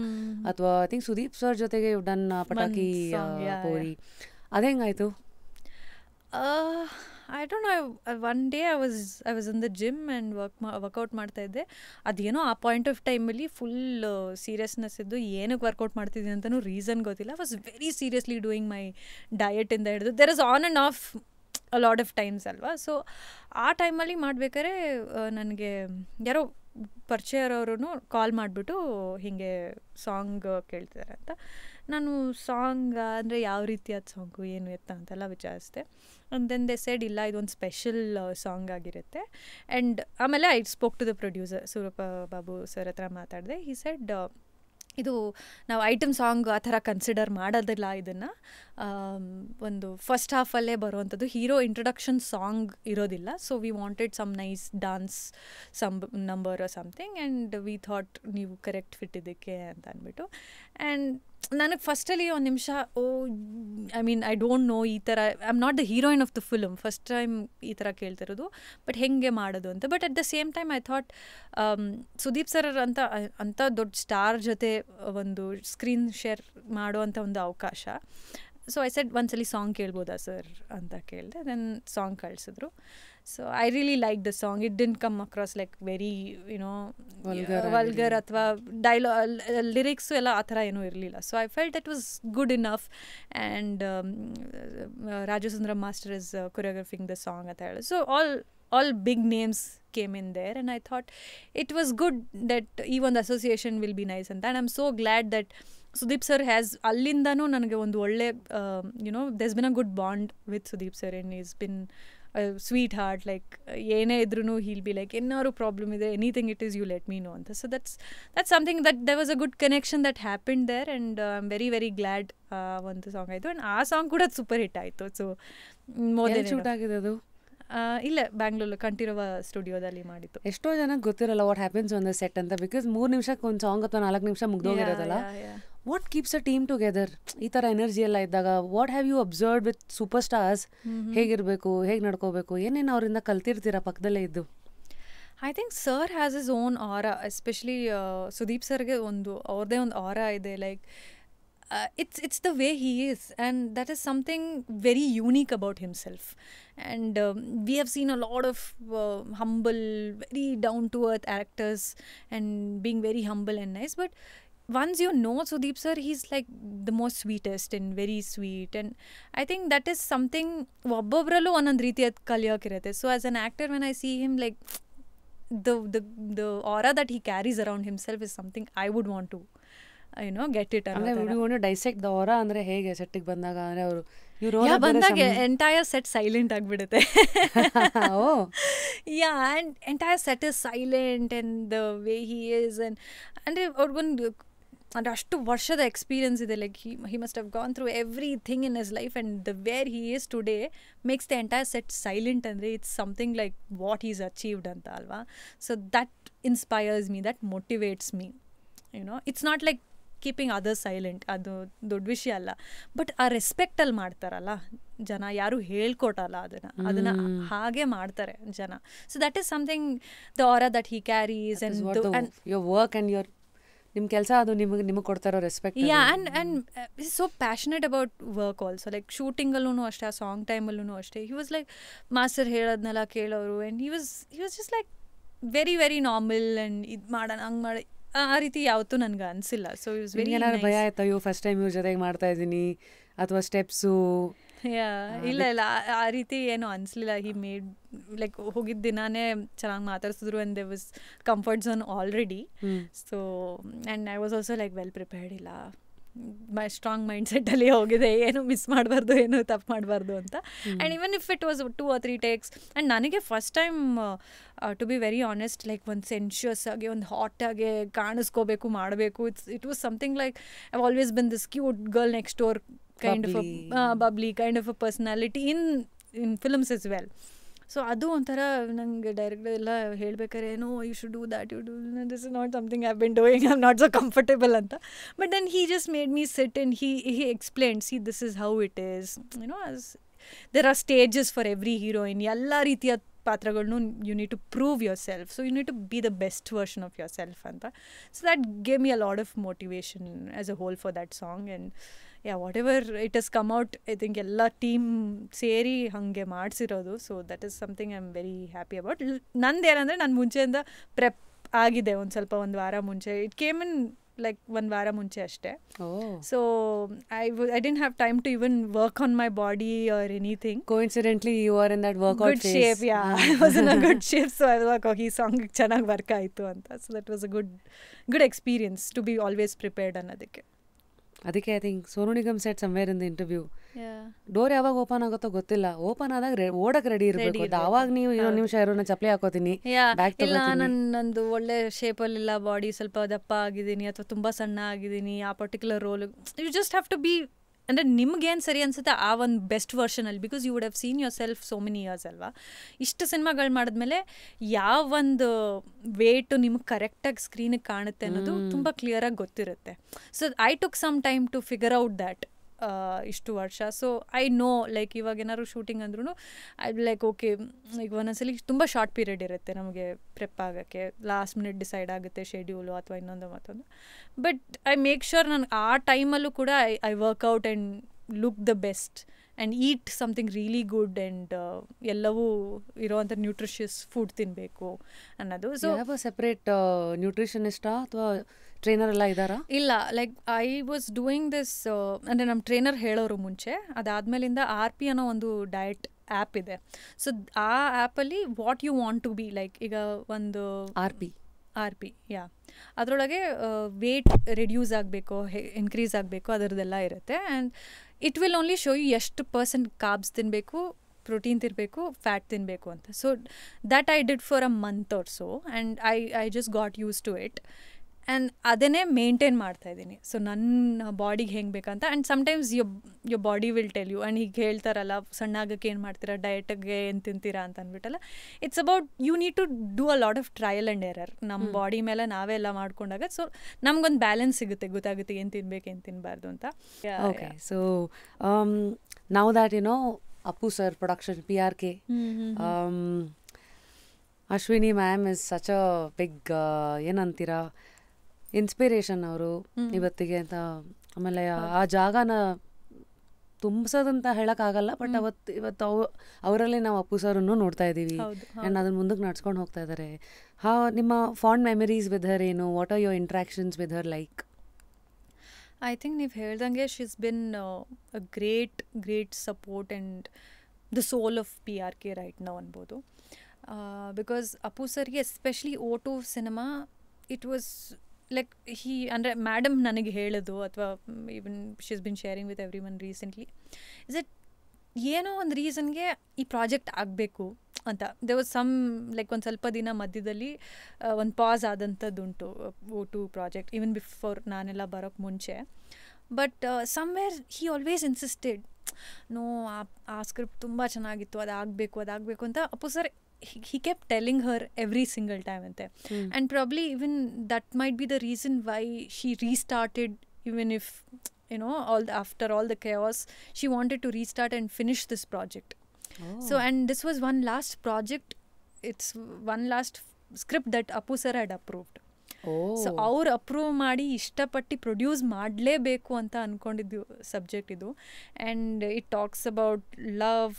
ಅಥವಾ ಐ ಥಿಂಕ್ ಸುದೀಪ್ ಸರ್ ಜೊತೆಗೆ ಡನ್ ಪಟಾಕಿ ಪೋರಿ. ಅದು ಹೆಂಗಾಯಿತು? I don't know. One day I was in the gym and workout ಮಾಡ್ತಾ ಇದ್ದೆ. ಅದೇನೋ ಆ ಪಾಯಿಂಟ್ ಆಫ್ ಟೈಮಲ್ಲಿ ಫುಲ್ ಸೀರಿಯಸ್ನೆಸ್ ಇದ್ದು, ಏನಕ್ಕೆ ವರ್ಕೌಟ್ ಮಾಡ್ತಿದ್ದೀನಿ ಅಂತಲೂ ರೀಸನ್ ಗೊತ್ತಿಲ್ಲ. I was very seriously doing my ಡಯಟಿಂದ ಹಿಡಿದು there is on and off a lot of times ಅಲ್ವಾ. ಸೊ ಆ ಟೈಮಲ್ಲಿ ಮಾಡ್ಬೇಕಾದ್ರೆ ನನಗೆ ಯಾರೋ ಪರಿಚಯ ಇರೋರು ಕಾಲ್ ಮಾಡಿಬಿಟ್ಟು ಹೀಗೆ ಸಾಂಗ್ ಕೇಳ್ತಿದ್ದಾರೆ ಅಂತ. ನಾನು ಸಾಂಗ್ ಅಂದರೆ ಯಾವ ರೀತಿಯಾದ ಸಾಂಗು ಏನು ಎತ್ತ ಅಂತೆಲ್ಲ ವಿಚಾರಿಸಿದೆ. ಆ್ಯಂಡ್ ದೆನ್ ದೆ ಸೆಡ್ ಇಲ್ಲ ಇದೊಂದು ಸ್ಪೆಷಲ್ ಸಾಂಗ್ ಆಗಿರುತ್ತೆ. ಆ್ಯಂಡ್ ಆಮೇಲೆ I spoke to the producer Soorappa Babu sir ಹತ್ರ ಮಾತಾಡಿದೆ. ಹಿ ಸೆಡ್ ಇದು ನಾವು ಐಟಮ್ ಸಾಂಗ್ ಆ ಥರ ಕನ್ಸಿಡರ್ ಮಾಡೋದಿಲ್ಲ, ಇದನ್ನು ಒಂದು ಫಸ್ಟ್ ಹಾಫಲ್ಲೇ ಬರುವಂಥದ್ದು, ಹೀರೋ ಇಂಟ್ರೊಡಕ್ಷನ್ ಸಾಂಗ್ ಇರೋದಿಲ್ಲ. So we wanted some nice dance number something and we thought ನೀವು ಕರೆಕ್ಟ್ ಫಿಟ್ ಇದಕ್ಕೆ ಅಂತ ಅಂದ್ಬಿಟ್ಟು. ಆ್ಯಂಡ್ ನನಗೆ ಫಸ್ಟಲ್ಲಿ ಒಂದು ನಿಮಿಷ I mean I don't know ಈ ಥರ I am not the heroine of the film, first time ಈ ಥರ ಕೇಳ್ತಿರೋದು, ಬಟ್ ಹೆಂಗೆ ಮಾಡೋದು ಅಂತ. But at the same time I thought Sudeep sir ಅಂತ ದೊಡ್ಡ ಸ್ಟಾರ್ ಜೊತೆ ಒಂದು ಸ್ಕ್ರೀನ್ ಶೇರ್ ಮಾಡುವಂಥ ಒಂದು ಅವಕಾಶ. ಸೊ ಐ ಸೆಡ್ ಒಂದ್ಸಲಿ ಸಾಂಗ್ ಕೇಳ್ಬೋದಾ ಸರ್ ಅಂತ ಕೇಳಿದೆ. ದೆನ್ ಸಾಂಗ್ ಕಳಿಸಿದ್ರು. So I really like the song. It didn't come across like very vulgar ಅಥವಾ ಲಿರಿಕ್ಸು ಎಲ್ಲ ಆ ಥರ ಏನೂ ಇರಲಿಲ್ಲ. So I felt that was good enough. And Raju Sundaram master is choreographing the song ಅಂತ ಹೇಳಿ. So all big names came in there and I thought it was good that even the association will be nice and I'm so glad that Sudeep sir has allindanu nanage ondu olle there's been a good bond with Sudeep sir and he's been a sweetheart, like ene idrunu he'll be like ennaru problem ide anything it is you let me know anta. So that's something that there was a good connection that happened there and I'm very very glad one song aitu and aa song kuda super hit aitu. So more than shoot agide adu ಇಲ್ಲ ಬ್ಯಾಂಗ್ಳೂರ್ ಕಂಠೀರವ ಸ್ಟುಡಿಯೋದಲ್ಲಿ ಮಾಡಿತ್ತು. ಎಷ್ಟೋ ಜನಕ್ಕೆ ಗೊತ್ತಿರಲ್ಲ what happens on the set ಅಂತ, because 3 ನಿಮಿಷಕ್ಕೆ ಒಂದು song ಅಥವಾ 4 ನಿಮಿಷ ಮುಗ್ದೋಗಿರೋದಲ್ಲ. What keeps a team together? ಈ ಥರ ಎನರ್ಜಿ ಎಲ್ಲ ಇದ್ದಾಗ what have you observe with super stars? ಹೇಗಿರಬೇಕು, ಹೇಗೆ ನಡ್ಕೋಬೇಕು, ಏನೇನು ಅವರಿಂದ ಕಲ್ತಿರ್ತೀರಾ ಪಕ್ಕದಲ್ಲೇ ಇದ್ದು? I think sir has his own aura, especially Sudeep ಸರ್ಗೆ ಅವ್ರದ್ದೇ ಒಂದು ಆರಾ ಇದೆ. Like it's the way he is and that is something very unique about himself. And we have seen a lot of humble, very down to earth actors and being very humble and nice, but once you know Sudeep sir, he's like the most sweetest and very sweet, and I think that is something ಒಬ್ಬೊಬ್ರಲ್ಲೂ ಒಂದೊಂದು ರೀತಿಯಾದ ಕಲಿಯೋಕಿರುತ್ತೆ. So as an actor, when I see him, like the aura that he carries around himself is something I would want to get it. Dissect the aura ಅಂದ್ರೆ ಹೇಗೆ ಸೆಟ್ಟಿಗೆ ಬಂದಾಗ? ಅಂದ್ರೆ ಅವರು ಬಂದಾಗ entire set silent ಆಗಿಬಿಡುತ್ತೆ. Yeah and entire set is silent and the way he is ಅಂದರೆ ಅವ್ರಿಗೊಂದು ಅಂದರೆ ಅಷ್ಟು ವರ್ಷದ ಎಕ್ಸ್ಪೀರಿಯನ್ಸ್ ಇದೆ. Like he must have gone through everything in his life and the way he is today makes the entire set silent. ಅಂದರೆ it's something like what is achieved ಅಂತ ಅಲ್ವಾ. So that inspires me, that motivates me. It's not like keeping others silent, ಅದು ದೊಡ್ಡ ವಿಷಯ ಅಲ್ಲ, but ಆ ರೆಸ್ಪೆಕ್ಟಲ್ಲಿ ಮಾಡ್ತಾರಲ್ಲ ಜನ, ಯಾರು ಹೇಳ್ಕೊಟ್ಟಲ್ಲ ಅದನ್ನ ಹಾಗೆ ಮಾಡ್ತಾರೆ ಜನ. So that is something the aura that he carries and your work and your ನಿಮ್ಮ ಕೆಲಸ, ಅದು ನಿಮಗೆ ಕೊಡ್ತಾರೋ respect. Yeah and is so passionate about work also. Like ಶೂಟಿಂಗಲ್ಲೂ ಅಷ್ಟೇ, ಆ ಸಾಂಗ್ ಟೈಮಲ್ಲೂ ಅಷ್ಟೇ, ಹಿ ವಾಸ್ ಲೈಕ್ ಮಾಸ್ಟರ್ ಹೇಳೋದ್ನೆಲ್ಲ ಕೇಳೋರು. And he was just like very very normal and ಇದು ಮಾಡೋಣ ಹಂಗೆ ಮಾಡಿ ಆ ರೀತಿ ಯಾವತ್ತೂ ನನಗೆ ಅನಿಸಿಲ್ಲ. ಸೊ ಇಟ್ ವಾಸ್ ವೆರಿ ಏನಾದ್ರು ಭಯ ಆಯ್ತಾ ಇವು ಫಸ್ಟ್ ಟೈಮ್ ಇವ್ರ ಜೊತೆಗೆ ಮಾಡ್ತಾ ಇದ್ದೀನಿ ಅಥವಾ ಸ್ಟೆಪ್ಸು? ಇಲ್ಲ ಆ ರೀತಿ ಏನೂ ಅನಿಸ್ಲಿಲ್ಲ. ಹಿ ಮೇಡ್ ಲೈಕ್ ಹೋಗಿದ್ದ ದಿನಾನೇ ಚೆನ್ನಾಗಿ ಮಾತಾಡ್ಸಿದ್ರು and they was comfort zone already. So and I was also like well prepared. ಇಲ್ಲ ಮೈ ಸ್ಟ್ರಾಂಗ್ ಮೈಂಡ್ ಸೆಟ್ಟಲ್ಲಿ ಹೋಗಿದೆ, ಏನು ಮಿಸ್ ಮಾಡಬಾರ್ದು, ಏನು ತಪ್ಪು ಮಾಡಬಾರ್ದು ಅಂತ. And even if it was 2 or 3 takes and ನನಗೆ first time to be very honest, like ಒಂದು ಸೆನ್ಶಿಯಸ್ ಆಗಿ ಒಂದು ಹಾಟಾಗಿ ಕಾಣಿಸ್ಕೋಬೇಕು ಮಾಡಬೇಕು. It was something like I always been this cute girl next door kind of a bubbly kind of a personality in films as well. So ಅದು ಒಂಥರ ನನಗೆ director ಎಲ್ಲ ಹೇಳ್ಬೇಕಾರೆ no you should do that, you do this is not something I have been doing, I am not so comfortable ಅಂತ. But then he just made me sit and he explained, see this is how it is, there are stages for every heroine. ಎಲ್ಲ ರೀತಿಯ ಪಾತ್ರಗಳನ್ನು you need to prove your self, so you need to be the best version of your self ಅಂತ. So that gave me a lot of motivation as a whole for that song. And what ever it has come out, I think ಎಲ್ಲ team ಸೇರಿ ಹಾಗೆ ಮಾಡಿಸಿರೋದು. So that is something I am very happy about. ನಂದೇನಂದರೆ ನಾನು ಮುಂಚೆಯಿಂದ prep ಆಗಿದೆ ಒಂದು ವಾರ ಮುಂಚೆ. ಇಟ್ ಕೇಮ್ ಇನ್ ಲೈಕ್ 1 ವಾರ ಮುಂಚೆ ಅಷ್ಟೇ. Oh. So I didn't have time to even work on my body or anything. Coincidentally, you are in that workout Good phase. shape, yeah. I was in a good shape, so I was like, ಈ song ಚೆನ್ನಾಗಿ work ಆಯಿತು ಅಂತ. So that was a good experience to be always prepared ಅನ್ನೋದಕ್ಕೆ. ಅದಕ್ಕೆ I think Sonu Nigam set somewhere in the interview, door ಯಾವಾಗ open ಆಗುತ್ತೋ ಗೊತ್ತಿಲ್ಲ, open ಆದಾಗ ಓಡಕ್ ರೆಡಿ ಇರಬೇಕು. ಅವಾಗ ನೀವು ಇನ್ನೊಂದು ನಿಮಿಷ ಇರೋ ಚಪ್ಪಲಿ ಹಾಕೋತೀನಿ, ಇಲ್ಲ ನಂದು ಒಳ್ಳೆ ಶೇಪಲ್ಲಿಲ್ಲ, ಬಾಡಿ ಸ್ವಲ್ಪ ದಪ್ಪ ಆಗಿದ್ದೀನಿ ಅಥವಾ ತುಂಬ ಸಣ್ಣ ಆಗಿದ್ದೀನಿ, ಆ particular role you just have to be, ಅಂದರೆ ನಿಮ್ಗೇನು ಸರಿ ಅನ್ಸುತ್ತೆ ಆ ಒಂದು ಬೆಸ್ಟ್ ವರ್ಷನಲ್ಲಿ, because you would have seen your self so many years ಅಲ್ವಾ. ಇಷ್ಟು ಸಿನಿಮಾಗಳು ಮಾಡಿದ್ಮೇಲೆ ಯಾವ ಒಂದು ವೇಟು ನಿಮ್ಗೆ ಕರೆಕ್ಟಾಗಿ ಸ್ಕ್ರೀನಿಗೆ ಕಾಣುತ್ತೆ ಅನ್ನೋದು ತುಂಬ ಕ್ಲಿಯರಾಗಿ ಗೊತ್ತಿರುತ್ತೆ. So I took some time to figure out that ಇಷ್ಟು ವರ್ಷ. ಸೊ ಐ ನೋ ಲೈಕ್ ಇವಾಗ ಏನಾದ್ರು ಶೂಟಿಂಗ್ ಅಂದ್ರೂ ಐ ಲೈಕ್ ಓಕೆ, ಈಗ ಒಂದೊಂದ್ಸಲಿ ತುಂಬ ಶಾರ್ಟ್ ಪೀರಿಯಡ್ ಇರುತ್ತೆ ನಮಗೆ ಪ್ರೆಪ್ ಆಗೋಕ್ಕೆ, ಲಾಸ್ಟ್ ಮಿನಿಟ್ ಡಿಸೈಡ್ ಆಗುತ್ತೆ ಶೆಡ್ಯೂಲು ಅಥವಾ ಇನ್ನೊಂದು ಮತ್ತೊಂದು. ಬಟ್ ಐ ಮೇಕ್ ಶ್ಯೂರ್ ನನಗೆ ಆ ಟೈಮಲ್ಲೂ ಕೂಡ I work out and look the best and eat something really good and ಎಲ್ಲವೂ ಇರೋವಂಥ ನ್ಯೂಟ್ರಿಷಿಯಸ್ ಫುಡ್ ತಿನ್ನಬೇಕು ಅನ್ನೋದು. ಸೊ ಸೆಪ್ರೇಟ್ ನ್ಯೂಟ್ರಿಷನಿಸ್ಟಾ ಅಥವಾ ಟ್ರೈನರ್ ಎಲ್ಲ ಇದ್ದಾರಾ? ಇಲ್ಲ, like I was doing this, ಅಂದರೆ ನಮ್ಮ ಟ್ರೈನರ್ ಹೇಳೋರು ಮುಂಚೆ, ಅದಾದಮೇಲಿಂದ RP ಅನ್ನೋ ಒಂದು ಡಯಟ್ ಆ್ಯಪ್ ಇದೆ. ಸೊ ಆ ಆ್ಯಪಲ್ಲಿ what you want to be, like ಈಗ ಒಂದು RP ಯಾ, ಅದರೊಳಗೆ ವೇಟ್ ರೆಡ್ಯೂಸ್ ಆಗಬೇಕು, ಇನ್ಕ್ರೀಸ್ ಆಗಬೇಕು, ಅದರದ್ದೆಲ್ಲ ಇರುತ್ತೆ. And it will only show you ಎಷ್ಟು % ಕಾರ್ಬ್ಸ್ ತಿನ್ನಬೇಕು, ಪ್ರೋಟೀನ್ ತಿನ್ನಬೇಕು, ಫ್ಯಾಟ್ ತಿನ್ನಬೇಕು ಅಂತ. So that I did for a month or so and I just got use to it and ಅದನ್ನೇ ಮೇಂಟೈನ್ ಮಾಡ್ತಾಯಿದ್ದೀನಿ. ಸೊ ನನ್ನ ಬಾಡಿಗೆ ಹೆಂಗೆ ಬೇಕಂತ. And sometimes your body will tell you. And ಈಗ ಹೇಳ್ತಾರಲ್ಲ, ಸಣ್ಣ ಆಗಕ್ಕೆ ಏನು ಮಾಡ್ತೀರಾ, ಡಯಟಿಗೆ ಏನು ತಿಂತೀರಾ ಅಂತ ಅಂದ್ಬಿಟ್ಟಲ್ಲ, it's about you need to do a lot of trial and error. ನಮ್ಮ ಬಾಡಿ ಮೇಲೆ ನಾವೇ ಎಲ್ಲ ಮಾಡ್ಕೊಂಡಾಗ ಸೊ ನಮ್ಗೊಂದು ಬ್ಯಾಲೆನ್ಸ್ ಸಿಗುತ್ತೆ, ಗೊತ್ತಾಗುತ್ತೆ ಏನು ತಿನ್ಬೇಕು ಏನು ತಿನ್ನಬಾರ್ದು ಅಂತ. Okay, so now that you know Appu sir production PRK, Ashwini ma'am is such a big ಏನಂತೀರಾ ಇನ್ಸ್ಪಿರೇಷನ್ ಅವರು ಇವತ್ತಿಗೆ ಅಂತ. ಆಮೇಲೆ ಆ ಜಾಗನ ತುಂಬಿಸೋದಂತ ಹೇಳೋಕ್ಕಾಗಲ್ಲ, ಬಟ್ ಇವತ್ತು ಅವರಲ್ಲೇ ನಾವು ಅಪ್ಪು ಸರ್ನ್ನು ನೋಡ್ತಾ ಇದ್ದೀವಿ ಆ್ಯಂಡ್ ಅದನ್ನ ಮುಂದಕ್ಕೆ ನಡ್ಸ್ಕೊಂಡು ಹೋಗ್ತಾ ಇದ್ದಾರೆ. ನಿಮ್ಮ ಫಾಂಡ್ ಮೆಮರೀಸ್ ವಿತ್ ಹರ್ ಏನು? What are your interactions with her like? I think ನೀವು ಹೇಳ್ದಂಗೆ she's been a great support and the soul of PRK right ನಾವು ಅನ್ಬೋದು. ಬಿಕಾಸ್ ಅಪ್ಪು ಸರ್ಗೆ especially O2 cinema it was like ಅಂದರೆ madam ನನಗೆ ಹೇಳೋದು, ಅಥವಾ even she is been sharing with everyone recently, is it ಏನೋ ಒಂದು ರೀಸನ್ಗೆ ಈ ಪ್ರಾಜೆಕ್ಟ್ ಆಗಬೇಕು ಅಂತ. ದೇ ವಾಸ್ ಸಮ್ ಲೈಕ್ ಒಂದು ಸ್ವಲ್ಪ ದಿನ ಮಧ್ಯದಲ್ಲಿ ಒಂದು ಪಾಸ್ ಆದಂಥದ್ದುಂಟು O2 ಪ್ರಾಜೆಕ್ಟ್, ಈವನ್ ಬಿಫೋರ್ ನಾನೆಲ್ಲ ಬರೋಕ್ಕೆ ಮುಂಚೆ. But somewhere he always insisted, no ಆ ಸ್ಕ್ರಿಪ್ಟ್ ತುಂಬ ಚೆನ್ನಾಗಿತ್ತು, ಅದಾಗಬೇಕು ಅಂತ. Appu sir he kept telling her every single time ante. And probably even that might be the reason why she restarted, even if you know after all the chaos she wanted to restart and finish this project. So and this was one last project, it's one last script that Appu sir had approved. So ಅವ್ರು approve ಮಾಡಿ ಇಷ್ಟಪಟ್ಟು produce ಮಾಡಲೇಬೇಕು ಅಂತ ಅಂದ್ಕೊಂಡಿದ್ದು subject ಇದು. And it talks about love,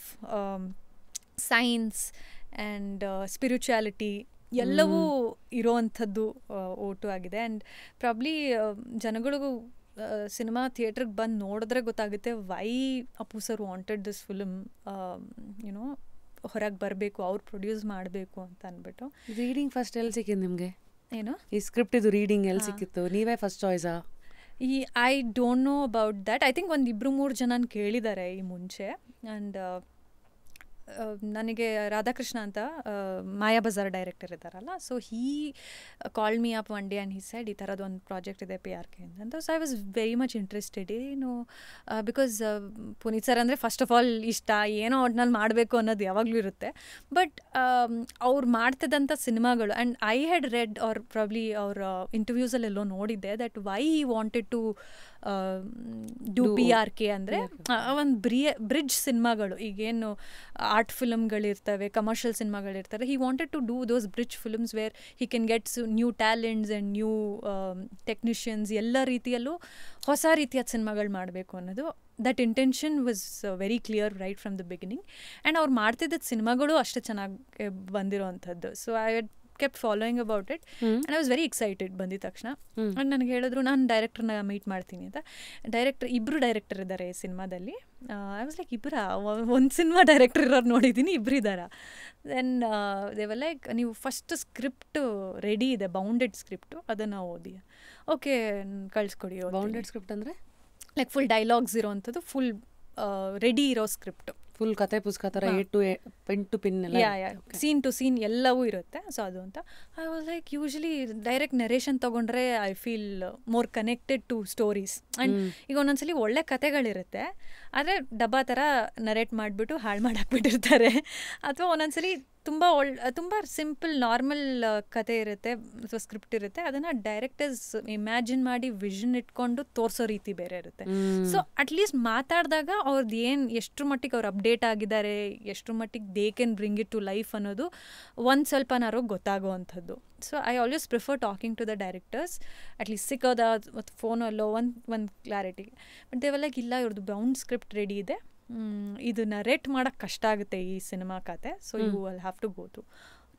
science and spirituality ಎಲ್ಲವೂ ಇರೋವಂಥದ್ದು O2 ಆಗಿದೆ. And probably ಜನಗಳಿಗೂ cinema ಥಿಯೇಟ್ರಿಗೆ ಬಂದು ನೋಡಿದ್ರೆ ಗೊತ್ತಾಗುತ್ತೆ why Appu sir wanted this film you know ಹೊರಗೆ ಬರಬೇಕು, ಅವ್ರು ಪ್ರೊಡ್ಯೂಸ್ ಮಾಡಬೇಕು ಅಂತ ಅಂದ್ಬಿಟ್ಟು. ರೀಡಿಂಗ್ ಫಸ್ಟ್ ಎಲ್ಲಿ ಸಿಕ್ಕಿದ್ದು ನಿಮಗೆ? ಏನು ಈ ಸ್ಕ್ರಿಪ್ಟ್ ಇದು ರೀಡಿಂಗ್ ಎಲ್ಲಿ ಸಿಕ್ಕಿತ್ತು? ನೀವೇ ಫಸ್ಟ್ ಚಾಯ್ಸಾ? I don't know about that. I think ಒಂದು 2-3 ಜನ ಕೇಳಿದ್ದಾರೆ ಈ ಮುಂಚೆ. ಆ್ಯಂಡ್ ನನಗೆ ರಾಧಾಕೃಷ್ಣ ಅಂತ ಮಾಯಾ ಬಜಾರ್ ಡೈರೆಕ್ಟರ್ ಇದ್ದಾರಲ್ಲ, so he called me up one day and he said ಈ ಥರದ್ದು ಒಂದು ಪ್ರಾಜೆಕ್ಟ್ ಇದೆ PRK ಅಂತ. So I was very much interested. ಏನು ಬಿಕಾಸ್ ಪುನೀತ್ ಸರ್ ಅಂದರೆ ಫಸ್ಟ್ ಆಫ್ ಆಲ್ ಇಷ್ಟ, ಏನೋ ಒಟ್ನಲ್ಲಿ ಮಾಡಬೇಕು ಅನ್ನೋದು ಯಾವಾಗಲೂ ಇರುತ್ತೆ. ಬಟ್ ಅವ್ರು ಮಾಡ್ತಿದ್ದಂಥ ಸಿನಿಮಾಗಳು, and I had read or probably ಅವ್ರ ಇಂಟರ್ವ್ಯೂಸಲ್ಲೆಲ್ಲೋ ನೋಡಿದ್ದೆ that why he wanted to do PRK ಅಂದರೆ ಒಂದು ಬ್ರಿಡ್ಜ್ ಸಿನಿಮಾಗಳು, ಈಗೇನು ಆರ್ಟ್ ಫಿಲಮ್ಗಳಿರ್ತವೆ, ಕಮರ್ಷಿಯಲ್ ಸಿನಿಮಾಗಳಿರ್ತಾರೆ. He wanted to do those bridge films where he can gets new talents and new technicians, ಎಲ್ಲ ರೀತಿಯಲ್ಲೂ ಹೊಸ ರೀತಿಯ ಸಿನಿಮಾಗಳು ಮಾಡಬೇಕು ಅನ್ನೋದು. That intention was very clear right from the beginning. And ಅವ್ರು ಮಾಡ್ತಿದ್ದ ಸಿನಿಮಾಗಳು ಅಷ್ಟೇ ಚೆನ್ನಾಗಿ ಬಂದಿರೋ ಅಂಥದ್ದು. So I had kept following about it and I was very excited ಬಂದಿದ ತಕ್ಷಣ. ಆ್ಯಂಡ್ ನನಗೆ ಹೇಳಿದ್ರು ನಾನು ಡೈರೆಕ್ಟರ್ನ ಮೀಟ್ ಮಾಡ್ತೀನಿ ಅಂತ. ಇಬ್ಬರು ಡೈರೆಕ್ಟರ್ ಇದ್ದಾರೆ ಈ ಸಿನಿಮಾದಲ್ಲಿ. ಐ ವಾಸ್ ಲೈಕ್ ಇಬ್ಬರ ಒಂದು ಸಿನಿಮಾ ಡೈರೆಕ್ಟರ್ ಇರೋರು ನೋಡಿದ್ದೀನಿ, ಇಬ್ಬರು ಇದ್ದಾರ. ದೆನ್ ದೇ ವರ್ ಲೈಕ್ ನೀವು ಫಸ್ಟ್ ಸ್ಕ್ರಿಪ್ಟ್ ರೆಡಿ ಇದೆ, ಬೌಂಡೆಡ್ ಸ್ಕ್ರಿಪ್ಟು, ಅದನ್ನು ಓದಿ. ಓಕೆ ಕಳಿಸ್ಕೊಡಿ. ಬೌಂಡೆಡ್ ಸ್ಕ್ರಿಪ್ಟ್ ಅಂದರೆ ಲೈಕ್ ಫುಲ್ ಡೈಲಾಗ್ಸ್ ಇರೋವಂಥದ್ದು, ಫುಲ್ ರೆಡಿ ಇರೋ ಸ್ಕ್ರಿಪ್ಟು, ಫುಲ್ ಕತೆ ಪುಸ್ತಕ ಥರ pin to pin scene to scene ಎಲ್ಲವೂ ಇರುತ್ತೆ. ಸೊ ಅದು ಅಂತ I was like usually direct narration ತೊಗೊಂಡ್ರೆ I feel more connected to stories. And ಈಗ ಒಂದೊಂದ್ಸಲಿ ಒಳ್ಳೆ ಕತೆಗಳಿರುತ್ತೆ, ಆದರೆ ಡಬ್ಬಾ ಥರ ನರೇಟ್ ಮಾಡಿಬಿಟ್ಟು ಹಾಳು ಮಾಡಾಕ್ಬಿಟ್ಟಿರ್ತಾರೆ. ಅಥವಾ ಒಂದೊಂದ್ಸಲಿ ತುಂಬ ಸಿಂಪಲ್ ನಾರ್ಮಲ್ ಕತೆ ಇರುತ್ತೆ ಅಥವಾ ಸ್ಕ್ರಿಪ್ಟ್ ಇರುತ್ತೆ, ಅದನ್ನು ಡೈರೆಕ್ಟರ್ಸ್ ಇಮ್ಯಾಜಿನ್ ಮಾಡಿ ವಿಷನ್ ಇಟ್ಕೊಂಡು ತೋರಿಸೋ ರೀತಿ ಬೇರೆ ಇರುತ್ತೆ. ಸೊ ಅಟ್ಲೀಸ್ಟ್ ಮಾತಾಡಿದಾಗ ಅವ್ರದ್ದು ಎಷ್ಟು ಮಟ್ಟಿಗೆ ಅವ್ರು ಅಪ್ಡೇಟ್ ಆಗಿದ್ದಾರೆ, ಎಷ್ಟು ಮಟ್ಟಿಗೆ they can bring it to life ಅನ್ನೋದು ಒಂದು ಸ್ವಲ್ಪನಾರು ಗೊತ್ತಾಗೋವಂಥದ್ದು. So I always prefer talking to the directors, at least ಸಿಕ್ಕೋದ ಮತ್ತು ಫೋನಲ್ಲೋ ಒಂದು ಕ್ಲಾರಿಟಿಗೆ. ಬಟ್ ದೇವಲ್ಲ ಇಲ್ಲ, ಇವ್ರದ್ದು ಬೌಂಡ್ ಸ್ಕ್ರಿಪ್ಟ್ ರೆಡಿ ಇದೆ, ಇದು ನರೇಟ್ ಮಾಡೋಕ್ಕೆ ಕಷ್ಟ ಆಗುತ್ತೆ ಈ ಸಿನಿಮಾ ಕತೆ, so you will have to go through.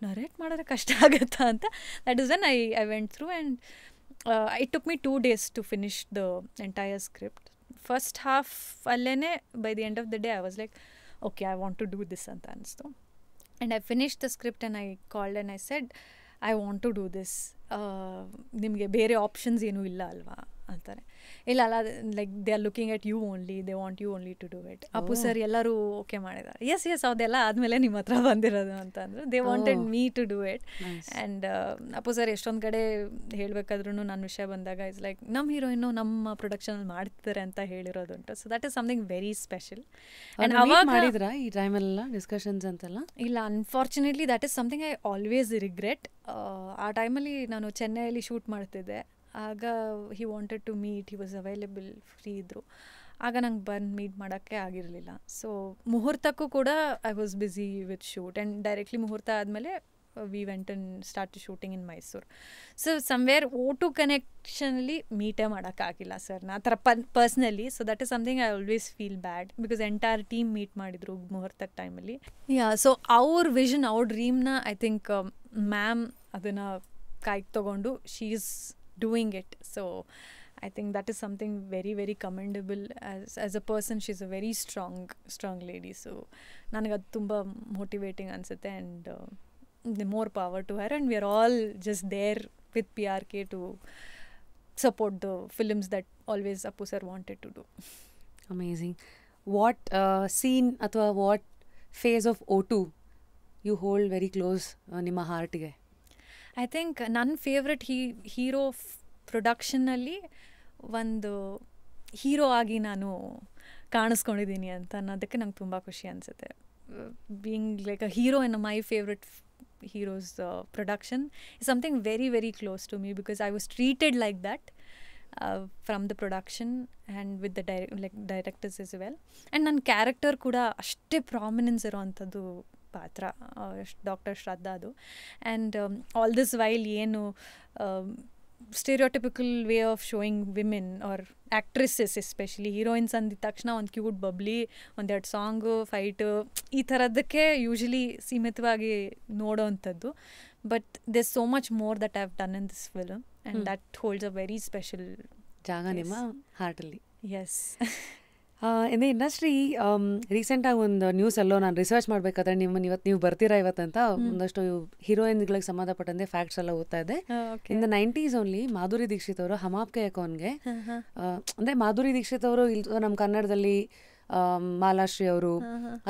Narrate ಮಾಡಿದ್ರೆ ಕಷ್ಟ ಆಗುತ್ತಾ ಅಂತ, that is when I went through and it took me 2 days to finish the entire script. First half ಅಲ್ಲೇ by the end of the day I was like okay I want to do this ಅಂತ ಅನಿಸ್ತು. And I finish the script and I called and I said I want to do this, ನಿಮಗೆ ಬೇರೆ options ಏನೂ ಇಲ್ಲ ಅಲ್ವಾ ಅಂತಾರೆ. ಇಲ್ಲ ಅಲ್ಲ, like they are looking at you only, they want you only to do it. Appu sir ಎಲ್ಲರೂ okay ಮಾಡಿದ್ದಾರೆ. ಎಸ್ ಅದೆಲ್ಲ ಆದಮೇಲೆ ನಿಮ್ಮ ಹತ್ರ ಬಂದಿರೋದು ಅಂತ ಅಂದರು. They wanted me to do it. And Appu sir ಎಷ್ಟೊಂದು ಕಡೆ ಹೇಳಬೇಕಾದ್ರೂ ನನ್ನ ವಿಷಯ ಬಂದಾಗ ಇಸ್ ಲೈಕ್ ನಮ್ಮ ಹೀರೋಯಿನ್ನು ನಮ್ಮ ಪ್ರೊಡಕ್ಷನಲ್ಲಿ ಮಾಡ್ತಿದ್ದಾರೆ ಅಂತ ಹೇಳಿರೋದುಂಟು. So that is something very special. And ಅವಾಗ ಮಾಡಿದ್ರಾ ಈ ಟೈಮಲ್ಲ ಡಿಸ್ಕಷನ್ಸ್ ಅಂತೆಲ್ಲ? ಇಲ್ಲ, unfortunately that is something I always regret. ಆ ಟೈಮಲ್ಲಿ ನಾನು ಚೆನ್ನೈಯಲ್ಲಿ ಶೂಟ್ ಮಾಡ್ತಿದ್ದೆ. ಆಗ he wanted to meet, he was available, free ಇದ್ದರು. ಆಗ ನಂಗೆ ಬಂದು ಮೀಟ್ ಮಾಡೋಕ್ಕೆ ಆಗಿರಲಿಲ್ಲ. ಸೊ ಮುಹೂರ್ತಕ್ಕೂ ಕೂಡ I was busy with shoot and directly ಮುಹೂರ್ತ ಆದಮೇಲೆ we went and start shooting in Mysuru. So somewhere O2 ಕನೆಕ್ಷನಲ್ಲಿ ಮೀಟೇ ಮಾಡೋಕ್ಕಾಗಿಲ್ಲ ಸರ್ನ ಆ ಥರ personally. So that is something I always feel bad because entire team meet ಮಾಡಿದ್ರು ಮುಹೂರ್ತದ ಟೈಮಲ್ಲಿ. ಸೊ ಅವ್ರ ವಿಷನ್, ಅವ್ರ ಡ್ರೀಮ್ನ ಐ ಥಿಂಕ್ ಮ್ಯಾಮ್ ಅದನ್ನು ಕೈಗೆ ತೊಗೊಂಡು she is doing it. So I think that is something very very commendable. As a person she is a very strong lady. So ನನಗೆ ಅದು ತುಂಬ ಮೋಟಿವೇಟಿಂಗ್ ಅನಿಸುತ್ತೆ. And the more power to her, and we are all just there with PRK to support the films that always Appu sir wanted to do. Amazing. What scene ಅಥವಾ what phase of O2 you hold very close ನಿಮ್ಮ ಹಾರ್ಟ್ಗೆ? I think ನನ್ನ favourite hero ಪ್ರೊಡಕ್ಷನ್ನಲ್ಲಿ ಒಂದು hero ಆಗಿ ನಾನು ಕಾಣಿಸ್ಕೊಂಡಿದ್ದೀನಿ ಅಂತ ಅನ್ನೋದಕ್ಕೆ ನಂಗೆ ತುಂಬ ಖುಷಿ ಅನಿಸುತ್ತೆ. Being like a hero in my favourite heroes production is something very very close to me because I was treated like that from the production and with the directors as well. And ನನ್ನ character ಕೂಡ ಅಷ್ಟೇ prominence ಇರೋವಂಥದ್ದು ಪಾತ್ರ, doctor ಶ್ರದ್ಧಾ ಅದು. And all this while ಏನು stereotypical way of showing women or actresses especially heroines ಅಂದಿದ ತಕ್ಷಣ ಒಂದು cute bubbly, ಒಂದೆರಡು ಸಾಂಗು, ಫೈಟು, ಈ ಥರದ್ದಕ್ಕೆ ಯೂಶಲಿ ಸೀಮಿತವಾಗಿ ನೋಡೋವಂಥದ್ದು. But there so much more that I have done in this film and that holds a very special ಜಾಗ ನಿಮ್ಮ ಹಾರ್ಟಲ್ಲಿ. ಎಸ್. ಇನ್ ದ ಇಂಡಸ್ಟ್ರಿ ರೀಸೆಂಟಾಗಿ ಒಂದು ನ್ಯೂಸಲ್ಲೋ ನಾನು ರಿಸರ್ಚ್ ಮಾಡಬೇಕಾದ್ರೆ ಇವತ್ತು ನೀವು ಬರ್ತೀರಾ ಇವತ್ತಂತ ಒಂದಷ್ಟು ಹೀರೋಯಿನ್ಗಳಿಗೆ ಸಂಬಂಧಪಟ್ಟಂತೆ ಫ್ಯಾಕ್ಟ್ಸ್ ಎಲ್ಲ ಓದ್ತಾ ಇದೆ. In the 90s only Madhuri Dixit ಅವರು ಹಮ್ ಆಪ್ಕೆ ಹೈ ಕೌನ್ಗೆ, ಅಂದರೆ ಮಾಧುರಿ ದೀಕ್ಷಿತ್ ಅವರು ನಮ್ಮ ಕನ್ನಡದಲ್ಲಿ ಮಾಲಾಶ್ರೀ ಅವರು,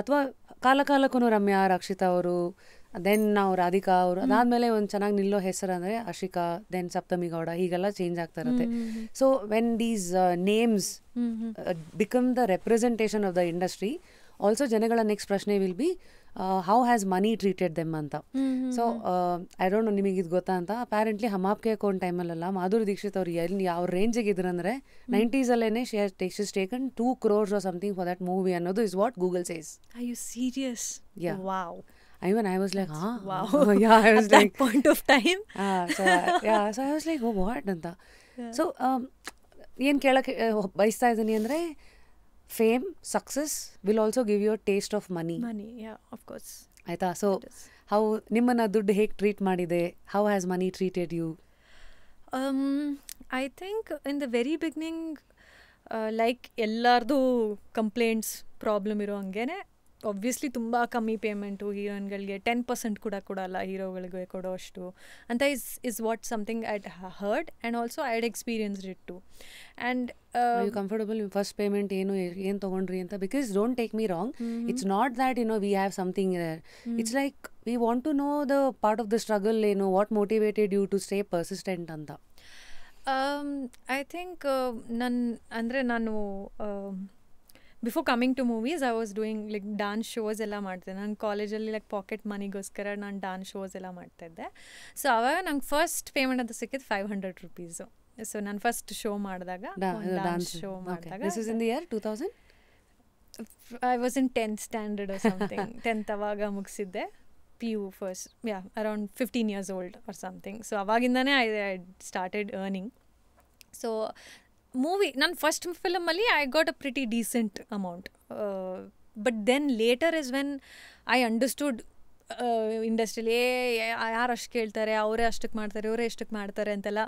ಅಥವಾ ಕಾಲಕ್ಕೂ ರಮ್ಯಾ ರಕ್ಷಿತಾ ಅವರು, ದೆನ್ ನಾವು ರಾಧಿಕಾ ಅವರು, ಅದಾದಮೇಲೆ ಒಂದು ಚೆನ್ನಾಗಿ ನಿಲ್ಲೋ ಹೆಸರು ಅಂದರೆ ಅಶಿಕಾ, ದೆನ್ ಸಪ್ತಮಿ ಗೌಡ, ಹೀಗೆಲ್ಲ ಚೇಂಜ್ ಆಗ್ತಾ ಇರುತ್ತೆ. So when these names become the representation of the industry, also ಜನಗಳ ನೆಕ್ಸ್ಟ್ ಪ್ರಶ್ನೆ will be how has money treated them ಅಂತ. ಸೊ ಐ ಡೋಂಟ್ ನೋ ನಿಮಗೆ ಇದು ಗೊತ್ತಾ ಅಂತ. ಅಪ್ಯಾರೆಂಟ್ಲಿ ಹಮ್ ಆಪ್ಕೆ ಅಕೌಂಟ್ ಟೈಮಲ್ಲೆಲ್ಲ ಮಾಧುರಿ ದೀಕ್ಷಿತ್ ಅವ್ರು ಯಾವ ರೇಂಜಿಗೆ ಇದ್ರಂದ್ರೆ 90s ಅಲ್ಲೇ she has taken 2 crores or something for that movie ಅನ್ನೋದು is what Google says. Are you serious? Yeah. Wow. Even I was like, wow. Yeah, I was at like, that point of time. So I was like, oh, what anta. So ಏನು ಕೇಳಕ್ಕೆ ಬಯಸ್ತಾ ಇದ್ದೀನಿ ಅಂದರೆ fame, success will also give you a taste of money. Money, yeah, of course. ಆಯಿತಾ? So how ನಿಮ್ಮನ್ನು ದುಡ್ಡು ಹೇಗೆ treat ಮಾಡಿದೆ? How has money treated you? I think in the very beginning, like ಎಲ್ಲರದು ಕಂಪ್ಲೇಂಟ್ಸ್ ಪ್ರಾಬ್ಲಮ್ ಇರೋ ಹಂಗೇನೆ obviously ತುಂಬ ಕಮ್ಮಿ ಪೇಮೆಂಟು ಹೀರೋಯಿನ್ಗಳಿಗೆ 10% ಕೂಡ ಕೊಡಲ್ಲ ಹೀರೋಗಳಿಗೆ ಕೊಡೋ ಅಷ್ಟು ಅಂತ is what something I'd heard and also I'd experienced it too. And you comfortable first payment ಏನು ತೊಗೊಂಡ್ರಿ ಅಂತ? Because don't take me wrong, it's not that we have something there. It's like we want to know the part of the struggle ಏನು, what motivated you to stay persistent ಅಂತ. I think ನಾನು before coming to movies I was doing like dance shows ಎಲ್ಲ ಮಾಡ್ತಿದ್ದೆ. ನಾನು ಕಾಲೇಜಲ್ಲಿ like packet ಮನಿಗೋಸ್ಕರ ನಾನು dance shows ಎಲ್ಲ ಮಾಡ್ತಾಯಿದ್ದೆ. ಸೊ ಅವಾಗ ನಂಗೆ ಫಸ್ಟ್ ಪೇಮೆಂಟ್ ಅಂತ ಸಿಕ್ಕಿದ್ದು 500 rupees. ಸೊ ನಾನು ಫಸ್ಟ್ ಶೋ ಮಾಡಿದಾಗ ಡಾನ್ಸ್ ಶೋ ಮಾಡಿದಾಗ this is in the year 2000? I was in 10th standard or something. 10th ಅವಾಗ ಮುಗಿಸಿದ್ದೆ, PU first, around 15 years old or something. So ಅವಾಗಿಂದನೇ I started earning. So movie ನನ್ನ first ಫಿಲಮಲ್ಲಿ I got a pretty decent amount. But then later is when I understood ಇಂಡಸ್ಟ್ರಿಲಿ ಯಾರು ಅಷ್ಟು ಕೇಳ್ತಾರೆ, ಅವರೇ ಅಷ್ಟಕ್ಕೆ ಮಾಡ್ತಾರೆ, ಇವರೇ ಎಷ್ಟಕ್ಕೆ ಮಾಡ್ತಾರೆ ಅಂತೆಲ್ಲ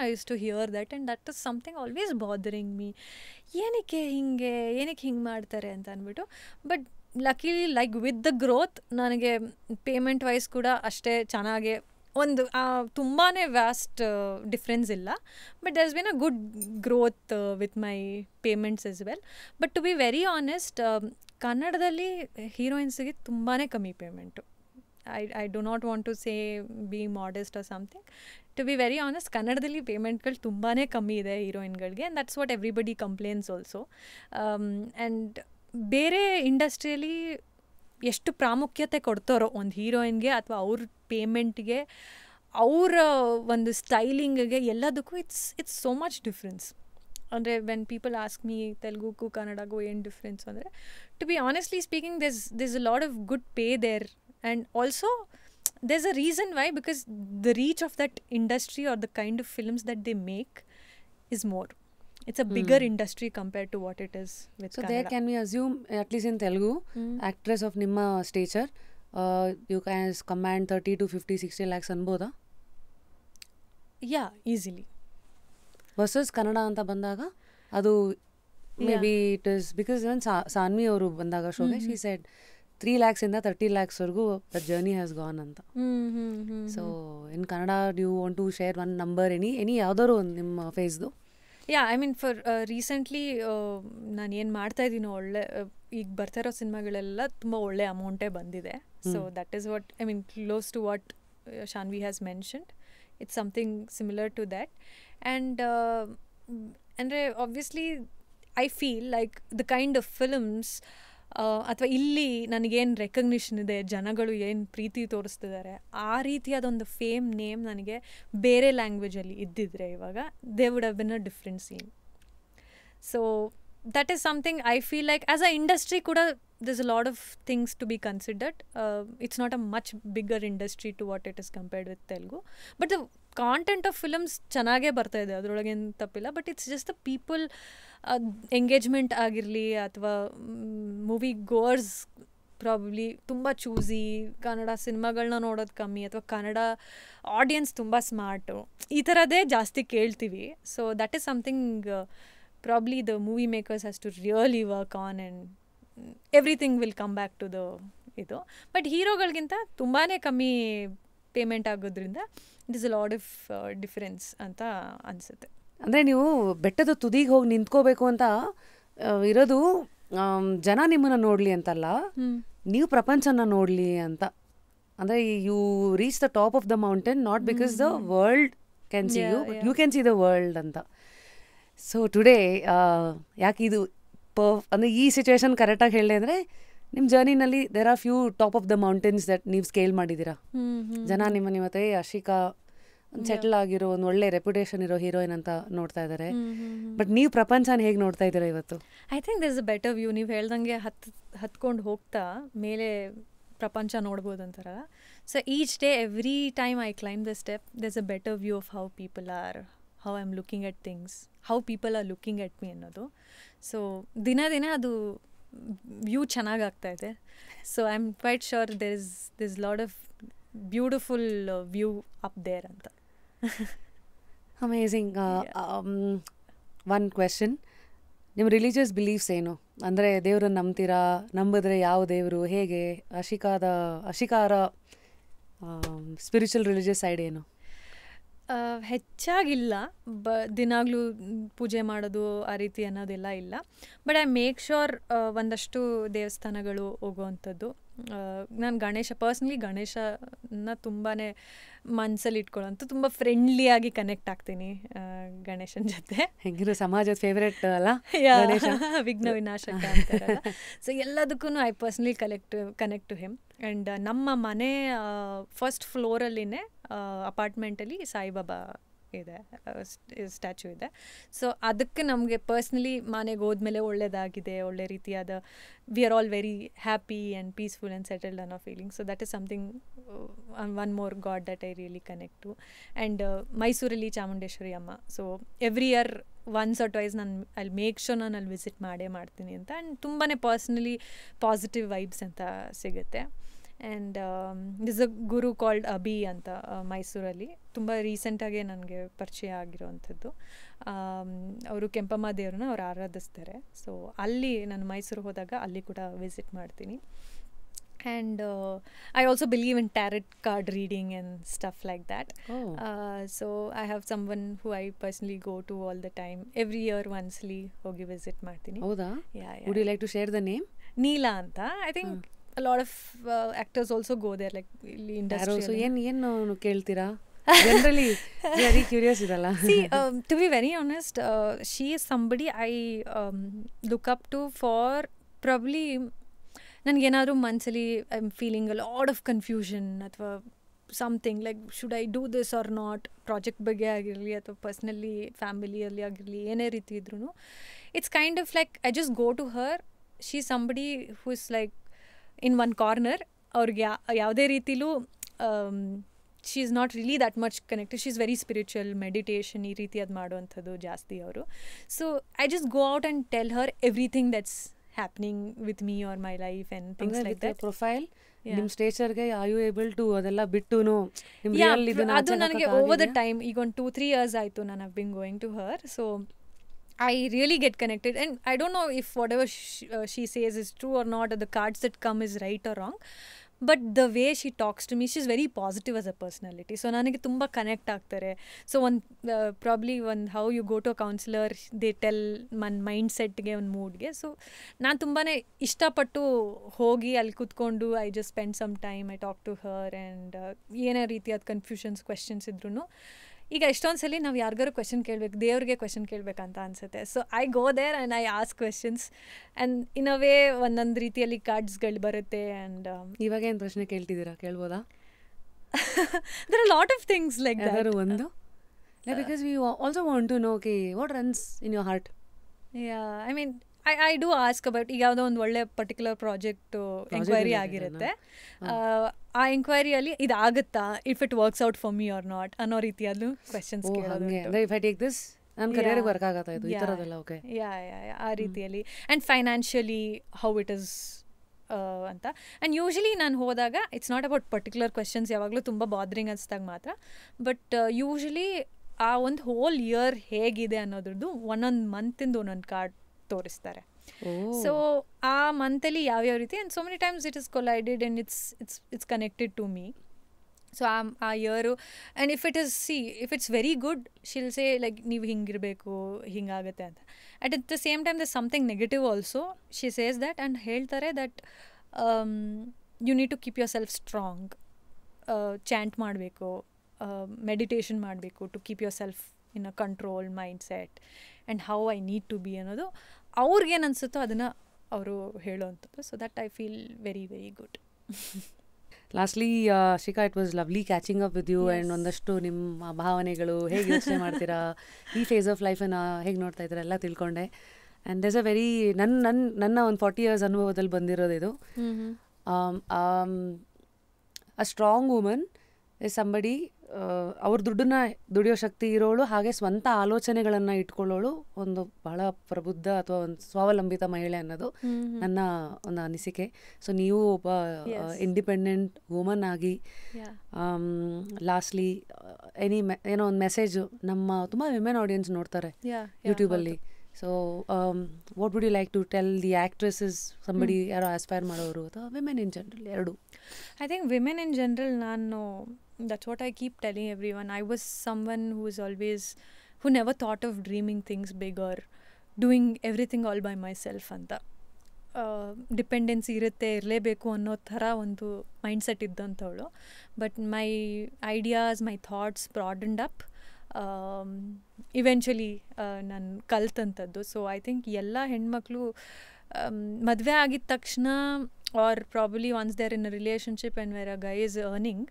I use to hear that and that is something always bothering me. ಏನಕ್ಕೆ ಹಿಂಗೆ ಮಾಡ್ತಾರೆ ಅಂತ ಅಂದ್ಬಿಟ್ಟು. But luckily like with the growth ನನಗೆ ಪೇಮೆಂಟ್ ವೈಸ್ ಕೂಡ ಅಷ್ಟೇ ಚೆನ್ನಾಗೆ ಒಂದು ತುಂಬಾ ವ್ಯಾಸ್ಟ್ ಡಿಫ್ರೆನ್ಸ್ ಇಲ್ಲ. But there is been a good growth with my payments as well. But to be very honest, ಕನ್ನಡದಲ್ಲಿ ಹೀರೋಯಿನ್ಸ್ಗೆ ತುಂಬಾ ಕಮ್ಮಿ payment. I do not want to say be modest or something. To be very honest, ಕನ್ನಡದಲ್ಲಿ ಪೇಮೆಂಟ್ಗಳು ತುಂಬಾ ಕಮ್ಮಿ ಇದೆ ಹೀರೋಯಿನ್ಗಳಿಗೆ. And that's what everybody complains also. And ಬೇರೆ ಇಂಡಸ್ಟ್ರಿಯಲ್ಲಿ ಎಷ್ಟು ಪ್ರಾಮುಖ್ಯತೆ ಕೊಡ್ತಾರೋ ಒಂದು ಹೀರೋಯಿನ್ಗೆ ಅಥವಾ ಅವ್ರ ಪೇಮೆಂಟ್ಗೆ, ಅವರ ಒಂದು ಸ್ಟೈಲಿಂಗ್ಗೆ, ಎಲ್ಲದಕ್ಕೂ ಇಟ್ಸ್ ಸೋ ಮಚ್ ಡಿಫ್ರೆನ್ಸ್. ಅಂದರೆ ವೆನ್ ಪೀಪಲ್ ಆಸ್ಕ್ ಮೀ ತೆಲುಗುಗೂ ಕನ್ನಡಗೂ ಏನು ಡಿಫ್ರೆನ್ಸ್ ಅಂದರೆ, to be honestly speaking there's a lot of good pay there. And also there's a reason why, because the reach of that industry or the kind of films that they make is more. It's a bigger industry compared to what it is with So Kannada. there can we assume, at least in Telugu, actress of Nimma stature, you can command 30 to 50, 60 lakhs ಅನ್ಬೋದಾ? Yeah, easily. Versus Kannada ಅಂತ ಬಂದಾಗ ಅದು maybe it is because even Saanvi ಅವರು ಬಂದಾಗ ಶೋಗೆ she said 3 lakhs ಇಂದ 30 lakhs ವರೆಗೂ the journey has gone ಅಂತ. So in Kannada do want to share one number, any ಯಾವ್ದಾದ್ರು ಒಂದು ನಿಮ್ಮ ಫೇಸ್ದು? Yeah, I mean for recently ನಾನು ಏನು ಮಾಡ್ತಾಯಿದ್ದೀನೋ ಒಳ್ಳೆ ಈಗ ಬರ್ತಾ ಇರೋ ಸಿನಿಮಾಗಳೆಲ್ಲ ತುಂಬ ಒಳ್ಳೆ ಅಮೌಂಟೇ ಬಂದಿದೆ. So that is what I mean close to what Shanvi has mentioned. It's something similar to that. And ಅಂದರೆ obviously I feel like the kind of films ಅಥವಾ ಇಲ್ಲಿ ನನಗೇನು ರೆಕಗ್ನಿಷನ್ ಇದೆ, ಜನಗಳು ಏನು ಪ್ರೀತಿ ತೋರಿಸ್ತಿದ್ದಾರೆ, ಆ ರೀತಿಯಾದೊಂದು ಫೇಮ್ ನೇಮ್ ನನಗೆ ಬೇರೆ ಲ್ಯಾಂಗ್ವೇಜಲ್ಲಿ ಇದ್ದಿದ್ರೆ ಇವಾಗ they would have been a different scene. So that is something I feel like as a industry kuda there's a lot of things to be considered. It's not a much bigger industry to what it is compared with Telugu, but the content of films chanage barta ide, adrolage ಏನು ತಪ್ಪಿಲ್ಲ. But it's just the people engagement ಆಗಿರಲಿ ಅಥವಾ movie ಗೋರ್ಸ್ probably ತುಂಬ choosy, Kannada ಸಿನಿಮಾಗಳನ್ನ ನೋಡೋದು ಕಮ್ಮಿ, ಅಥವಾ Kannada audience ತುಂಬ ಸ್ಮಾರ್ಟು, ಈ ಥರದೇ ಜಾಸ್ತಿ ಕೇಳ್ತೀವಿ. So that is something probably the movie makers has to really work on, and everything will come back to the ಇದು. ಬಟ್ ಹೀರೋಗಳಿಗಿಂತ ತುಂಬಾ ಕಮ್ಮಿ ಪೇಮೆಂಟ್ ಆಗೋದ್ರಿಂದ it is a lot of difference ಅಂತ ಅನಿಸುತ್ತೆ. ಅಂದರೆ ನೀವು ಬೆಟ್ಟದ ತುದಿಗೆ ಹೋಗಿ ನಿಂತ್ಕೋಬೇಕು ಅಂತ ಇರೋದು ಜನ ನಿಮ್ಮನ್ನು ನೋಡಲಿ ಅಂತಲ್ಲ, ನೀವು ಪ್ರಪಂಚನ ನೋಡಲಿ ಅಂತ. ಅಂದರೆ you reach the top of the mountain not because the world can see you, but you can see the world ಅಂತ. ಸೊ ಟುಡೇ ಯಾಕೆ ಇದು ಅಂದರೆ ಈ ಸಿಚುವೇಶನ್ ಕರೆಕ್ಟಾಗಿ ಹೇಳಿದೆ ಅಂದರೆ, ನಿಮ್ಮ ಜರ್ನಿನಲ್ಲಿ there are few top of the mountains that ನೀವು ಸ್ಕೇಲ್ ಮಾಡಿದ್ದೀರಾ. ಜನ ನಿಮ್ಮ ಇವತ್ತೇ ಅಶಿಕಾ ಒಂದು ಸೆಟಲ್ ಆಗಿರೋ ಒಂದು ಒಳ್ಳೆ ರೆಪ್ಯುಟೇಷನ್ ಇರೋ ಹೀರೋಯಿನ್ ಅಂತ ನೋಡ್ತಾ ಇದ್ದಾರೆ. ಬಟ್ ನೀವು ಪ್ರಪಂಚನ ಹೇಗೆ ನೋಡ್ತಾ ಇದ್ದೀರಾ ಇವತ್ತು? I think this a better view. ನೀವು ಹೇಳ್ದಂಗೆ ಹತ್ಕೊಂಡು ಹೋಗ್ತಾ ಮೇಲೆ ಪ್ರಪಂಚ ನೋಡ್ಬೋದು ಅಂತಾರ. So each day every time I climb the step this a better view of how people are, how I am looking at things, how people are looking at me ಅನ್ನೋದು. So ದಿನ ಅದು ವ್ಯೂ ಚೆನ್ನಾಗಿ ಆಗ್ತಾ ಇದೆ. So I am quite sure this lot of beautiful view up there ಅಂತ. Amazing. One question, ನಿಮ್ಮ religious beliefs ಏನು? ಅಂದರೆ ದೇವ್ರನ್ನ ನಂಬ್ತೀರಾ? ನಂಬಿದ್ರೆ ಯಾವ ದೇವರು? ಹೇಗೆ? ಅಶಿಕಾರ ಸ್ಪಿರಿಚುವಲ್ ರಿಲಿಜಿಯಸ್ ಸೈಡ್ ಏನು? ಹೆಚ್ಚಾಗಿಲ್ಲ, ದಿನಾಗಲೂ ಪೂಜೆ ಮಾಡೋದು ಆ ರೀತಿ ಅನ್ನೋದೆಲ್ಲ ಇಲ್ಲ. ಬಟ್ ಐ ಮೇಕ್ ಶ್ಯೂರ್ ಒಂದಷ್ಟು ದೇವಸ್ಥಾನಗಳು ಹೋಗೋವಂಥದ್ದು. ನಾನು ಪರ್ಸ್ನಲಿ ಗಣೇಶನ ತುಂಬಾ ಮನಸ್ಸಲ್ಲಿ ಇಟ್ಕೊಳ್ಳೋಂಥ, ತುಂಬ ಫ್ರೆಂಡ್ಲಿಯಾಗಿ ಕನೆಕ್ಟ್ ಆಗ್ತೀನಿ ಗಣೇಶನ ಜೊತೆ. ಹೆಂಗಿರೋ ಸಮಾಜದ ಫೇವ್ರೆಟ್ ಅಲ್ಲ ವಿಘ್ನ ವಿನಾಶಕ ಅಂತಾರಲ್ಲ. ಸೊ ಎಲ್ಲದಕ್ಕೂ I personally connect to him. And ನಮ್ಮ ಮನೆ ಫಸ್ಟ್ ಫ್ಲೋರಲ್ಲಿನೇ ಅಪಾರ್ಟ್ಮೆಂಟಲ್ಲಿ ಸಾಯಿಬಾಬಾ ಇದೆ, ಸ್ಟ್ಯಾಚ್ಯೂ ಇದೆ. ಸೊ ಅದಕ್ಕೆ ನಮಗೆ ಪರ್ಸ್ನಲಿ ಮನೆಗೆ ಹೋದ್ಮೇಲೆ ಒಳ್ಳೆಯದಾಗಿದೆ, ಒಳ್ಳೆ ರೀತಿಯಾದ we are all very happy and peaceful and settled ಅನ್ನೋ feeling. So that is something, one more god that I really connect to. And ಮೈಸೂರಲ್ಲಿ ಚಾಮುಂಡೇಶ್ವರಿ ಅಮ್ಮ, so every year once or twice ನಾನು ಅಲ್ಲಿ ಮೇಕ್ ಶೋರ್ ನಾನು ಅಲ್ಲಿ visit ಮಾಡ್ತೀನಿ ಅಂತ. And ತುಂಬಾ ಪರ್ಸ್ನಲಿ ಪಾಸಿಟಿವ್ ವೈಬ್ಸ್ ಅಂತ ಸಿಗುತ್ತೆ. And this a guru called Abi ಅಂತ ಮೈಸೂರಲ್ಲಿ, ತುಂಬ ರೀಸೆಂಟಾಗೆ ನನಗೆ ಪರಿಚಯ ಆಗಿರೋವಂಥದ್ದು. ಅವರು ಕೆಂಪಮ್ಮ ದೇವ್ರನ್ನ ಅವ್ರು ಆರಾಧಿಸ್ತಾರೆ. ಸೊ ಅಲ್ಲಿ ನಾನು ಮೈಸೂರು ಹೋದಾಗ ಅಲ್ಲಿ ಕೂಡ ವಿಸಿಟ್ ಮಾಡ್ತೀನಿ. And I also believe in tarot card reading and stuff like that. So I have someone who I personally go to all the time, every year ಒನ್ಸ್ಲಿ ಹೋಗಿ ವಿಸಿಟ್ ಮಾಡ್ತೀನಿ. ಹೌದಾ? Would you like to share the name? Neela ಅಂತ. I think a lot of actors also go there, like ಇಲ್ಲಿ industry. So ಏನು ಕೇಳ್ತೀರಾ? Generally very curious ಇದಲ್ಲ. See, to be very honest, she is somebody I look up to for probably ನನಗೇನಾದರೂ ಮನಸ್ಸಲ್ಲಿ I am feeling a lot of confusion ಅಥವಾ something like should I do this or not, project ಬಗ್ಗೆ ಆಗಿರಲಿ ಅಥವಾ personally ಫ್ಯಾಮಿಲಿಯಲ್ಲಿ ಆಗಿರಲಿ ಏನೇ ರೀತಿ ಇದ್ರೂ, it's kind of like I just go to her. She is somebody who is like in one corner. ಅವ್ರಿಗೆ ಯಾವುದೇ ರೀತಿಲೂ she is not really that much connected. She is very spiritual, meditation ಈ ರೀತಿ ಅದು ಮಾಡುವಂಥದ್ದು ಜಾಸ್ತಿ ಅವರು. So I just go out and tell Har everything that's happening with me or my life and things like that. Profile ನಿಮ್ಮ ಸ್ಟೇಚರ್ಗೆ are you able to ಅದೆಲ್ಲ ಬಿಟ್ಟು ಅದು ನನಗೆ ಓವರ್ ದ ಟೈಮ್, ಈಗ ಒಂದು 2-3 years ಆಯಿತು ನಾನು have been going to her. So I really get connected, and I don't know if whatever she says is true or not, or the cards that come is right or wrong, but the way she talks to me, she's very positive as a personality. So ನನಗೆ ತುಂಬ connect ಆಗ್ತಾರೆ. So probably how you go to a counselor, they tell mind ಸೆಟ್ಗೆ ಒಂದು ಮೂಡ್ಗೆ. ಸೊ ನಾನು ತುಂಬಾ ಇಷ್ಟಪಟ್ಟು ಹೋಗಿ ಅಲ್ಲಿ ಕೂತ್ಕೊಂಡು I just spend some time, I talk to her. And ಏನೇ ರೀತಿಯಾದ ಕನ್ಫ್ಯೂಷನ್ಸ್, ಕ್ವೆಶನ್ಸ್ ಇದ್ರೂ, ಈಗ ಎಷ್ಟೊಂದು ಸಲ ನಾವು ಯಾರಿಗಾರು ಕ್ವೆಶನ್ ಕೇಳಬೇಕು, ದೇವ್ರಿಗೆ ಕ್ವೆಶನ್ ಕೇಳಬೇಕಂತ ಅನಿಸುತ್ತೆ. So I go there and I ask questions, and in a way ಒಂದೊಂದು ರೀತಿಯಲ್ಲಿ ಕಾರ್ಡ್ಸ್ಗಳು ಬರುತ್ತೆ. ಆ್ಯಂಡ್ ಇವಾಗ ಏನು ಪ್ರಶ್ನೆ ಕೇಳ್ತಿದ್ದೀರಾ? ಕೇಳ್ಬೋದಾ? There are lot of things like that. ಒಂದು because we also want to know what runs in your heart. Yeah, I mean I do ask about ಈಗ ಯಾವುದೋ ಒಂದು ಒಳ್ಳೆ ಪರ್ಟಿಕ್ಯುಲರ್ ಪ್ರಾಜೆಕ್ಟ್ ಎಂಕ್ವೈರಿ ಆಗಿರುತ್ತೆ. ಆ ಎಂಕ್ವೈರಿಯಲ್ಲಿ ಇದಾಗುತ್ತಾ, if it works out for me R not ಅನ್ನೋ ರೀತಿಯಲ್ಲೂ ಕ್ವೆಶನ್ಸ್ ಕೇಳೋದು. ಇಫ್ ಐ ಟೇಕ್ ದಿಸ್ ನನ್ನ ಕರಿಯರ್ಗೆ ವರ್ಕ್ ಆಗತ್ತಾ ಇದು, ಈ ಥರದೆಲ್ಲ? ಓಕೆ, ಆ ರೀತಿಯಲ್ಲಿ. And financially how it is ಅಂತ. ಆ್ಯಂಡ್ ಯೂಶ್ವಲಿ ನಾನು ಹೋದಾಗ it's not about particular questions, ಯಾವಾಗಲೂ ತುಂಬ ಬಾದ್ರಿಂಗ್ ಅನಿಸ್ದಾಗ ಮಾತ್ರ. ಬಟ್ ಯೂಶ್ವಲಿ ಆ ಒಂದು ಹೋಲ್ ಇಯರ್ ಹೇಗಿದೆ ಅನ್ನೋದ್ರದ್ದು ಒಂದೊಂದು ಮಂತಿಂದು ಒಂದೊಂದು ಕಾರ್ಡ್ ತೋರಿಸ್ತಾರೆ. ಸೊ ಆ ಮಂತಲ್ಲಿ ಯಾವ್ಯಾವ ರೀತಿ, and so many times it is collided and it's connected to me. So ಆ year, and if it's very good, she'll say like ನೀವು ಹಿಂಗಿರಬೇಕು, ಹಿಂಗಾಗುತ್ತೆ ಅಂತ. At the same time the something negative also she says that, and ಹೇಳ್ತಾರೆ that you need to keep yourself strong, chant ಮಾಡಬೇಕು, meditation ಮಾಡಬೇಕು to keep yourself in a control mindset and how I need to B ಅನ್ನೋದು ಅವ್ರಿಗೇನು ಅನಿಸುತ್ತೋ ಅದನ್ನು ಅವರು ಹೇಳೋವಂಥದ್ದು. So that I feel very very good. Lastly Shikha, it was lovely catching up with you. And ಒಂದಷ್ಟು ನಿಮ್ಮ ಭಾವನೆಗಳು ಹೇಗೆ ಯೋಚನೆ ಮಾಡ್ತೀರಾ, ಈ ಫೇಸ್ ಆಫ್ ಲೈಫನ್ನು ಹೇಗೆ ನೋಡ್ತಾ ಇದ್ದೀರಾ ಎಲ್ಲ ತಿಳ್ಕೊಂಡೆ. ಆ್ಯಂಡ್ ದೇರ್ಸ್ ಅ ವೆರಿ ನನ್ನ ಒಂದು 40 years ಅನುಭವದಲ್ಲಿ ಬಂದಿರೋದು ಇದು. A strong woman is somebody ಅವ್ರ ದುಡ್ಡನ್ನ ದುಡಿಯೋ ಶಕ್ತಿ ಇರೋಳು, ಹಾಗೆ ಸ್ವಂತ ಆಲೋಚನೆಗಳನ್ನು ಇಟ್ಕೊಳ್ಳೋಳು ಒಂದು ಬಹಳ ಪ್ರಬುದ್ಧ ಅಥವಾ ಒಂದು ಸ್ವಾವಲಂಬಿತ ಮಹಿಳೆ ಅನ್ನೋದು ನನ್ನ ಒಂದು ಅನಿಸಿಕೆ. ಸೊ ನೀವು ಒಬ್ಬ ಇಂಡಿಪೆಂಡೆಂಟ್ ವುಮನ್ ಆಗಿ ಲಾಸ್ಟ್ಲಿ ಏನೋ ಒಂದು ಮೆಸೇಜು, ನಮ್ಮ ತುಂಬ ವಿಮೆನ್ ಆಡಿಯನ್ಸ್ ನೋಡ್ತಾರೆ ಯೂಟ್ಯೂಬಲ್ಲಿ. So what would you like to tell the actresses, somebody ಯಾರೋ ಆಸ್ಪೈರ್ ಮಾಡೋರು ಅಥವಾ ವಿಮೆನ್ ಇನ್ ಜನರಲ್ ಎರಡು? I think women in general, that's what I keep telling everyone. I was someone who never thought of dreaming things big or doing everything all by myself ಅಂತ. Dependency ಇರಲೇಬೇಕು ಅನ್ನೋ ಥರ ಒಂದು mindset ಇದ್ದಂಥವಳು. But my ideas, my thoughts broadened up eventually ನಾನು ಕಲ್ತಂಥದ್ದು. So I think ಎಲ್ಲ ಹೆಣ್ಮಕ್ಳು ಮದುವೆ ಆಗಿದ ತಕ್ಷಣ are probably once there in a relationship and where a guy is earning,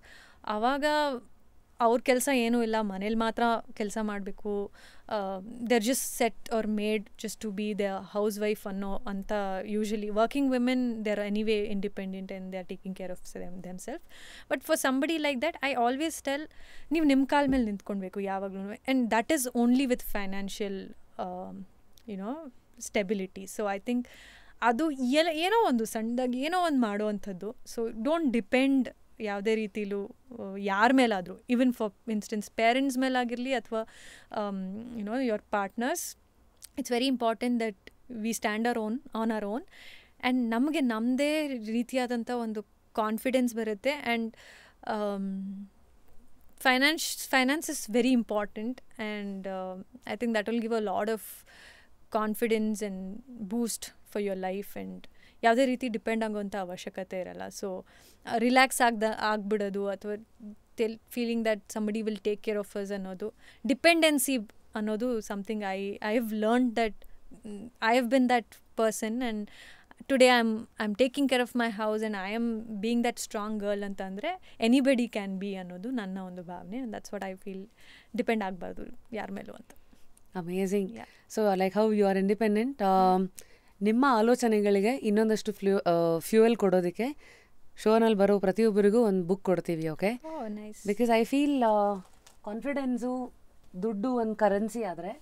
ಆವಾಗ ಅವ್ರ ಕೆಲಸ ಏನೂ ಇಲ್ಲ, ಮನೇಲಿ ಮಾತ್ರ ಕೆಲಸ ಮಾಡಬೇಕು, there just set are made just to be the housewife ಅನ್ನೋ ಅಂತ. Usually working women they are anyway independent and they are taking care of themself. But for somebody like that I always tell, ನೀವು ನಿಮ್ಮ ಕಾಲ ಮೇಲೆ ನಿಂತ್ಕೊಳ್ಬೇಕು ಯಾವಾಗಲೂ, and that is only with financial stability. So I think ಅದು ಏನೋ ಒಂದು ಸಣ್ಣದಾಗಿ ಏನೋ ಒಂದು ಮಾಡುವಂಥದ್ದು. ಸೊ ಡೋಂಟ್ ಡಿಪೆಂಡ್ ಯಾವುದೇ ರೀತಿಲೂ ಯಾರ ಮೇಲಾದರೂ, ಈವನ್ ಫಾರ್ ಇನ್ಸ್ಟೆನ್ಸ್ ಪೇರೆಂಟ್ಸ್ ಮೇಲಾಗಿರಲಿ ಅಥವಾ your partners. It's very important that we stand on our own, and ನಮಗೆ ನಮ್ಮದೇ ರೀತಿಯಾದಂಥ ಒಂದು ಕಾನ್ಫಿಡೆನ್ಸ್ ಬರುತ್ತೆ. And finance is very important, and I think that will give a lot of confidence and boost for your life, and ಯಾವುದೇ ರೀತಿ depend ಆಗೋಂಥ ಅವಶ್ಯಕತೆ ಇರಲ್ಲ. So relax ಆಗ್ಬಿಡೋದು ಅಥವಾ feeling that somebody will take care of us ಅನ್ನೋದು, dependency ಅನ್ನೋದು something I have learned that I have been that person, and today I am taking care of my house and I am being that strong girl ಅಂತಂದರೆ anybody can be ಅನ್ನೋದು ನನ್ನ ಒಂದು ಭಾವನೆ. That's what I feel. Depend ಆಗಬಾರ್ದು ಯಾರ ಮೇಲೂ ಅಂತ. Amazing. So like how you are independent, ನಿಮ್ಮ ಆಲೋಚನೆಗಳಿಗೆ ಇನ್ನೊಂದಷ್ಟು ಫ್ಯೂಯಲ್ ಕೊಡೋದಕ್ಕೆ ಶೋನಲ್ಲಿ ಬರೋ ಪ್ರತಿಯೊಬ್ಬರಿಗೂ ಒಂದು ಬುಕ್ ಕೊಡ್ತೀವಿ. Okay, because I feel confidence ದುಡ್ಡು ಒಂದು ಕರೆನ್ಸಿ ಆದರೆ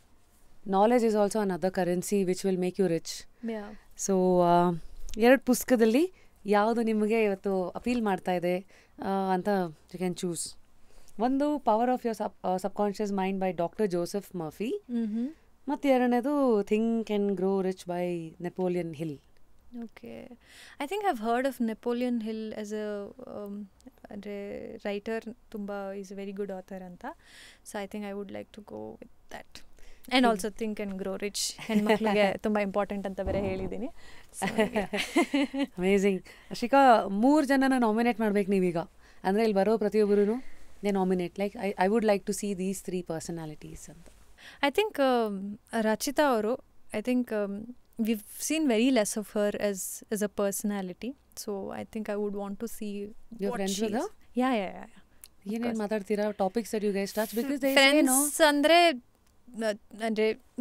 knowledge is also another currency which will make you rich. So ಎರಡು ಪುಸ್ತಕದಲ್ಲಿ ಯಾವುದು ನಿಮಗೆ ಇವತ್ತು ಅಪೀಲ್ ಮಾಡ್ತಾ ಇದೆ ಅಂತ ಯು ಕ್ಯಾನ್ ಚೂಸ್. ಒಂದು power of your subconscious mind by doctor Joseph Murphy, ಮತ್ತು ಎರಡನೇದು think and grow rich by Napoleon Hill. Okay, I think I've heard of Napoleon Hill as a ಅಂದರೆ ರೈಟರ್, ತುಂಬ is a very good author ಅಂತ. So I think I would like to go with that. And also think and grow rich ಹೆಣ್ಮಕ್ಳಿಗೆ ತುಂಬ important ಅಂತ ಬೇರೆ ಹೇಳಿದ್ದೀನಿ. Amazing. ಶಿಖಾ, 3 ಜನನ nominate ಮಾಡ್ಬೇಕು ನೀವೀಗ. ಅಂದರೆ ಇಲ್ಲಿ ಬರೋ ಪ್ರತಿಯೊಬ್ಬರೂ they nominate, like I would like to see these 3 personalities ಅಂತ. ಐ ಥಿಂಕ್ ರಚಿತಾ ಅವರು, I think we've seen very less of her as a personality, so I think I would want to see your friends with her. Yeah. ಏನೇನು ಮಾತಾಡ್ತೀರಾ topics that you guys touch, because they friends ಅಂದ್ರೆ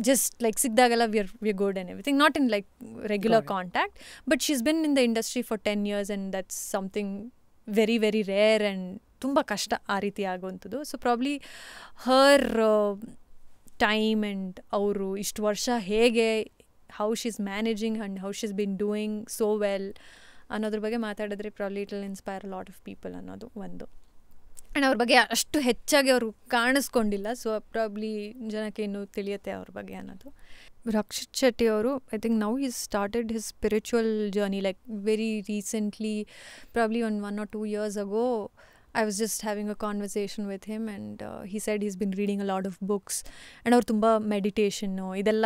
just like ಸಿಕ್ದಾಗೆಲ್ಲ we're good and everything, not in like regular contact, but she's been in the industry for 10 years and that's something very very rare and ತುಂಬ ಕಷ್ಟ ಆ ರೀತಿ ಆಗುವಂಥದ್ದು. So probably Har time and ಅವರು ಇಷ್ಟು ವರ್ಷ ಹೇಗೆ how she's managing and how she's been doing so well ಅನ್ನೋದ್ರ ಬಗ್ಗೆ ಮಾತಾಡಿದ್ರೆ probably it will inspire a lot of people ಅನ್ನೋದು ಒಂದು. ಆ್ಯಂಡ್ ಅವ್ರ ಬಗ್ಗೆ ಅಷ್ಟು ಹೆಚ್ಚಾಗಿ ಅವರು ಕಾಣಿಸ್ಕೊಂಡಿಲ್ಲ, ಸೊ ಪ್ರಾಬ್ಲಿ ಜನಕ್ಕೆ ಇನ್ನೂ ತಿಳಿಯುತ್ತೆ ಅವ್ರ ಬಗ್ಗೆ ಅನ್ನೋದು. ರಕ್ಷಿತ್ ಶೆಟ್ಟಿ ಅವರು, I think now is started his spiritual journey like very recently, probably 1 or 2 years ago. I was just having a conversation with him and he said he's been reading a lot of books and ಅವ್ರು ತುಂಬ ಮೆಡಿಟೇಷನ್ನು ಇದೆಲ್ಲ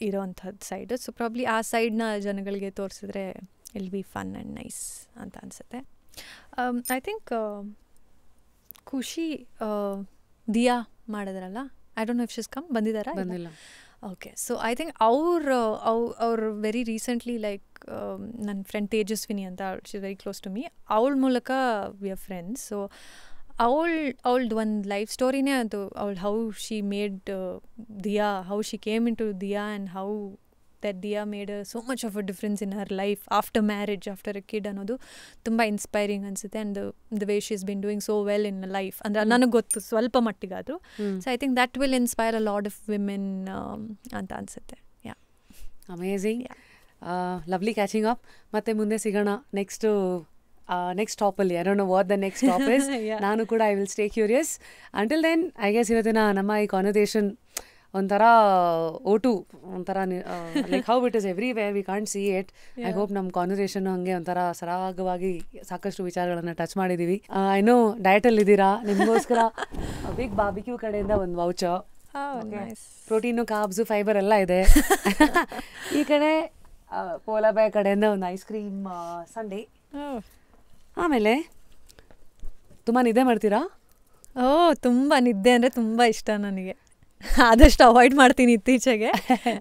ಇರೋವಂಥದ್ದು side. So probably ಆ ಸೈಡ್ನ ಜನಗಳಿಗೆ ತೋರಿಸಿದ್ರೆ ಇಲ್ be fun and nice ಅಂತ ಅನಿಸುತ್ತೆ. I think ಖುಷಿ ದಿಯಾ ಮಾಡಿದ್ರಲ್ಲ, I don't know if she's come, ಬಂದಿದ್ದಾರಾ? ಬಂದಿಲ್ಲ. ಓಕೆ, ಸೊ ಐ ಥಿಂಕ್ ಅವ್ರು ವೆರಿ ರೀಸೆಂಟ್ಲಿ ಲೈಕ್ ನನ್ನ ಫ್ರೆಂಡ್ ತೇಜಸ್ವಿನಿ ಅಂತ, she is very close to me, ಅವಳ ಮೂಲಕ ವಿ ಆರ್ ಫ್ರೆಂಡ್ಸ್. ಸೊ ಅವಳ್ದು ಒಂದು ಲೈಫ್ ಸ್ಟೋರಿನೇ ಅದು, how she made Diya, how she came in to Diya and how that Diya made so much of a difference in her life after marriage after a kid ಅನ್ನೋದು ತುಂಬ inspiring ಅನಿಸುತ್ತೆ. And the way she is been doing so well in life ಅಂದರೆ ನನಗೆ ಗೊತ್ತು ಸ್ವಲ್ಪ ಮಟ್ಟಿಗಾದರೂ. So I think that will inspire a lot of women ಅಂತ ಅನಿಸುತ್ತೆ. Yeah, amazing, lovely catching up. ಮತ್ತೆ ಮುಂದೆ ಸಿಗೋಣ ನೆಕ್ಸ್ಟ್ ಟಾಪಲ್ಲಿ. I don't know what the next top is. ನಾನು ಕೂಡ I will stay curious. Until then I guess ಇವತ್ತಿನ ನಮ್ಮ ಈ ಕಾನ್ವರ್ಸೇಷನ್ ಒಂಥರ O2 ಒಂಥರ like how it is everywhere, we can't see it. I hope ನಮ್ಮ ಕಾನ್ವರ್ಸೇಷನ್ ಹಂಗೆ ಒಂಥರ ಸರಾಗವಾಗಿ ಸಾಕಷ್ಟು ವಿಚಾರಗಳನ್ನು ಟಚ್ ಮಾಡಿದ್ದೀವಿ. ಐ ನೋ ಡಯಟಲ್ಲಿ ಇದ್ದೀರಾ, ನಿಮಗೋಸ್ಕರ ಬಿಗ್ ಬಾರ್ಬಿಕ್ಯೂ ಕಡೆಯಿಂದ ಒಂದು ವೌಚರ್, ಪ್ರೋಟೀನು, ಕಾರ್ಬ್ಸು, ಫೈಬರ್ ಎಲ್ಲ ಇದೆ. ಈ ಕಡೆ ಪೋಲಾ ಬ್ಯಾಗ್ ಕಡೆಯಿಂದ ಒಂದು ಐಸ್ ಕ್ರೀಮ್ ಸಂಡೇ. ಆಮೇಲೆ ತುಂಬ ನಿದ್ದೆ ಮಾಡ್ತೀರಾ? ತುಂಬ ನಿದ್ದೆ ಅಂದರೆ ತುಂಬ ಇಷ್ಟ ನನಗೆ. ಆದಷ್ಟು ಅವಾಯ್ಡ್ ಮಾಡ್ತೀನಿ ಇತ್ತೀಚೆಗೆ.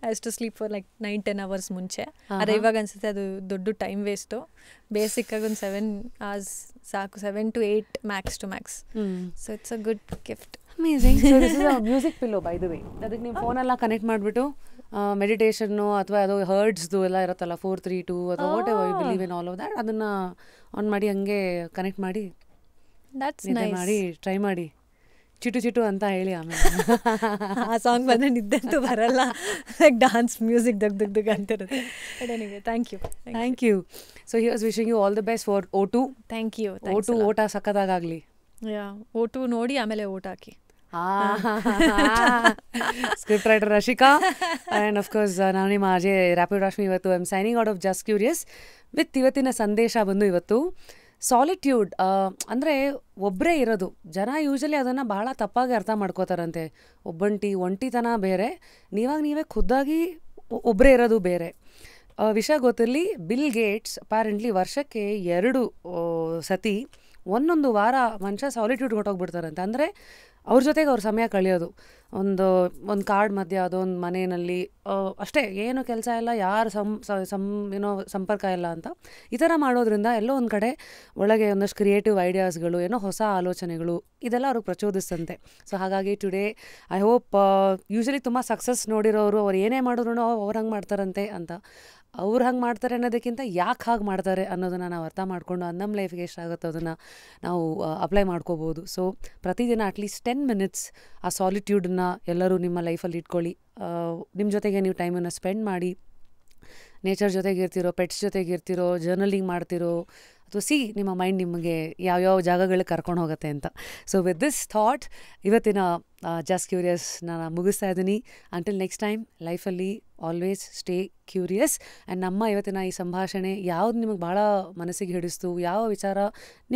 ಅಷ್ಟು ಸ್ಲೀಪ್ ಫಾರ್ ಲೈಕ್ 9-10 hours ಮುಂಚೆ. ಆದರೆ ಇವಾಗ ಅನಿಸುತ್ತೆ ಅದು ದೊಡ್ಡ ಟೈಮ್ ವೇಸ್ಟು. ಬೇಸಿಕ್ಕಾಗಿ ಒಂದು 7 hours ಸಾಕು, 7 to 8 max to max. So it's a good gift. Amazing. So this is a music pillow by the way. ಅದಕ್ಕೆ ನೀವು ಫೋನೆಲ್ಲ ಕನೆಕ್ಟ್ ಮಾಡಿಬಿಟ್ಟು ಮೆಡಿಟೇಷನ್ನು ಅಥವಾ ಅದು ಹರ್ಡ್ಸ್ದು ಎಲ್ಲ ಇರುತ್ತಲ್ಲ 4-3-2 ಅಥವಾ whatever you believe in all of that, ಅದನ್ನು ಆನ್ ಮಾಡಿ ಹಂಗೆ ಕನೆಕ್ಟ್ ಮಾಡಿ ಮಾಡಿ ಟ್ರೈ ಮಾಡಿ. ಚಿಟು ಚಿಟು ಅಂತ ಹೇಳಿ ಆಮೇಲೆ ಆ ಸಾಂಗ್ ಬಂದರೆ ನಿದ್ದೆ ಅಂತೂ ಬರಲ್ಲ. ಲೈಕ್ ಡಾನ್ಸ್ ಮ್ಯೂಸಿಕ್ ದಗ್ ಅಂತಿರುತ್ತೆ. Thank you. So he was wishing you all the best for O2. Thank you. O2 ಓಟ ಸಕ್ಕತ್ತಾಗಲಿ. O2 ನೋಡಿ ಆಮೇಲೆ ಓಟ್ ಹಾಕಿ. Script writer Rashika and of course ನಾನು ನಿಮ್ಮ ಅಜಯ್ ರ್ಯಾಪಿಡ್ ರಾಶ್ಮಿ. ಇವತ್ತು I am signing out of just curious with ಇವತ್ತಿನ ಸಂದೇಶ ಬಂದು ಇವತ್ತು ಸಾಲಿಟ್ಯೂಡ್ ಅಂದರೆ ಒಬ್ಬರೇ ಇರೋದು. ಜನ ಯೂಶಲಿ ಅದನ್ನು ಬಹಳ ತಪ್ಪಾಗಿ ಅರ್ಥ ಮಾಡ್ಕೋತಾರಂತೆ. ಒಂಟಿತನ ಬೇರೆ, ನೀವೇ ಖುದ್ದಾಗಿ ಒಬ್ಬರೇ ಇರೋದು ಬೇರೆ. ವಿಷಯ ಗೊತ್ತಿರಲಿ, ಬಿಲ್ ಗೇಟ್ಸ್ ಅಪ್ಯಾರೆಂಟ್ಲಿ ವರ್ಷಕ್ಕೆ 2 ಸತಿ ಒಂದೊಂದು ವಾರ ಮನುಷ್ಯ ಸಾಲಿಟ್ಯೂಡ್ ಹೊಟ್ಟೋಗ್ಬಿಡ್ತಾರಂತೆ. ಅಂದರೆ ಅವ್ರ ಜೊತೆಗೆ ಅವ್ರ ಸಮಯ ಕಳೆಯೋದು, ಒಂದು ಕಾರ್ಡ್ ಮಧ್ಯೆ ಅದೊಂದು ಮನೆಯಲ್ಲಿ ಅಷ್ಟೇ, ಏನು ಕೆಲಸ ಇಲ್ಲ, ಯಾರು ಏನೋ ಸಂಪರ್ಕ ಇಲ್ಲ ಅಂತ. ಈ ಥರ ಮಾಡೋದ್ರಿಂದ ಎಲ್ಲೋ ಒಂದು ಕಡೆ ಒಳಗೆ ಒಂದಷ್ಟು ಕ್ರಿಯೇಟಿವ್ ಐಡಿಯಾಸ್ಗಳು, ಏನೋ ಹೊಸ ಆಲೋಚನೆಗಳು ಇದೆಲ್ಲ ಅವ್ರಿಗೆ ಪ್ರಚೋದಿಸ್ತಂತೆ. ಸೊ ಹಾಗಾಗಿ ಟುಡೇ ಐ ಹೋಪ್ ಯೂಶಲಿ ತುಂಬ ಸಕ್ಸಸ್ ನೋಡಿರೋರು ಅವ್ರು ಏನೇ ಮಾಡಿದ್ರು ಅವ್ರು ಹಂಗೆ ಮಾಡ್ತಾರಂತೆ ಅಂತ. ಅವ್ರು ಹಂಗೆ ಮಾಡ್ತಾರೆ ಅನ್ನೋದಕ್ಕಿಂತ ಯಾಕೆ ಹಾಗೆ ಮಾಡ್ತಾರೆ ಅನ್ನೋದನ್ನು ನಾವು ಅರ್ಥ ಮಾಡಿಕೊಂಡು ನಮ್ಮ ಲೈಫ್ಗೆ ಎಷ್ಟಾಗುತ್ತೋ ಅದನ್ನು ನಾವು ಅಪ್ಲೈ ಮಾಡ್ಕೋಬೋದು. ಸೊ ಪ್ರತಿದಿನ ಅಟ್ಲೀಸ್ಟ್ 10 minutes ಆ ಸಾಲಿಟ್ಯೂಡನ್ನ ಎಲ್ಲರೂ ನಿಮ್ಮ ಲೈಫಲ್ಲಿ ಇಟ್ಕೊಳ್ಳಿ. ನಿಮ್ಮ ಜೊತೆಗೆ ನೀವು ಟೈಮನ್ನು ಸ್ಪೆಂಡ್ ಮಾಡಿ, ನೇಚರ್ ಜೊತೆಗಿರ್ತಿರೋ, ಪೆಟ್ಸ್ ಜೊತೆಗಿರ್ತಿರೋ, ಜರ್ನಲಿಂಗ್ ಮಾಡ್ತಿರೋ, ಅಥವಾ ನಿಮ್ಮ ಮೈಂಡ್ ನಿಮಗೆ ಯಾವ್ಯಾವ ಜಾಗಗಳಿಗೆ ಕರ್ಕೊಂಡು ಹೋಗುತ್ತೆ ಅಂತ. ಸೊ ವಿತ್ ದಿಸ್ ಥಾಟ್ ಇವತ್ತಿನ ಜಸ್ಟ್ ಕ್ಯೂರಿಯಸ್ ನಾನು ಮುಗಿಸ್ತಾ ಇದ್ದೀನಿ. ಅಂಟಿಲ್ ನೆಕ್ಸ್ಟ್ ಟೈಮ್, ಲೈಫಲ್ಲಿ ಆಲ್ವೇಸ್ ಸ್ಟೇ ಕ್ಯೂರಿಯಸ್. ಆ್ಯಂಡ್ ನಮ್ಮ ಇವತ್ತಿನ ಈ ಸಂಭಾಷಣೆ ಯಾವ್ದು ನಿಮಗೆ ಭಾಳ ಮನಸ್ಸಿಗೆ ಹಿಡಿಸ್ತು, ಯಾವ ವಿಚಾರ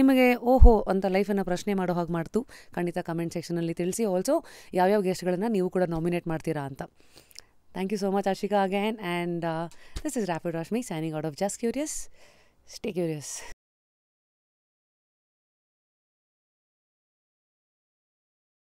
ನಿಮಗೆ ಓಹೋ ಅಂತ ಲೈಫನ್ನು ಪ್ರಶ್ನೆ ಮಾಡೋ ಹಾಗೆ ಮಾಡ್ತು, ಖಂಡಿತ ಕಮೆಂಟ್ ಸೆಕ್ಷನಲ್ಲಿ ತಿಳಿಸಿ. ಆಲ್ಸೋ ಯಾವ್ಯಾವ ಗೆಸ್ಟ್ಗಳನ್ನು ನೀವು ಕೂಡ ನಾಮಿನೇಟ್ ಮಾಡ್ತೀರಾ ಅಂತ. Thank you so much, Ashika, again. And this is Rapid Rashmi signing out of Just Curious. Stay curious.